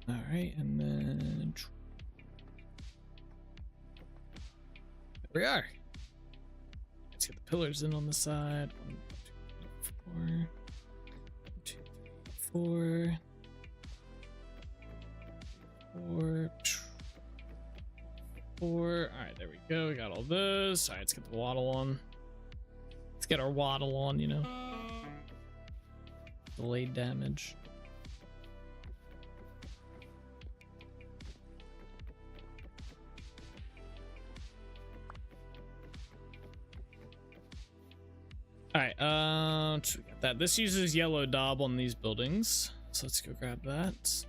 All right, and then there we are. Let's get the pillars in on the side. 1, 2, 3, 4. 1, 2, 3, 4. 4. All right, there we go. We got all those. All right, let's get the waddle on. Let's get our waddle on, you know. Delayed damage. All right, so we got that. This uses yellow daub on these buildings, So let's go grab that.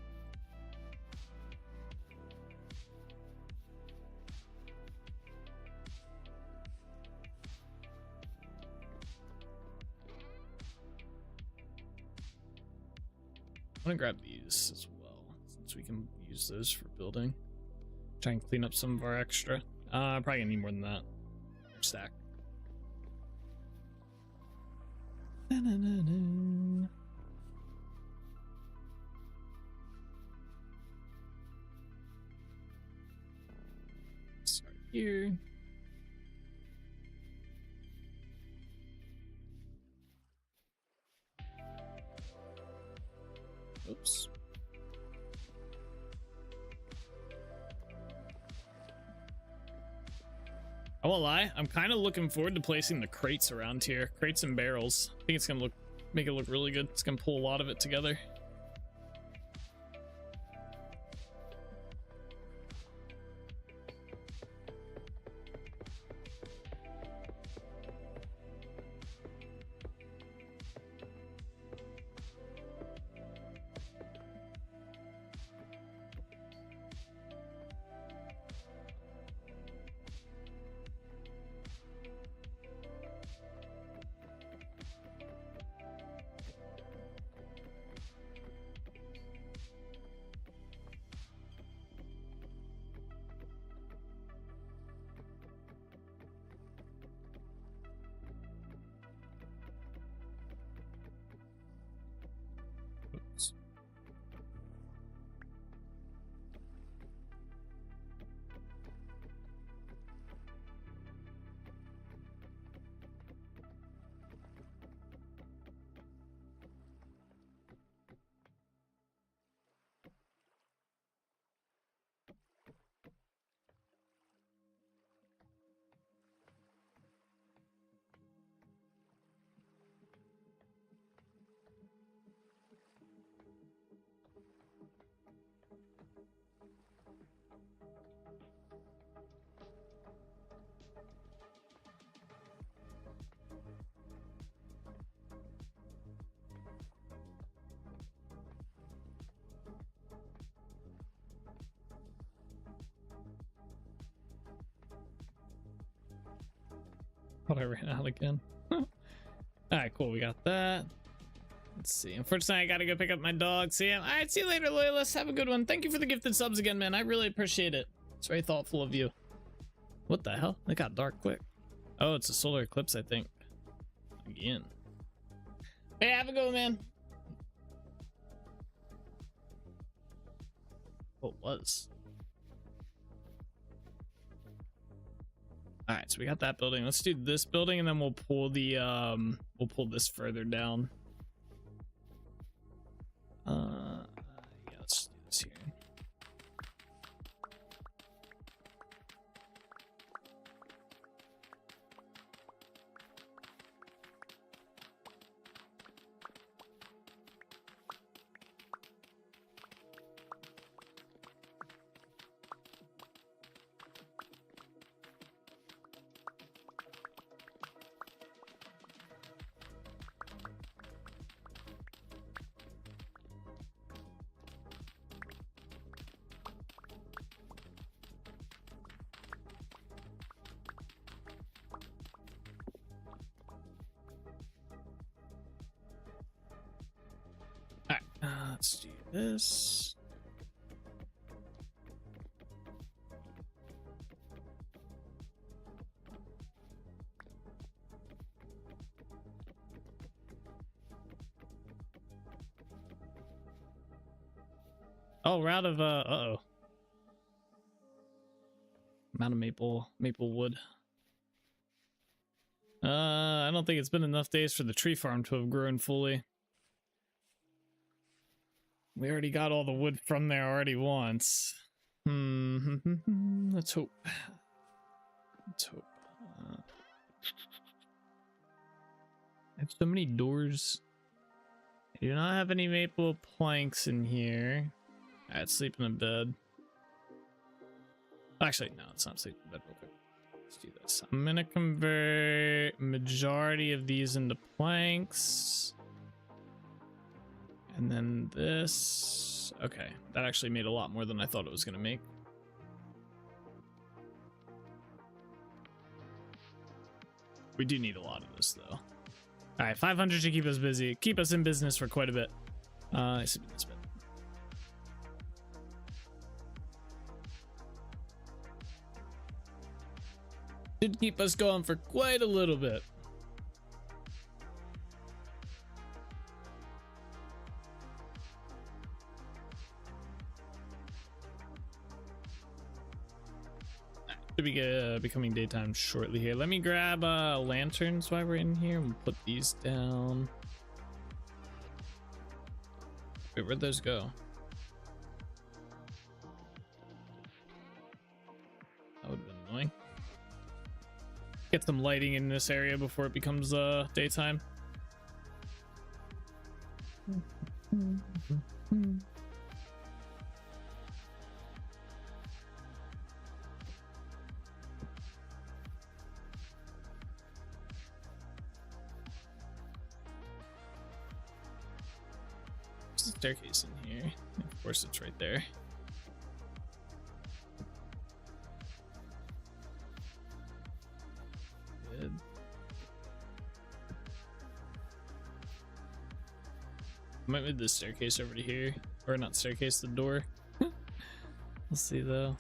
I'm gonna grab these as well, since we can use those for building. Try and clean up some of our extra. Probably gonna need more than that. Stack. Na-na-na-na. Start here. Oops. I won't lie, I'm kind of looking forward to placing the crates around here. Crates and barrels. I think it's gonna make it look really good. It's gonna pull a lot of it together. Oops. Thought I ran out again. All right, cool. We got that. Let's see. Unfortunately, I gotta go pick up my dog. See ya. All right, see you later, loyalists. Have a good one. Thank you for the gifted subs again, man. I really appreciate it. It's very thoughtful of you. What the hell? It got dark quick. Oh, it's a solar eclipse, I think. Again. Hey, have a good one, man. Oh, it was. All right, so we got that building. Let's do this building, and then we'll pull the we'll pull this further down. Yeah, let's do this here. Let's do this. Oh, we're out of uh-oh. I'm out of maple wood. I don't think it's been enough days for the tree farm to have grown fully. We already got all the wood from there already once. Let's hope. Let's hope. I have so many doors. I do not have any maple planks in here. Alright, sleep in a bed. Actually, no, it's not sleep in bed real quick. Let's do this. I'm gonna convert majority of these into planks. And then this. Okay, that actually made a lot more than I thought it was gonna make. We do need a lot of this though. All right, 500 should keep us busy, keep us in business for quite a bit. This bit. Should keep us going for quite a little bit. Should be becoming daytime shortly here. Let me grab lanterns while we're in here and put these down. Wait, where'd those go? That would have been annoying. Get some lighting in this area before it becomes daytime. There's a staircase in here. Of course, it's right there. Good. I might move the staircase over to here, or not staircase, the door. We'll see though.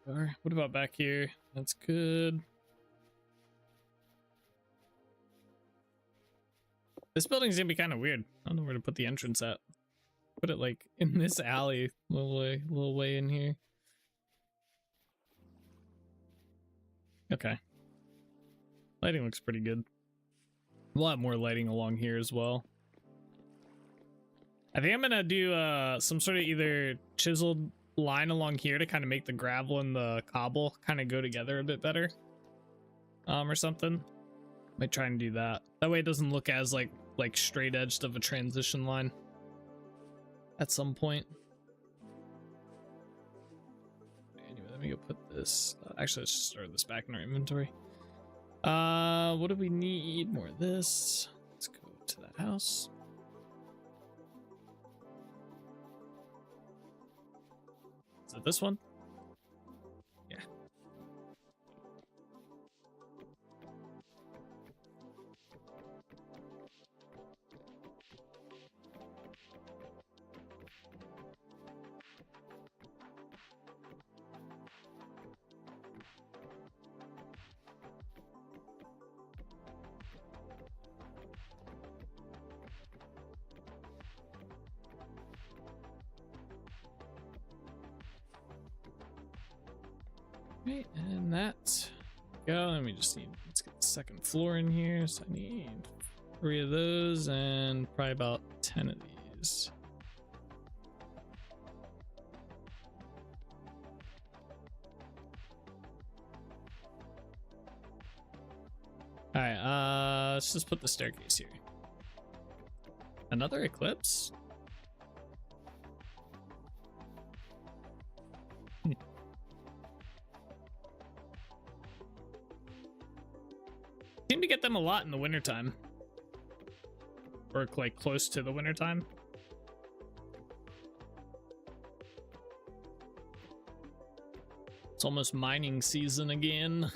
What about back here? That's good. This building's gonna be kind of weird. I don't know where to put the entrance at. Put it like in this alley, little way in here. Okay. Lighting looks pretty good. A lot more lighting along here as well. I think I'm gonna do some sort of either chiseled line along here to kind of make the gravel and the cobble kind of go together a bit better. Or something. Might try and do that. That way it doesn't look as like straight edged of a transition line at some point. Anyway, let me go put this. Actually, let's just start this back in our inventory. What do we need? More of this. Let's go to that house. Is it this one? Yeah. Right, and that go. Let me just need, let's get the second floor in here. So I need 3 of those and probably about 10 of these. All right, let's just put the staircase here. Another eclipse? Seem to get them a lot in the wintertime. Or like close to the wintertime. It's almost mining season again.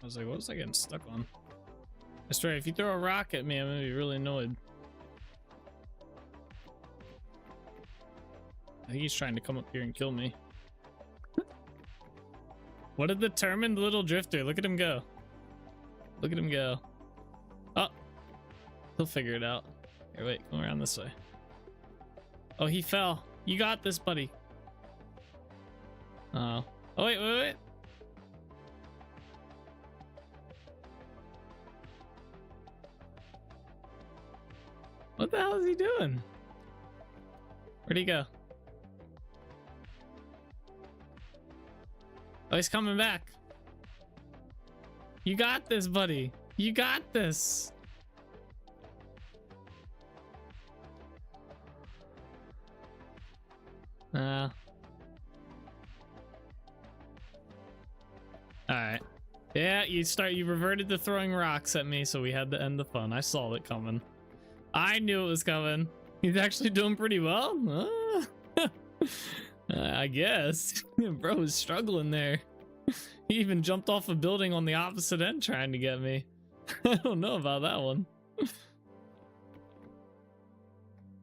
I was like, what was I getting stuck on? I swear, if you throw a rock at me, I'm gonna be really annoyed. I think he's trying to come up here and kill me. What a determined little drifter. Look at him go. Look at him go. Oh, he'll figure it out. Here, wait, come around this way. Oh, he fell. You got this, buddy. Oh, wait. What the hell is he doing? Where'd he go? Oh, he's coming back. You got this, buddy. You got this. Alright. Yeah, you reverted to throwing rocks at me, so we had to end the fun. I saw it coming. I knew it was coming. He's actually doing pretty well. I guess. Bro was struggling there. He even jumped off a building on the opposite end trying to get me. I don't know about that one.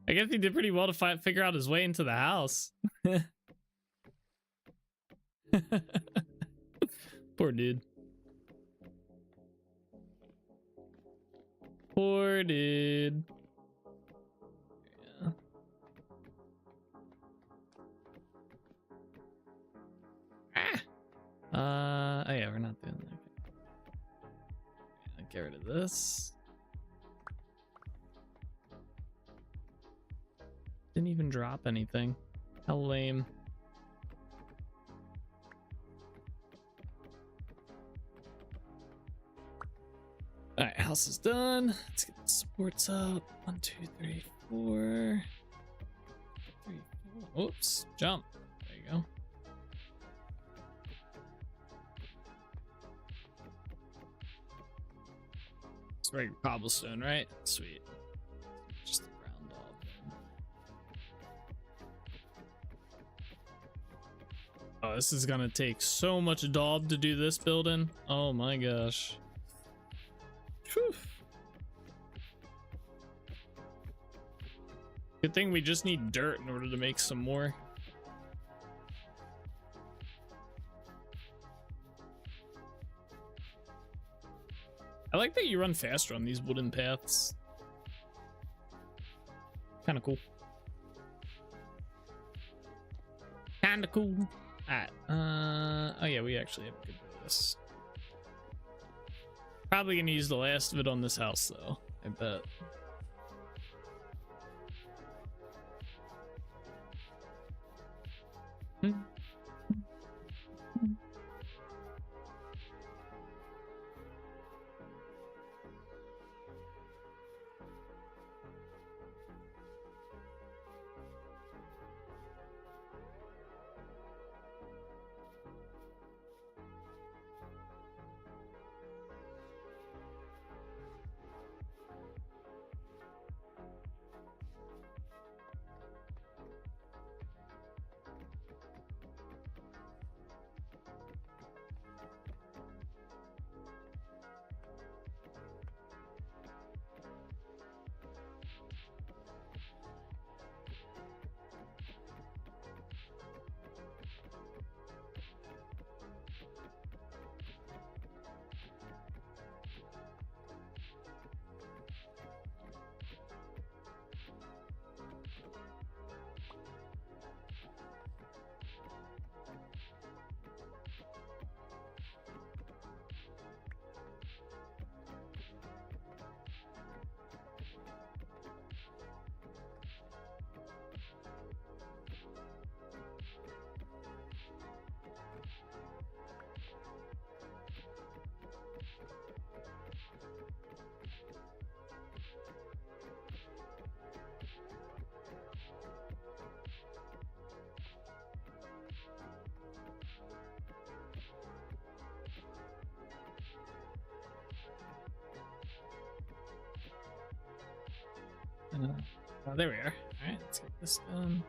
I guess he did pretty well to figure out his way into the house. Poor dude. Poor dude. Yeah. Oh yeah, we're not doing that. Get rid of this. Didn't even drop anything. How lame. Alright, house is done. Let's get the supports up. 1, 2, 3, 4. 3, 4. Oops, jump. There you go. It's regular cobblestone, right? Sweet. Just the ground daub. Oh, this is gonna take so much daub to do this building. Oh my gosh. Whew. Good thing we just need dirt in order to make some more. I like that you run faster on these wooden paths. Kind of cool. Kind of cool. Alright. Oh yeah, we actually have a good bit of this. Probably gonna use the last of it on this house though, I bet. Oh, there we are. All right, let's get this done.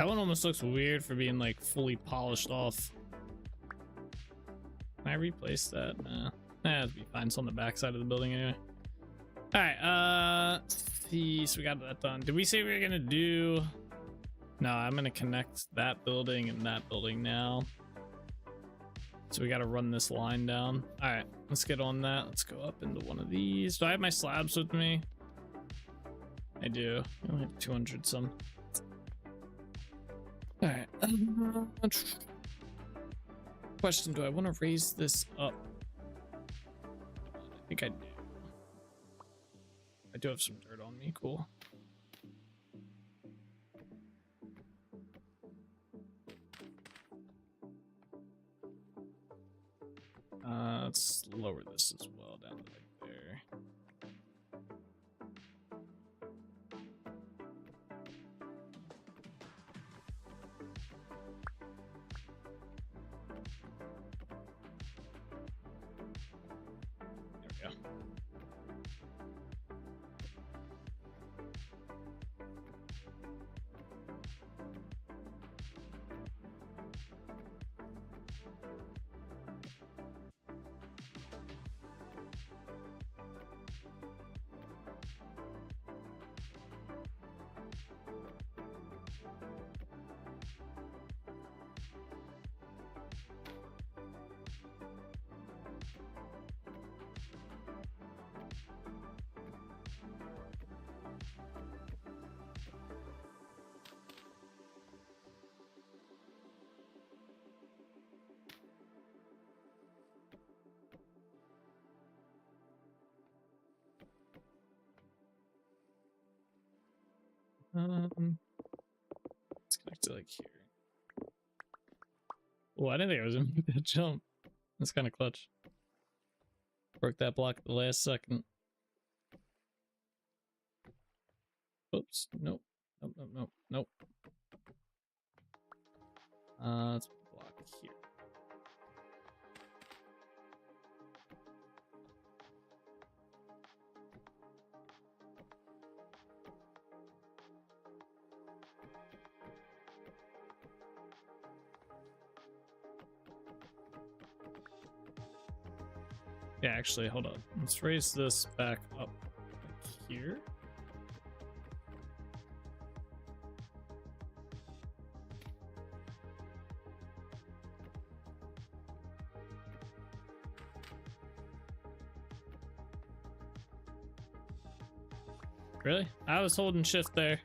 That one almost looks weird for being like fully polished off. Can I replace that? Nah. That'd be fine. It's on the back side of the building anyway. Alright, let's see. So we got that done. Did we say we were gonna do... No, I'm gonna connect that building and that building now. So we gotta run this line down. Alright, let's get on that. Let's go up into one of these. Do I have my slabs with me? I do. I only have 200 some. Alright. Question, do I want to raise this up? I think I do. I do have some dirt on me. Cool. Let's lower this as well down to like there. There we go. Let's connect to like here. Oh, I didn't think I was gonna make that jump. That's kind of clutch. Broke that block at the last second. Oops. Nope. Nope. Nope. Nope. Nope. Let's block here. Yeah, actually, hold on. Let's raise this back up here. Really? I was holding shift there.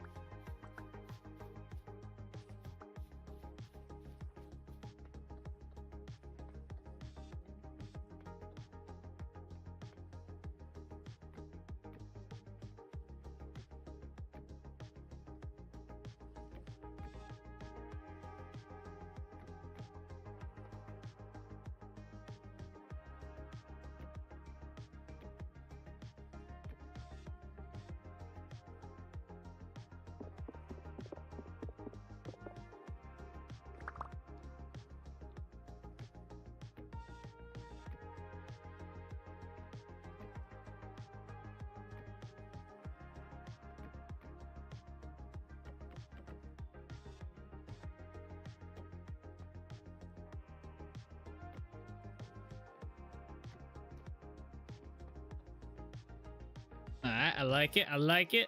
Alright, I like it. I like it.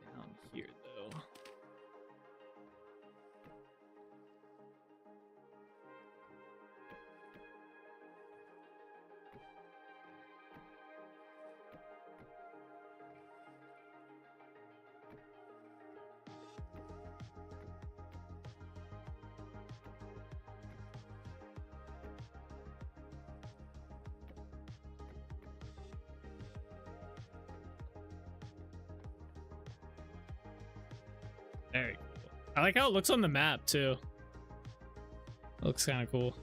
Down here, though. Very cool. I like how it looks on the map too. It looks kind of cool.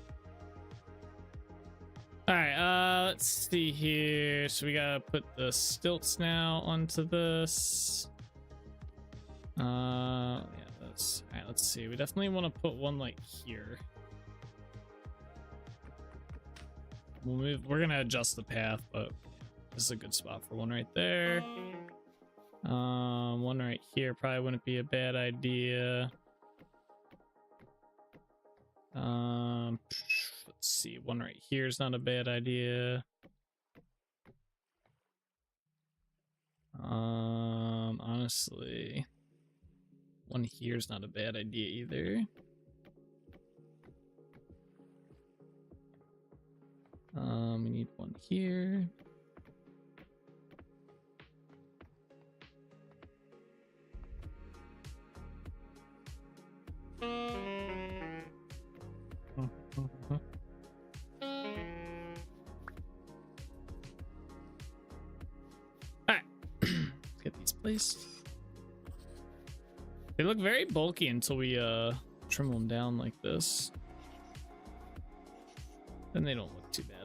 All right, let's see here. So we gotta put the stilts now onto this. Yeah, that's all right. Let's see. We definitely want to put one like here. We'll move. We're gonna adjust the path, but this is a good spot for one right there. One right here probably wouldn't be a bad idea. Let's see, one right here is not a bad idea. Honestly, one here is not a bad idea either. We need one here. Alright, let's get these placed. They look very bulky until we trim them down like this. Then they don't look too bad.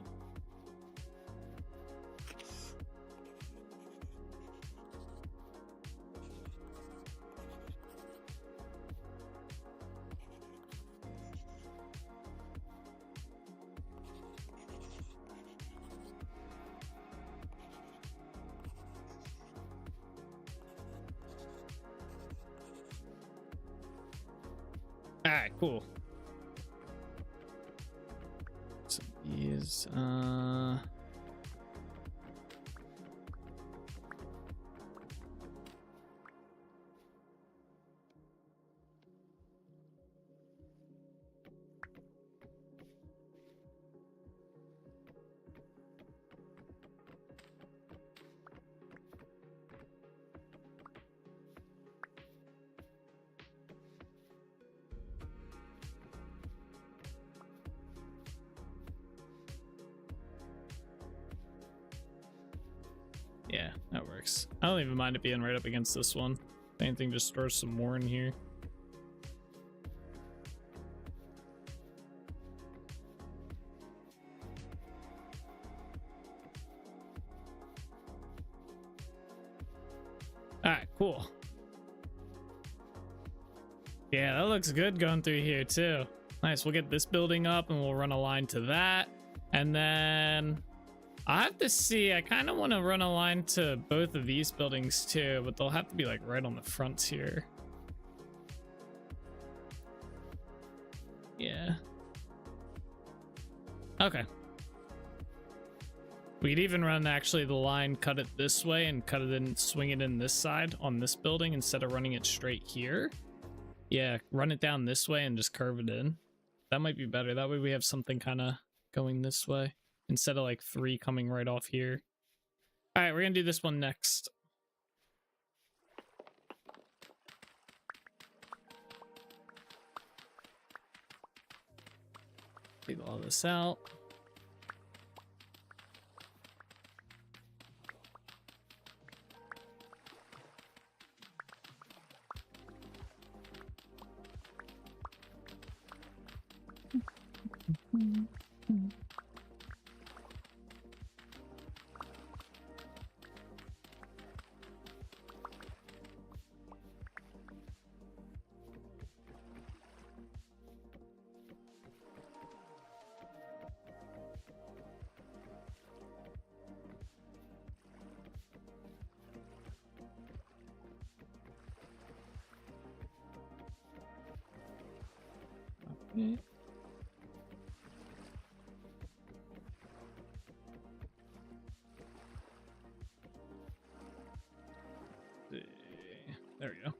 Alright, cool. So these, yeah, that works. I don't even mind it being right up against this one. If anything, just throw some more in here. Alright, cool. Yeah, that looks good going through here too. Nice, we'll get this building up and we'll run a line to that. And then I have to see, I kind of want to run a line to both of these buildings too, but they'll have to be like right on the fronts here. Yeah. Okay. We could even run actually the line, cut it this way and cut it in, swing it in this side on this building instead of running it straight here. Yeah, run it down this way and just curve it in. That might be better. That way we have something kind of going this way instead of like 3 coming right off here. All right, we're gonna do this one next. Leave all this out. Okay. There we go.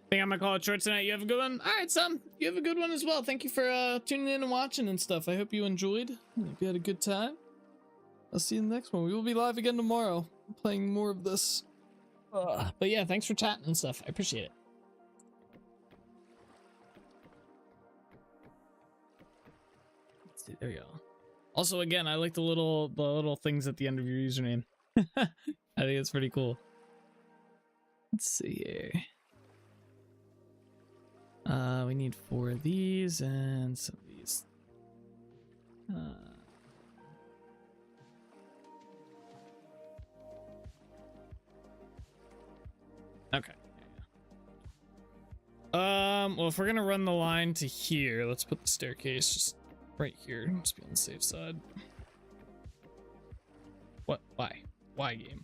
Think I'm gonna call it short tonight. You have a good one. All right, Sam. You have a good one as well. Thank you for tuning in and watching and stuff. I hope you enjoyed. I hope you had a good time. I'll see you in the next one. We will be live again tomorrow, playing more of this. But yeah, thanks for chatting and stuff. I appreciate it. Let's see. There we go. Also, again, I like the little things at the end of your username. I think it's pretty cool. Let's see here. We need 4 of these and some of these. Okay. Well, if we're gonna run the line to here, let's put the staircase just right here. Let's be on the safe side. What? Why? Why, game?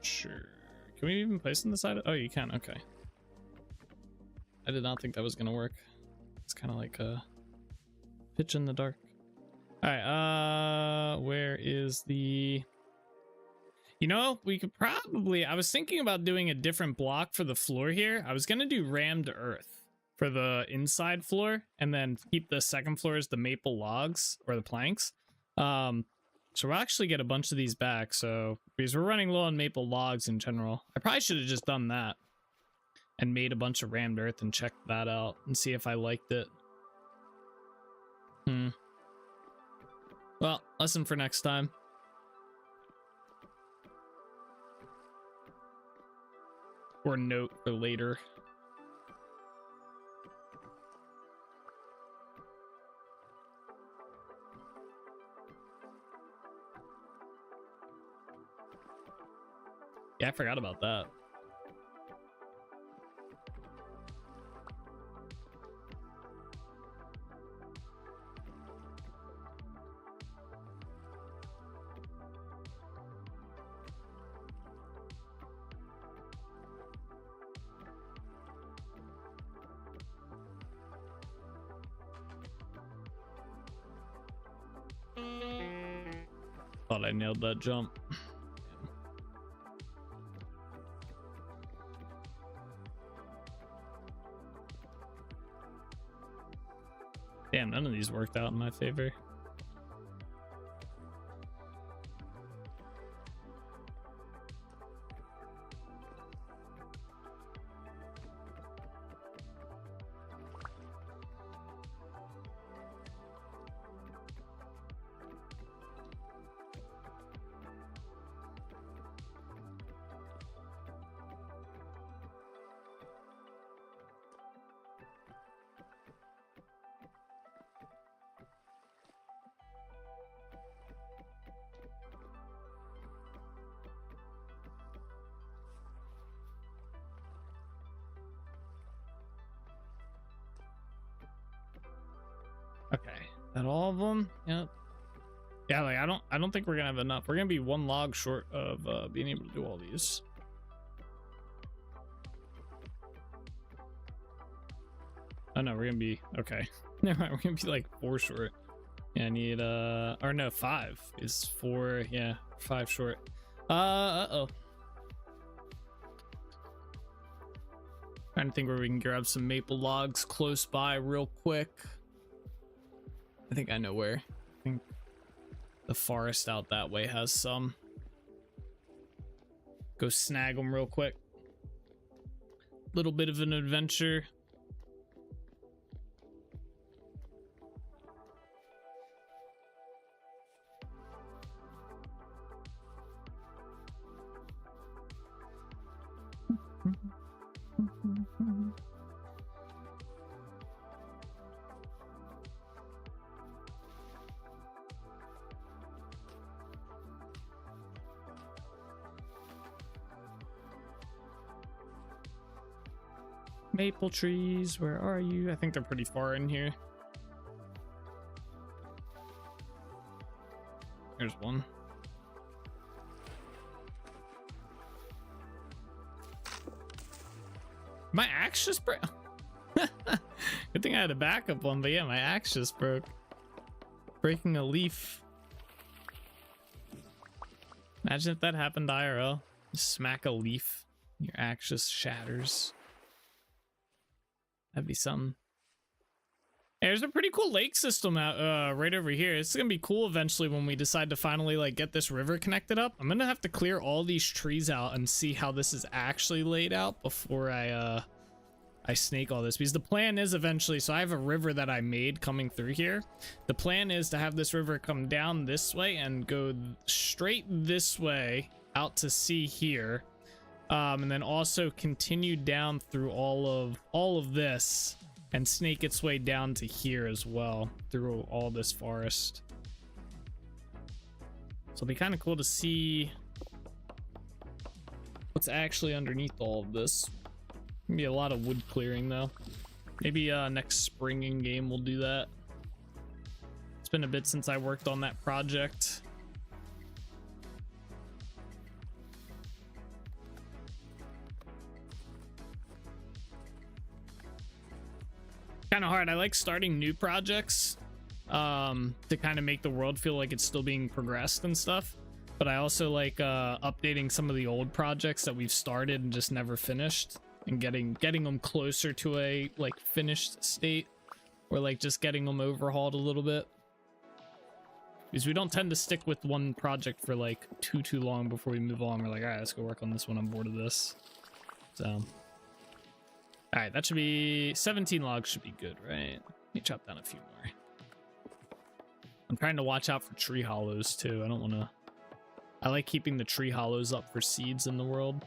Sure. Can we even place on the side? Oh, you can. Okay. I did not think that was gonna work. It's kind of like a pitch in the dark. All right. Where is the? You know, we could probably. I was thinking about doing a different block for the floor here. I was gonna do rammed earth for the inside floor, and then keep the second floor as the maple logs or the planks. So we'll actually get a bunch of these back. So because we're running low on maple logs in general, I probably should have just done that and made a bunch of rammed earth and checked that out and see if I liked it. Well, lesson for next time. Or note for later. Yeah, I forgot about that. Thought I nailed that jump. Damn, none of these worked out in my favor. Okay, that all of them? Yep. Yeah, like I don't think we're gonna have enough. We're gonna be one log short of being able to do all these. Oh no, we're gonna be okay. Never mind, we're gonna be like 4 short. Yeah, I need or no, 5 is 4. Yeah, 5 short. Uh-oh. Trying to think where we can grab some maple logs close by real quick. I think I know where. I think the forest out that way has some. Go snag them real quick. Little bit of an adventure. Maple trees, where are you? I think they're pretty far in here. There's one. My axe just broke. Good thing I had a backup one, but yeah, my axe just broke. Breaking a leaf. Imagine if that happened IRL. Just smack a leaf, your axe just shatters. That'd be something. Hey, there's a pretty cool lake system out right over here. It's gonna be cool eventually when we decide to finally like get this river connected up. I'm gonna have to clear all these trees out and see how this is actually laid out before I snake all this, because the plan is eventually, so I have a river that I made coming through here. The plan is to have this river come down this way and go straight this way out to sea here. And then also continue down through all of this and snake its way down to here as well through all this forest. So it'll be kind of cool to see what's actually underneath all of this. Gonna be a lot of wood clearing though. Maybe next spring in game we'll do that. It's been a bit since I worked on that project. kind of hard. I like starting new projects to kind of make the world feel like it's still being progressed and stuff. But I also like updating some of the old projects that we've started and just never finished, and getting them closer to a like finished state, or like just getting them overhauled a little bit. Because we don't tend to stick with one project for like too long before we move on. We're like, all right, let's go work on this one. I'm bored of this. So, all right, that should be 17 logs should be good, right? Let me chop down a few more. I'm trying to watch out for tree hollows too. I don't want to. I like keeping the tree hollows up for seeds in the world.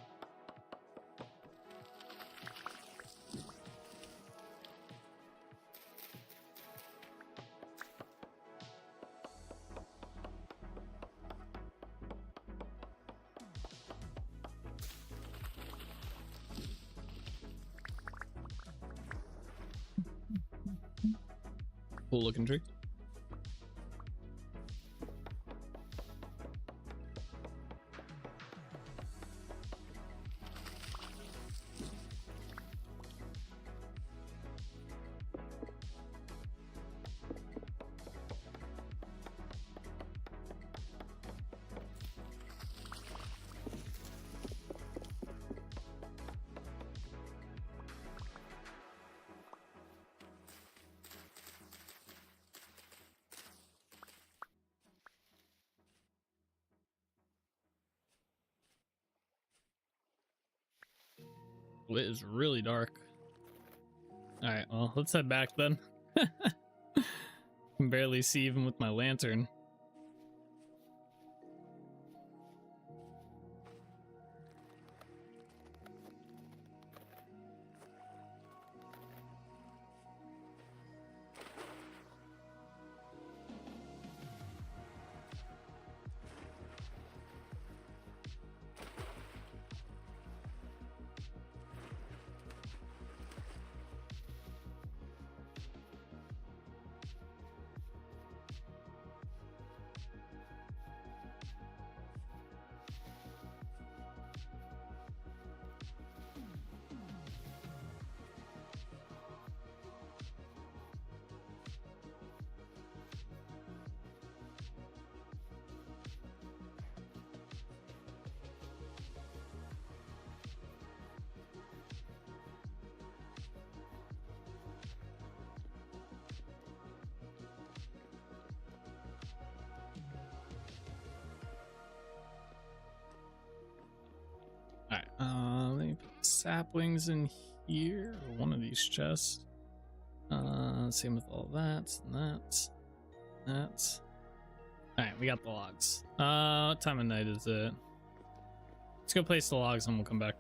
Cool looking tree. It is really dark. All right, well, let's head back then. Can barely see even with my lantern. Alright, let me put saplings in here, or one of these chests. Same with all that, and that. Alright, we got the logs. What time of night is it? Let's go place the logs and we'll come back.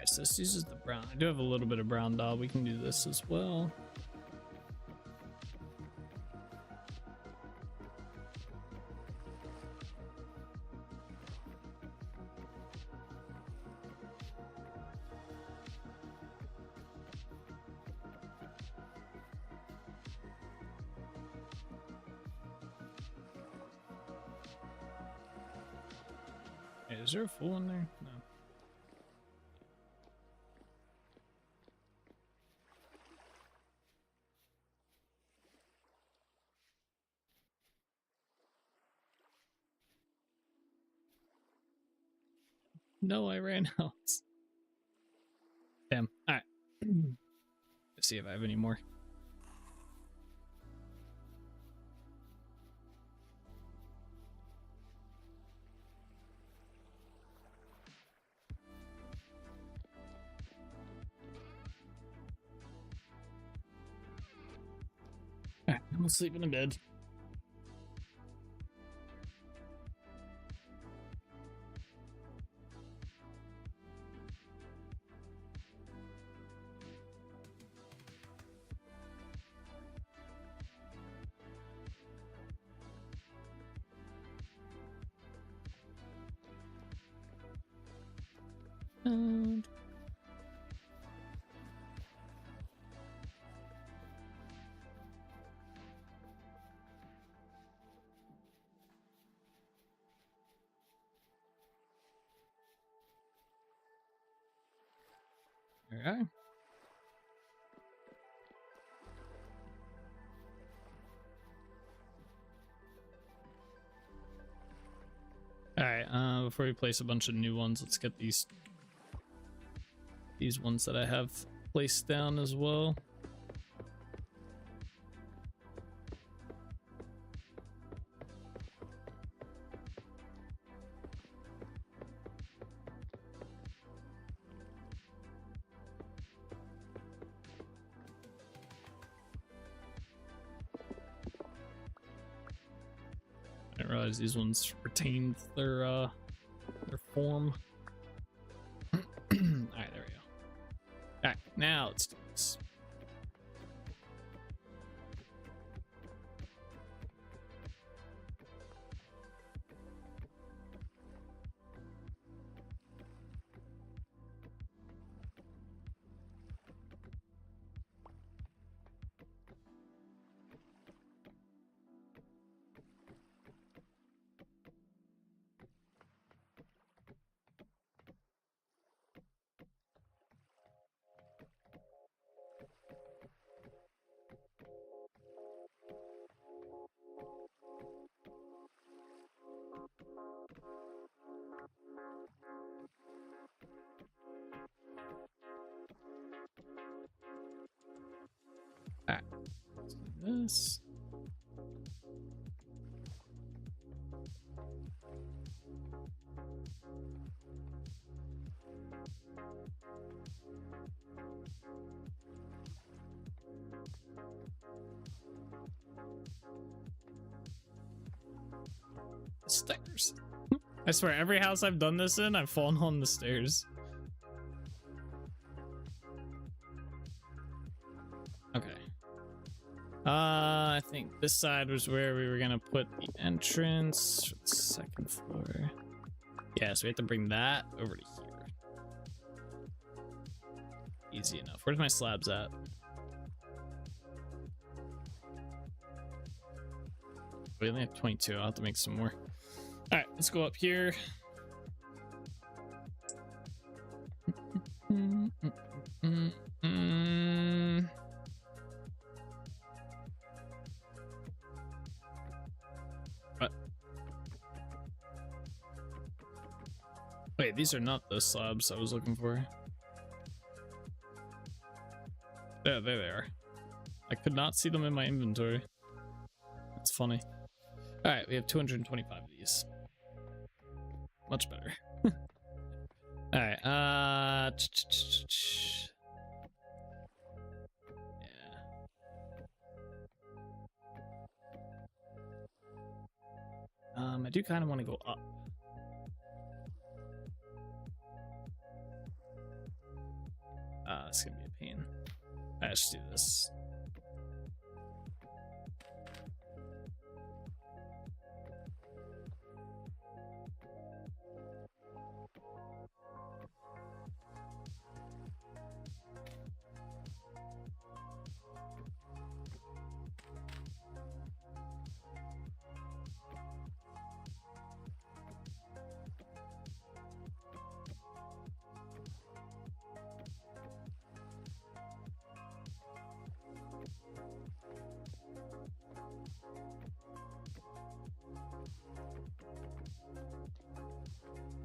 So this uses the brown. I do have a little bit of brown dye. We can do this as well. Hey, is there a full in there? No. No, I ran out. Damn. All right. Let's see if I have any more. All right, I'm gonna sleep in a bed. Okay. Alright, before we place a bunch of new ones, let's get these ones that I have placed down as well. I didn't realize these ones retained their form. Alright, there we go. Alright, now let's do this. Alright, let's do this. Stairs. I swear, every house I've done this in, I've fallen on the stairs. Okay. I think this side was where we were gonna put the entrance for the second floor. Yeah, so we have to bring that over to here. Easy enough. Where's my slabs at? We only have 22. I'll have to make some more. All right, let's go up here. What? Wait, these are not the slabs I was looking for. There they are. I could not see them in my inventory. That's funny. All right, we have 225 of these. Much better. All right. Yeah. I do kind of want to go up. It's gonna be a pain. Let's do this.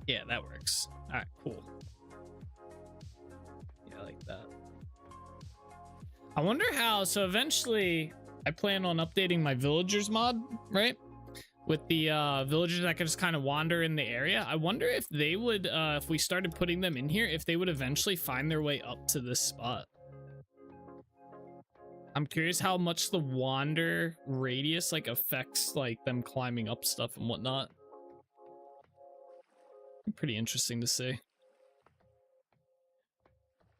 Yeah, that works. All right, cool. Yeah, I like that. I wonder how, so eventually I plan on updating my villagers mod, right? With the villagers that can just kind of wander in the area. I wonder if they would, if we started putting them in here, if they would eventually find their way up to this spot. I'm curious how much the wander radius like affects like them climbing up stuff and whatnot. Pretty interesting to see.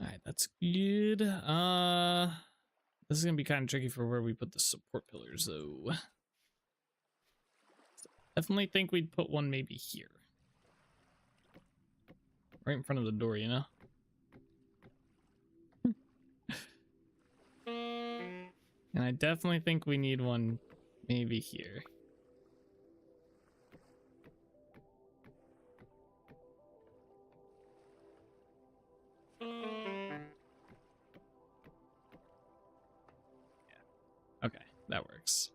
All right, that's good. This is gonna be kind of tricky for where we put the support pillars, though. Definitely think we'd put one maybe here. right in front of the door, you know? And I definitely think we need one maybe here. Yeah. Okay, that works.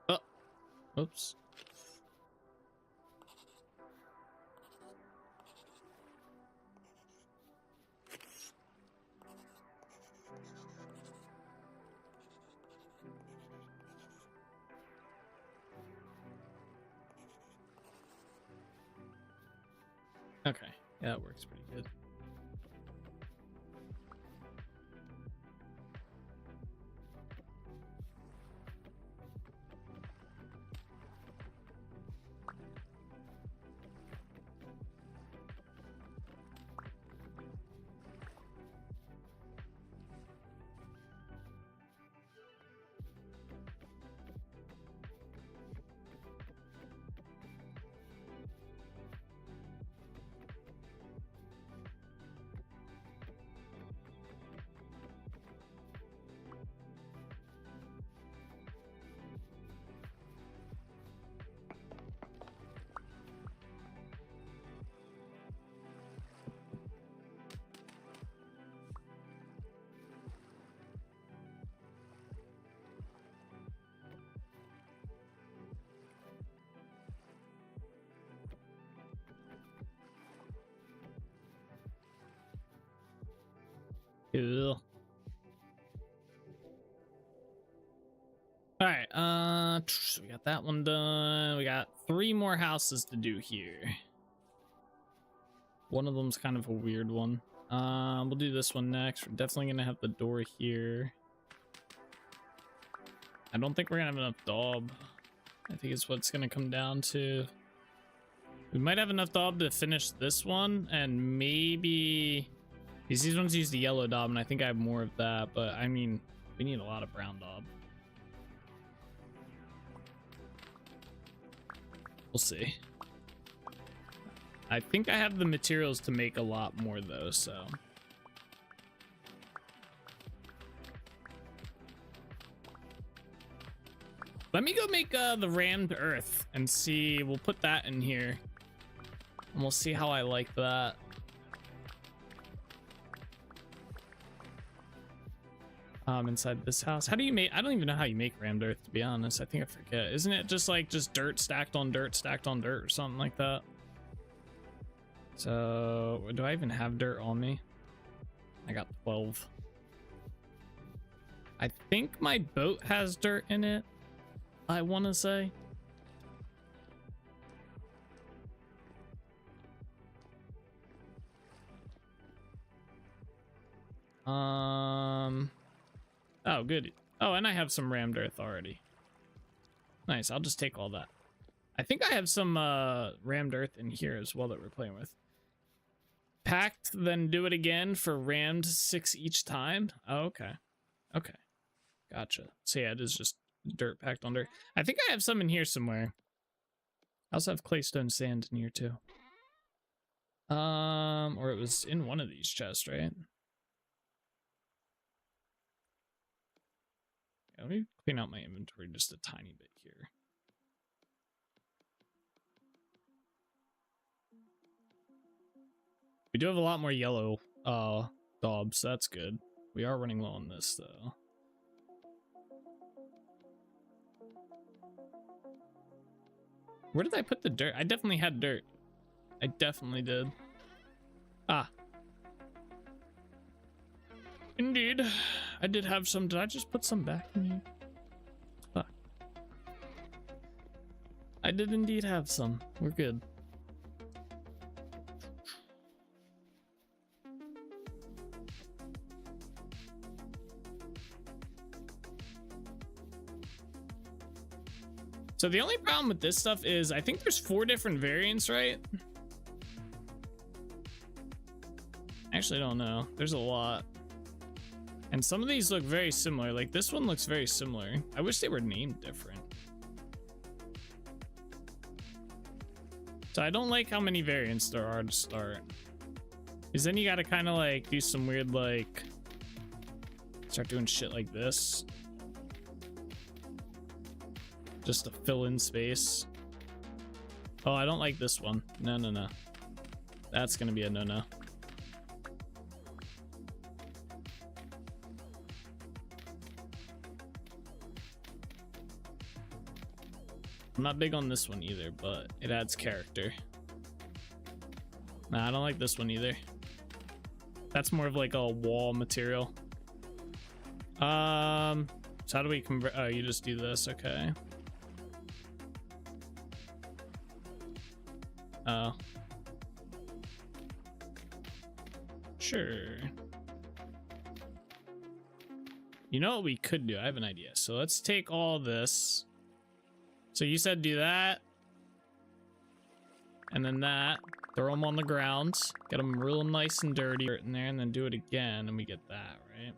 Oh, oops. Okay, yeah, that works pretty good. Cool. All right, so we got that one done. We got 3 more houses to do here. One of them's kind of a weird one. We'll do this one next. We're definitely gonna have the door here. I don't think we're gonna have enough daub. I think it's what's gonna come down to. We might have enough daub to finish this one, and maybe because these ones use the yellow daub, and I think I have more of that. But I mean, we need a lot of brown daub. We'll see. I think I have the materials to make a lot more though, so. Let me go make the rammed earth and see. We'll put that in here. And we'll see how I like that. Inside this house. How do you make, I don't even know how you make rammed earth, to be honest. I think I forget. Isn't it just like dirt stacked on dirt or something like that? So do I even have dirt on me? I got 12. I think my boat has dirt in it, I want to say. Oh, good. Oh, and I have some rammed earth already. Nice. I'll just take all that. I think I have some rammed earth in here as well that we're playing with. Packed, then do it again for rammed 6 each time. Oh, okay. Okay. Gotcha. So yeah, it is just dirt packed on dirt. I think I have some in here somewhere. I also have claystone sand in here too. Or it was in one of these chests, right? Yeah, let me clean out my inventory just a tiny bit here. We do have a lot more yellow daubs, so that's good. We are running low on this though. Where did I put the dirt? I definitely had dirt. I definitely did. Ah. Indeed. I did have some. Did I just put some back in here? Fuck. I did indeed have some. We're good. So the only problem with this stuff is I think there's 4 different variants, right? Actually, I don't know. There's a lot. And some of these look very similar. Like this one looks very similar. I wish they were named different. So I don't like how many variants there are to start. Because then you gotta kind of like do some weird like start doing shit like this just to fill in space. Oh, I don't like this one. No, no, no. That's gonna be a no-no. I'm not big on this one either, but it adds character. Nah, I don't like this one either. That's more of like a wall material. So how do we convert? Oh, you just do this. Okay. Oh. Sure. You know what we could do? I have an idea. So let's take all this. So you said do that. And then that. Throw them on the ground. Get them real nice and dirty in there. And then do it again. And we get that, right?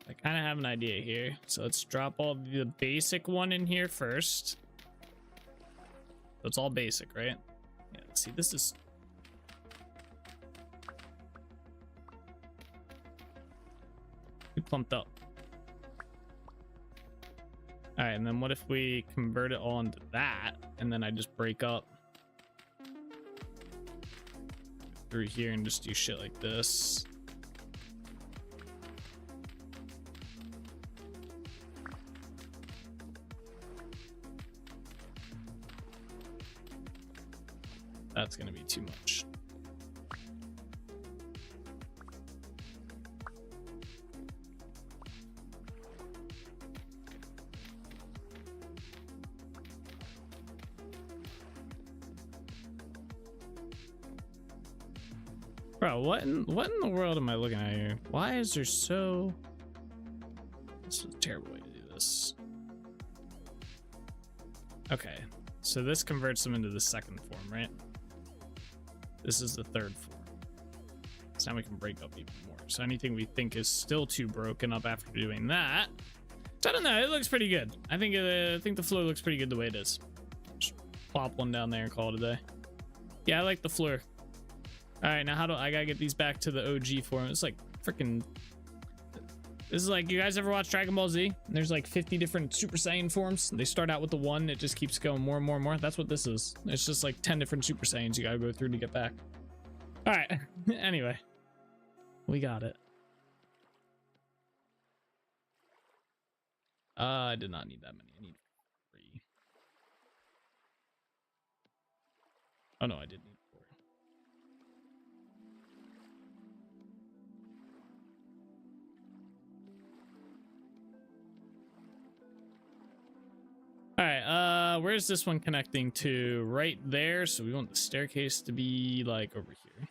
I kind of have an idea here. So let's drop all the basic one in here first. So it's all basic, right? Yeah, let's see. This is... we plumped up. All right, and then what if we convert it all into that, and then I just break up through here and just do shit like this. That's gonna be too much. Bro, what in the world am I looking at here? Why is there so... This is a terrible way to do this. Okay, so this converts them into the second form, right? This is the third form. So now we can break up even more. So anything we think is still too broken up after doing that. So I don't know, it looks pretty good. I think the floor looks pretty good the way it is. Just plop one down there and call it a day. Yeah, I like the floor. All right, now how do I gotta get these back to the OG form? It's like freaking. This is like, you guys ever watch Dragon Ball Z? There's like 50 different Super Saiyan forms. They start out with the one, it just keeps going more and more and more. That's what this is. It's just like 10 different Super Saiyans you gotta go through to get back. All right. Anyway, we got it. I did not need that many. I need 3. Oh no, I did need 4. All right, where's this one connecting to? Right there. So we want the staircase to be like over here.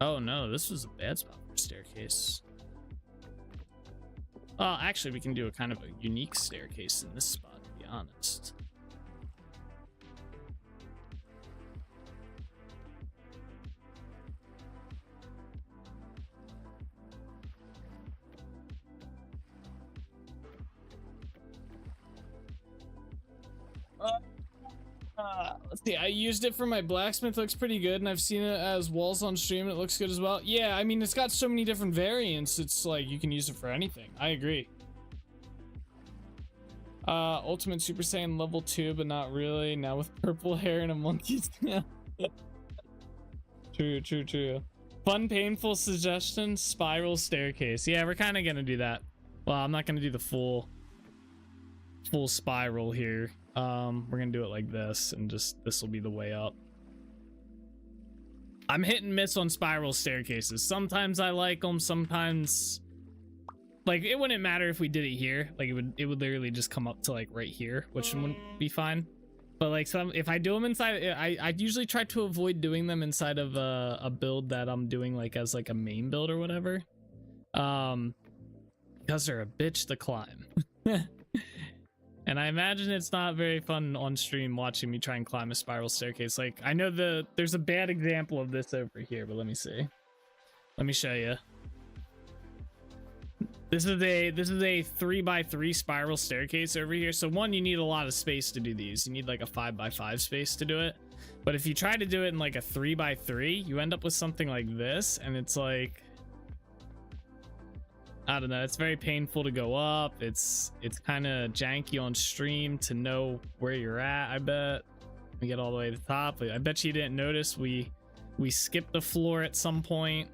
Oh no, this was a bad spot for staircase. Oh, actually we can do a kind of a unique staircase in this spot, to be honest. Let's see, I used it for my blacksmith. Looks pretty good, and I've seen it as walls on stream, and it looks good as well. Yeah, I mean, it's got so many different variants, it's like you can use it for anything. I agree. Ultimate Super Saiyan level 2, but not really. Now with purple hair and a monkey's tail. True. Fun, painful suggestion, spiral staircase. Yeah, we're kind of gonna do that. Well, I'm not gonna do the full spiral here. We're gonna do it like this, and just this will be the way up. I'm hit and miss on spiral staircases. Sometimes I like them, sometimes like it wouldn't matter if we did it here. Like it would literally just come up to like right here, which wouldn't be fine. But like if I do them inside, I usually try to avoid doing them inside of a build that I'm doing like as like a main build or whatever. Because they're a bitch to climb. And I imagine it's not very fun on stream watching me try and climb a spiral staircase. Like, I know there's a bad example of this over here, but let me see. Let me show you. This is a 3x3 spiral staircase over here. So one, you need a lot of space to do these. You need like a 5x5 space to do it. But if you try to do it in like a 3x3, you end up with something like this, and it's like, I don't know, it's very painful to go up. It's kind of janky on stream to know where you're at, I bet. We get all the way to the top. I bet you didn't notice we skipped the floor at some point.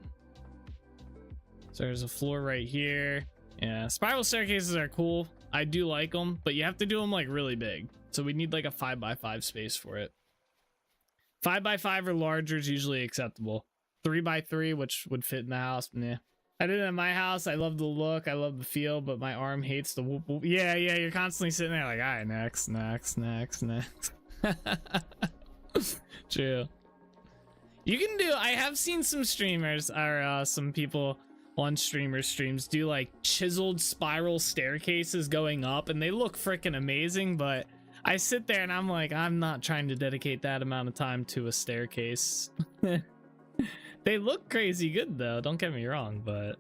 So there's a floor right here. Yeah, spiral staircases are cool. I do like them, but you have to do them like really big. So we need like a 5x5 space for it. 5x5 or larger is usually acceptable. 3x3, which would fit in the house, nah. I did it in my house. I love the look. I love the feel, but my arm hates the whoop whoop. Yeah, you're constantly sitting there like, all right, next. True. You can do, I have seen some streamers or some people on streams do like chiseled spiral staircases going up, and they look freaking amazing, but I sit there and I'm like, I'm not trying to dedicate that amount of time to a staircase. They look crazy good though, don't get me wrong, but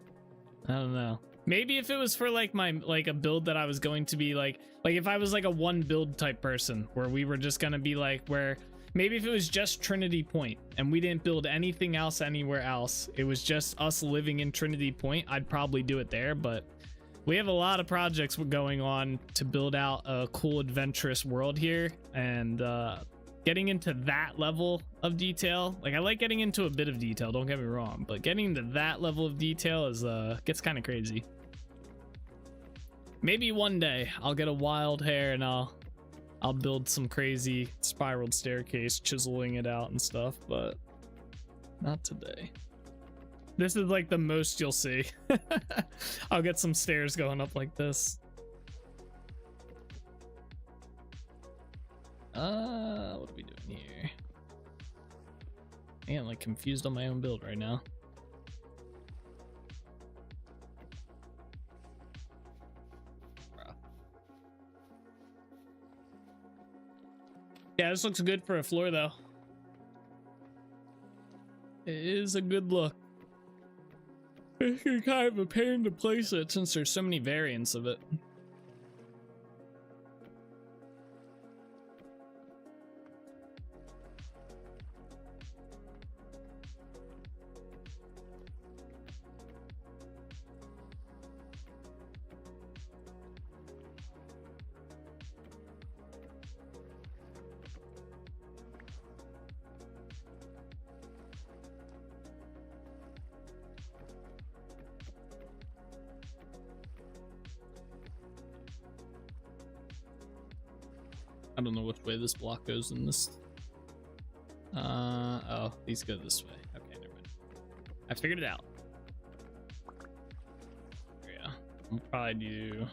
I don't know. Maybe if it was for like a build that I was going to be like if I was like a one build type person where we were just gonna be like, where maybe if it was just Trinity Point and we didn't build anything else anywhere else, it was just us living in Trinity Point, I'd probably do it there. But we have a lot of projects going on to build out a cool adventurous world here, and getting into that level of detail, like I like getting into a bit of detail, don't get me wrong, but getting into that level of detail is gets kind of crazy. Maybe one day I'll get a wild hair and I'll build some crazy spiraled staircase, chiseling it out and stuff, but not today. This is like the most you'll see. I'll get some stairs going up like this. What are we doing here? I'm like confused on my own build right now. Yeah, this looks good for a floor though. It is a good look. It's kind of a pain to place it since there's so many variants of it. I don't know which way this block goes in this. Oh, these go this way. Okay, never mind. I figured it out. Yeah, we'll probably do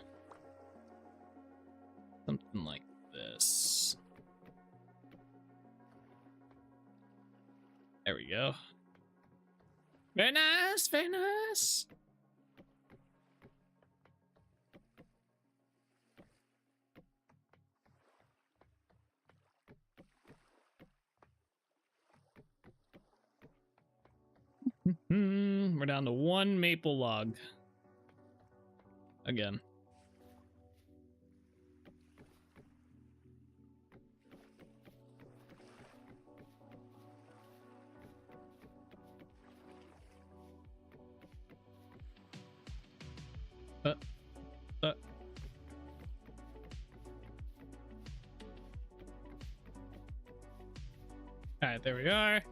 something like this. There we go. Very nice, very nice. We're down to one maple log. Again. All right, there we are.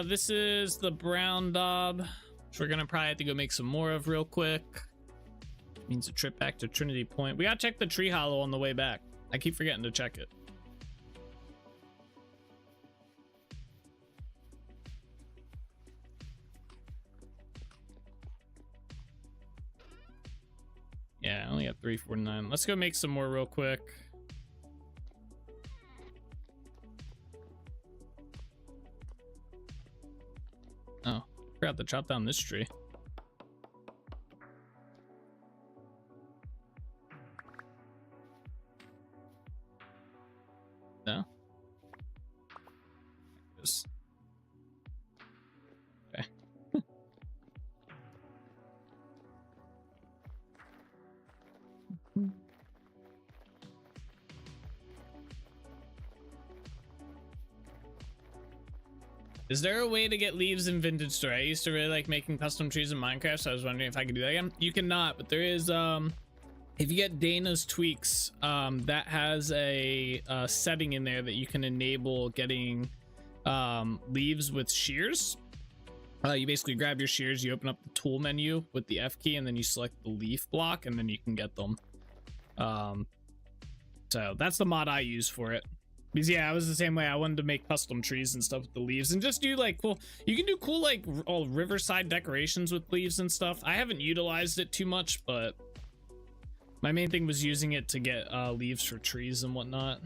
This is the brown daub, which we're gonna probably have to go make some more of real quick. Means a trip back to Trinity Point. We gotta check the tree hollow on the way back. I keep forgetting to check it. Yeah, I only got 349. Let's go make some more real quick. Oh, forgot to chop down this tree. No? This. Okay. Is there a way to get leaves in Vintage Store? I used to really like making custom trees in Minecraft, so I was wondering if I could do that again. You cannot, but there is, if you get Dana's Tweaks, that has a setting in there that you can enable getting leaves with shears. You basically grab your shears, you open up the tool menu with the F key, and then you select the leaf block, and then you can get them. So that's the mod I use for it. Because yeah, I was the same way. I wanted to make custom trees and stuff with the leaves and just do like cool, you can do cool like all riverside decorations with leaves and stuff. I haven't utilized it too much, but my main thing was using it to get leaves for trees and whatnot.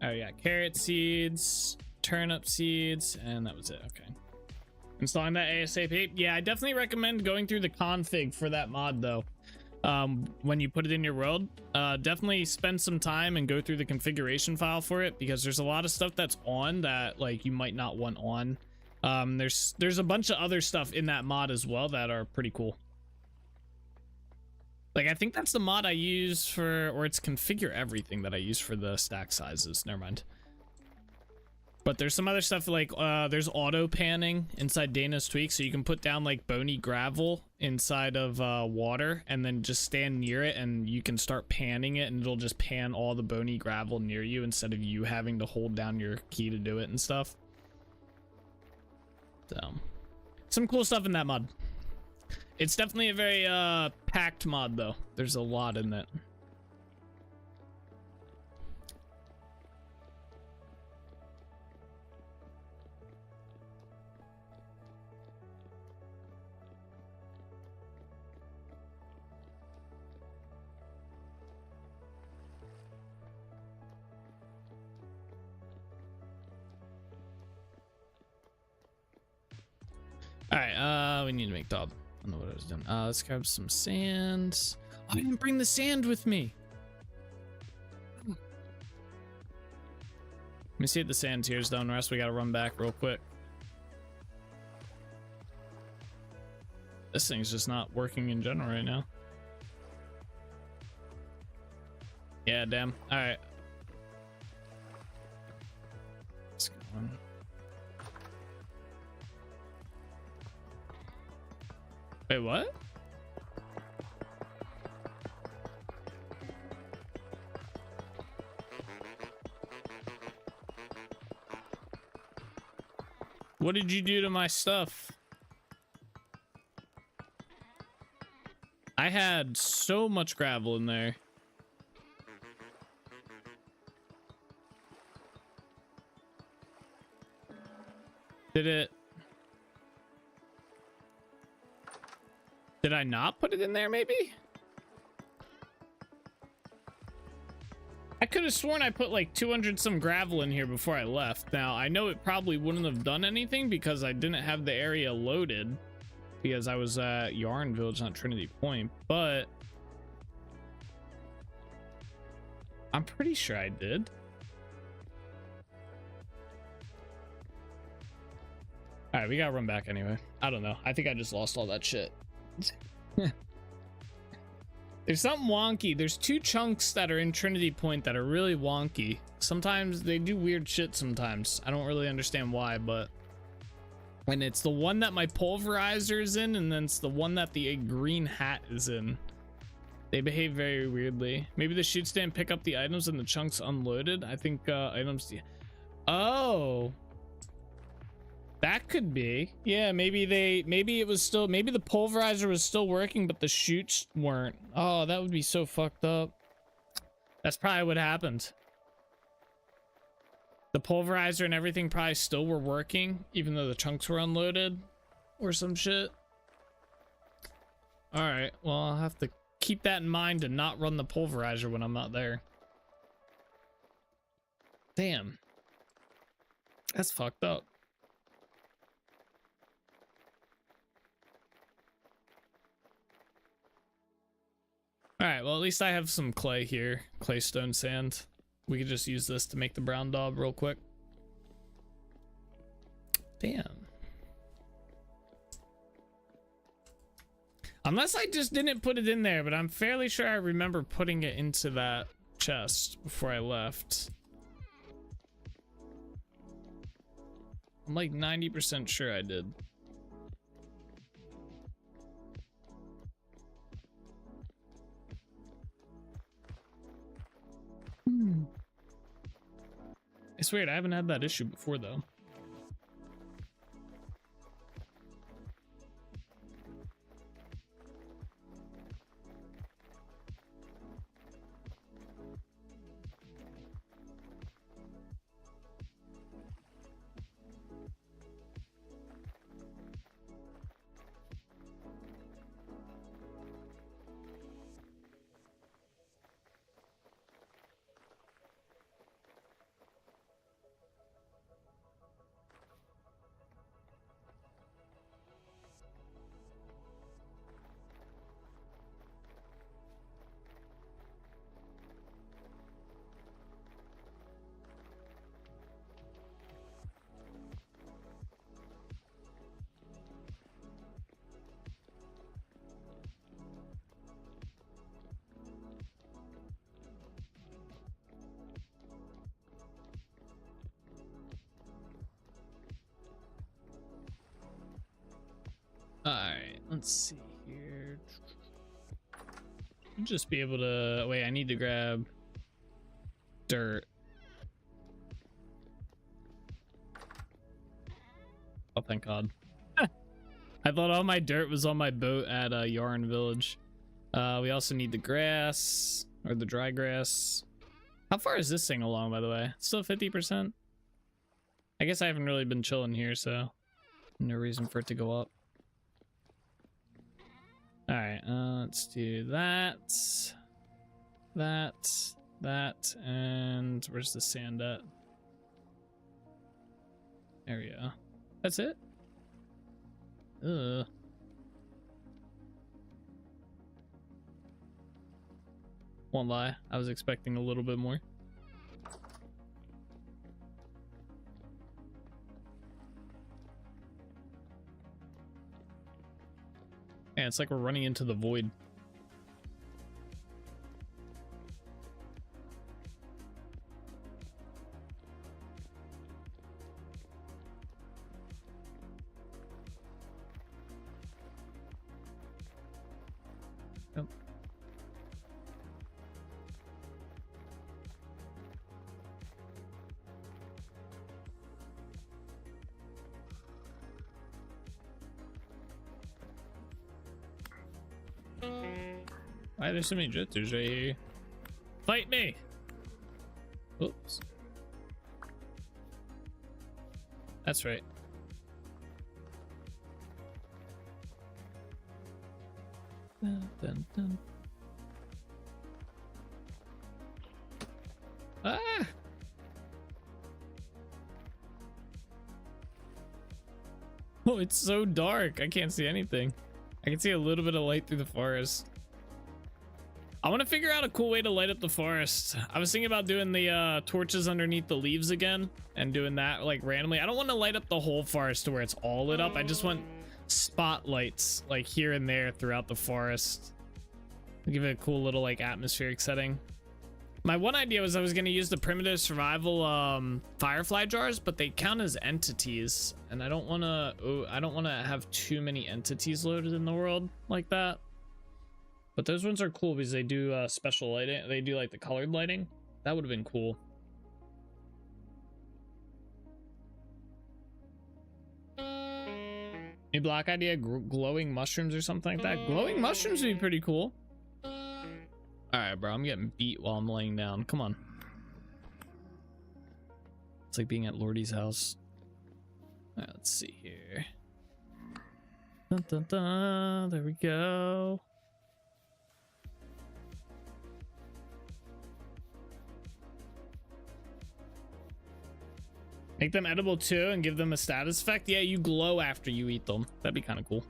Oh yeah, carrot seeds, turnip seeds, and that was it. Okay. Installing that ASAP. Yeah, I definitely recommend going through the config for that mod though. When you put it in your world, definitely spend some time and go through the configuration file for it, because there's a lot of stuff that's on that like you might not want on. There's a bunch of other stuff in that mod as well that are pretty cool. Like I think that's the mod I use for, or it's configure everything that I use for the stack sizes. Never mind. But there's some other stuff like there's auto panning inside Dana's Tweak, so you can put down like bony gravel inside of water and then just stand near it and you can start panning it, and it'll just pan all the bony gravel near you instead of you having to hold down your key to do it and stuff. So some cool stuff in that mod. It's definitely a very packed mod though. There's a lot in it. All right, we need to make dog. I don't know what I was doing. Let's grab some sand. Oh, I didn't bring the sand with me. Let me see if the sand tears down. The rest we gotta run back real quick. This thing's just not working in general right now. Yeah, damn. All right. Let's go on. Wait, what? What did you do to my stuff? I had so much gravel in there. Did I not put it in there, maybe? I could have sworn I put like 200 some gravel in here before I left. Now, I know it probably wouldn't have done anything because I didn't have the area loaded because I was at Yarn Village, not Trinity Point, but I'm pretty sure I did. All right, we gotta run back anyway. I don't know. I think I just lost all that shit. There's something wonky. There's two chunks that are in Trinity Point that are really wonky. Sometimes they do weird shit sometimes. I don't really understand why, but... And it's the one that my pulverizer is in, and then it's the one that the green hat is in. They behave very weirdly. Maybe the chutes didn't pick up the items and the chunks unloaded. I think items... Oh... That could be. Yeah, maybe it was still, maybe the pulverizer was still working, but the chutes weren't. Oh, that would be so fucked up. That's probably what happened. The pulverizer and everything probably still were working, even though the chunks were unloaded or some shit. All right, well, I'll have to keep that in mind and not run the pulverizer when I'm not there. Damn. That's fucked up. All right, well, at least I have some clay here, claystone sand. We could just use this to make the brown daub real quick. Damn. Unless I just didn't put it in there, but I'm fairly sure I remember putting it into that chest before I left. I'm like 90% sure I did. It's weird, I haven't had that issue before though. Alright, let's see here. I'll just be able to... Wait, I need to grab dirt. Oh, thank God. I thought all my dirt was on my boat at Yarn Village. We also need the grass, or the dry grass. How far is this thing along, by the way? Still 50%? I guess I haven't really been chilling here, so no reason for it to go up. Alright, let's do that, and where's the sand at? There we go. That's it? Ugh. Won't lie, I was expecting a little bit more. Yeah, it's like we're running into the void. Oh. Why are there so many jitters right here? Fight me! Oops. That's right. Dun, dun, dun. Ah! Oh, it's so dark. I can't see anything. I can see a little bit of light through the forest. I want to figure out a cool way to light up the forest. I was thinking about doing the torches underneath the leaves again and doing that like randomly. I don't want to light up the whole forest to where it's all lit up. I just want spotlights like here and there throughout the forest. Give it a cool little like atmospheric setting. My one idea was I was going to use the primitive survival firefly jars, but they count as entities, and I don't want to have too many entities loaded in the world like that. But those ones are cool because they do special lighting. They do like the colored lighting. That would have been cool. New block idea, glowing mushrooms or something like that. Glowing mushrooms would be pretty cool. All right, bro, I'm getting beat while I'm laying down. Come on. It's like being at Lordy's house. All right, let's see here. Dun, dun, dun. There we go. Make them edible too and give them a status effect. Yeah, you glow after you eat them. That'd be kind of cool.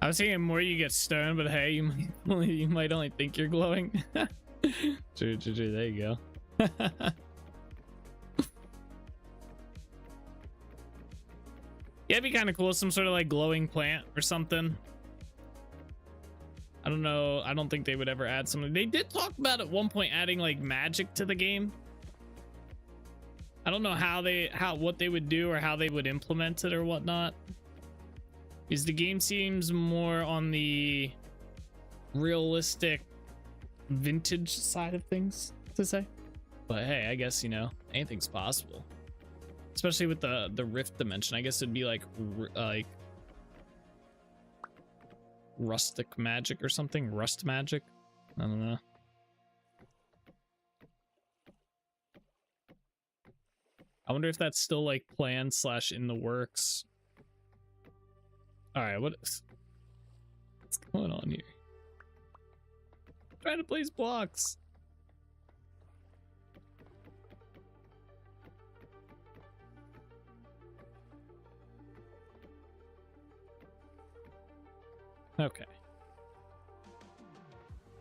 I was thinking more you get stoned, but hey, you might only think you're glowing. True, there you go. Yeah, it'd be kind of cool, some sort of like glowing plant or something. I don't know. I don't think they would ever add something. They did talk about at one point adding like magic to the game. I don't know what they would do or how they would implement it or whatnot. Because the game seems more on the realistic vintage side of things to say. But hey, I guess, you know, anything's possible. Especially with the rift dimension. I guess it'd be like rustic magic or something. Rust magic. I don't know. I wonder if that's still like planned / in the works. All right, what's going on here? I'm trying to place blocks. Okay.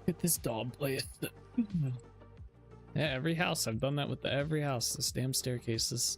Get this dog place. Yeah, every house. I've done that with every house. This damn staircases.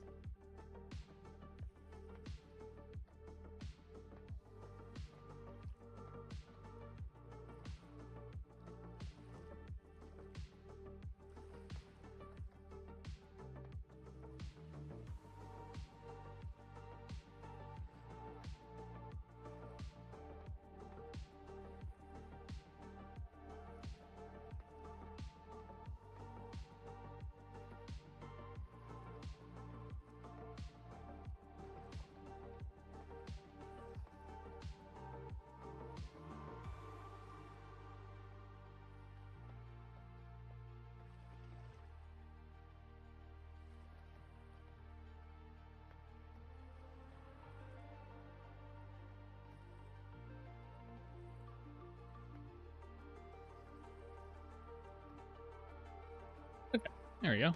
Okay, there we go.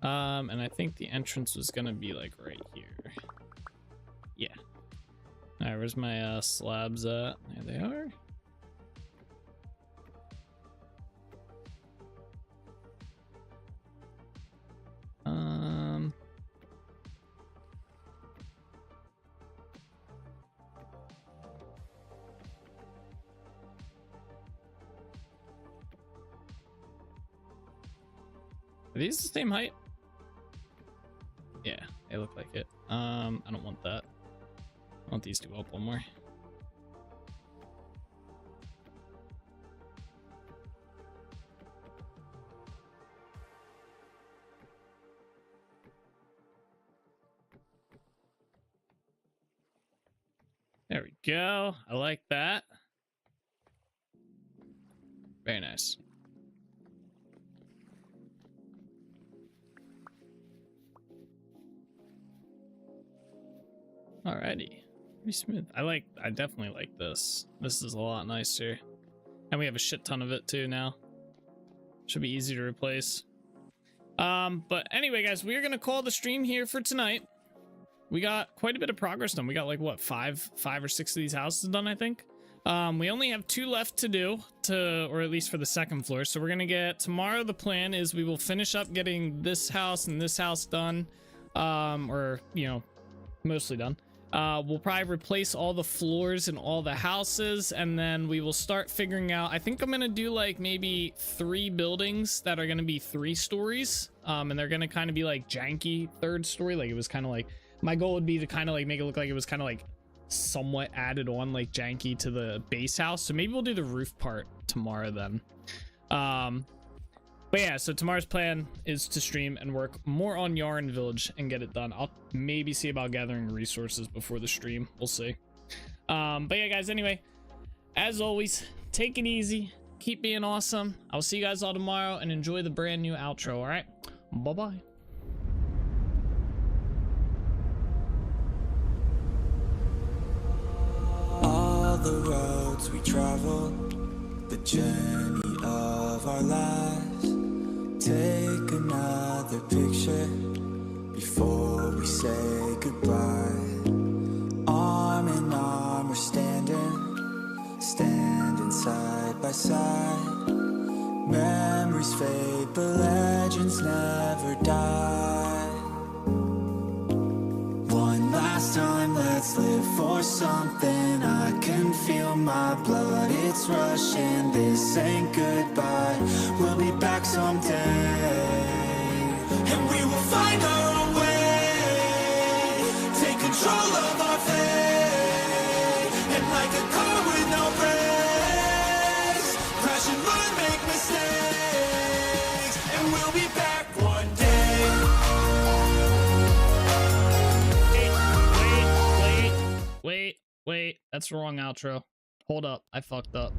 And I think the entrance was gonna be like right here. Yeah. All right, where's my slabs at? There they are. Are these the same height? Yeah, they look like it. I don't want that. I want these to go up one more. There we go. I like that. Very nice. Alrighty, pretty smooth. I definitely like this. This is a lot nicer. And we have a shit ton of it too now. Should be easy to replace. But anyway, guys, we're gonna call the stream here for tonight. We got quite a bit of progress done. We got like what, five or six of these houses done, I think. We only have 2 left to do, or at least for the second floor. So we're gonna get tomorrow. The plan is we will finish up getting this house and this house done, or you know, mostly done. We'll probably replace all the floors in all the houses, and then we will start figuring out. I think I'm gonna do like maybe 3 buildings that are gonna be 3 stories, and they're gonna kind of be like janky 3rd story. Like it was kind of like, my goal would be to kind of like make it look like it was kind of like somewhat added on, like janky to the base house. So maybe we'll do the roof part tomorrow then. But yeah, so tomorrow's plan is to stream and work more on Yarn Village and get it done. I'll maybe see about gathering resources before the stream. We'll see. But yeah, guys, anyway, as always, take it easy. Keep being awesome. I'll see you guys all tomorrow, and enjoy the brand new outro, all right? Bye-bye. All the roads we travel, the journey of our lives. Take another picture before we say goodbye. Arm in arm we're standing, by side. Memories fade, but legends never die. One last time, let's live for something. I can feel my blood, it's rushing. This ain't goodbye, we'll be back someday. And we will find our own way. Take control of our fate. And like a car with no brakes, crash and learn, make mistakes. And we'll be back one day. Wait, that's the wrong outro. Hold up, I fucked up.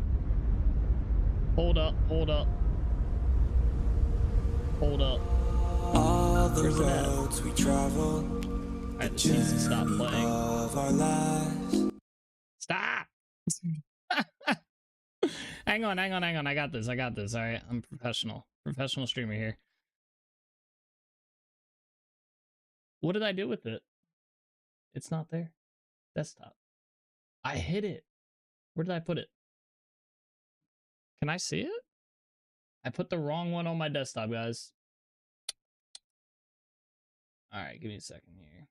Hold up. Hold up. All the Where's it at? roads we travel, Alright, this needs to stop playing. of our lives. Stop! hang on. I got this. Alright, I'm professional streamer here. What did I do with it? It's not there. Desktop. I hid it. Where did I put it? Can I see it? I put the wrong one on my desktop, guys. Alright, give me a second here.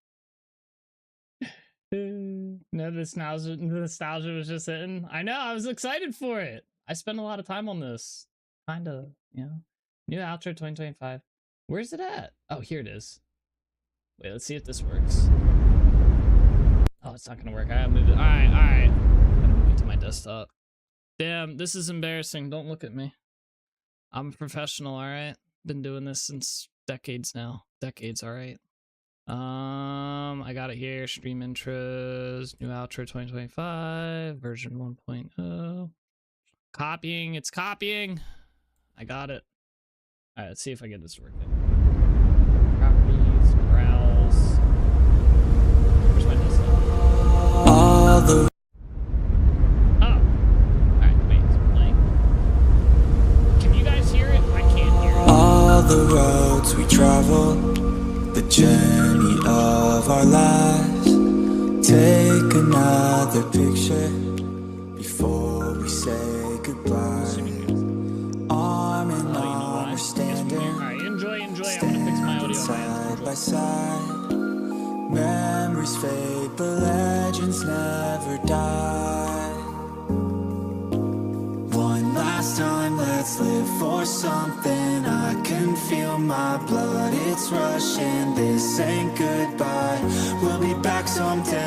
No, the nostalgia was just hitting. I know, I was excited for it. I spent a lot of time on this. Kinda, you know. New outro 2025. Where's it at? Oh, here it is. Wait, let's see if this works. Oh, it's not gonna work. I gotta move it. Alright. I'm gonna move it to my desktop. Damn, this is embarrassing. Don't look at me. I'm a professional, alright? Been doing this since decades now. Alright? I got it here. Stream intros. New outro 2025. Version 1.0. Copying. It's copying. I got it. Alright, let's see if I get this working. Properties. Browse. Where's my desktop? All the Oh. Alright, wait, it's playing. Can you guys hear it? I can't hear it. All the roads we travel, the journey of our lives. Take another picture before we say goodbye. Arm in arm, we're standing. Alright, enjoy. I'm gonna fix my audio. Side by side. Memories fade, but legends never die. One last time, let's live for something. I can feel my blood, it's rushing. This ain't goodbye, we'll be back someday.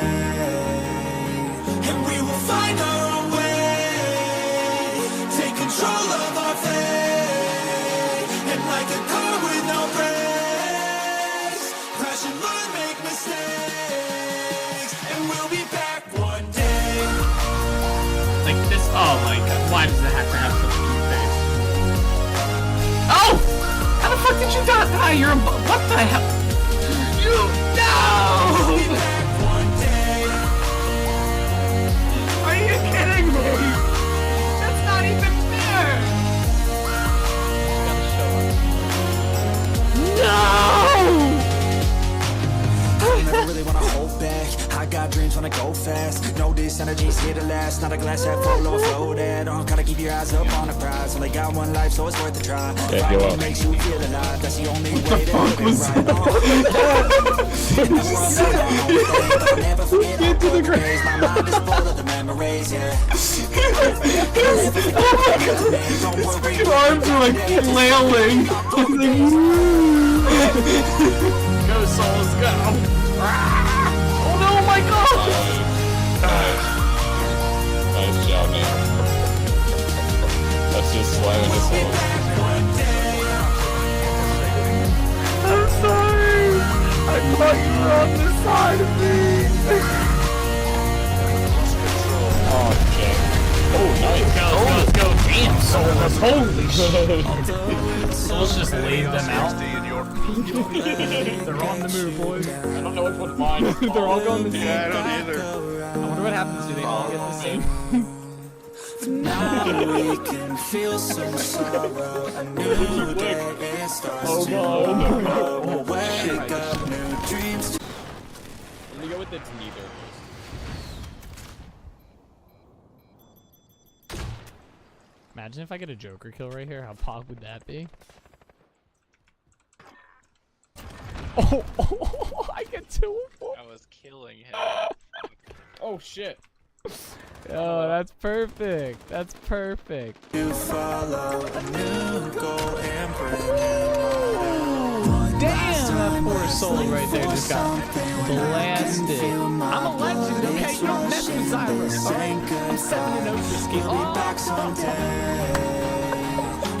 And we will find our own way. Take control of our fate. And like a car with no brakes, crash and learn, make mistakes. And we'll be back one day. Like this, oh my god, why does it have to have such a cute face? Oh! How the fuck did you die? You're a, what the hell? You, no! We'll be back one day. Are you kidding me? That's not even fair! No! I never really wanna hold back. I got dreams, wanna go fast. Know this energy's here to last. Not a glass half full, overflow that. Gotta keep your eyes up on the prize. Only got one life, so it's worth a try. Find what makes you feel alive. That's the only way to live it right. I'll never forget all the days. My mind is full of the memories, yeah. Your arms are like flailing. Go, souls, go! Oh no, my god! Nice job, man. That's just slamming this one. I'm sorry! I thought you were on this side of me! Oh, Jay. Oh, nice. Let's go. Damn, soulless. Holy shit. Souls just laid them out. They're on the move, boys. I don't know which one's mine. They're all going the same. Yeah, I don't either. I wonder what happens. Do they all get the same? Now we can feel some sorrow. A new day, it starts tomorrow. We'll wake up, new dreams. Let me go with the neither. Imagine if I get a Joker kill right here. How pog would that be? Oh, I get 2 of 4. I was killing him. Oh shit. Oh, that's perfect. That's perfect. You follow a new goal and Damn, that poor soul right there just got blasted. I'm a legend, okay? You don't mess with Xyrus, alright? I'm 7-0 this game. back someday,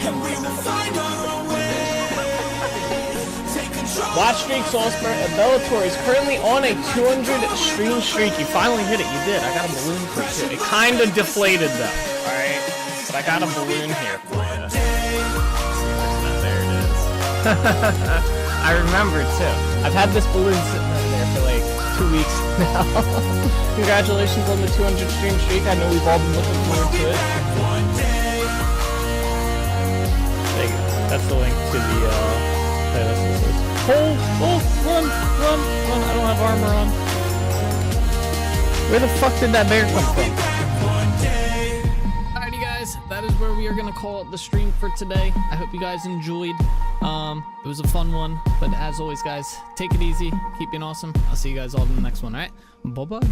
and we will find our way. Take control. Watch Streak Salzburg at Bellator is currently on a 200 stream streak. You finally hit it. You did. I got a balloon for you too. It kind of deflated though. Alright? But I got a balloon here for you. There it is. I remember too. I've had this balloon sitting right there for like 2 weeks now. Congratulations on the 200 stream streak. I know we've all been looking forward to it. There you go. That's the link to the playlist. Run! I don't have armor on. Where the fuck did that bear come from? Alrighty guys, that is where we are gonna call it the stream for today. I hope you guys enjoyed. It was a fun one, but as always guys, take it easy, keep being awesome. I'll see you guys all in the next one, alright? Bye bye.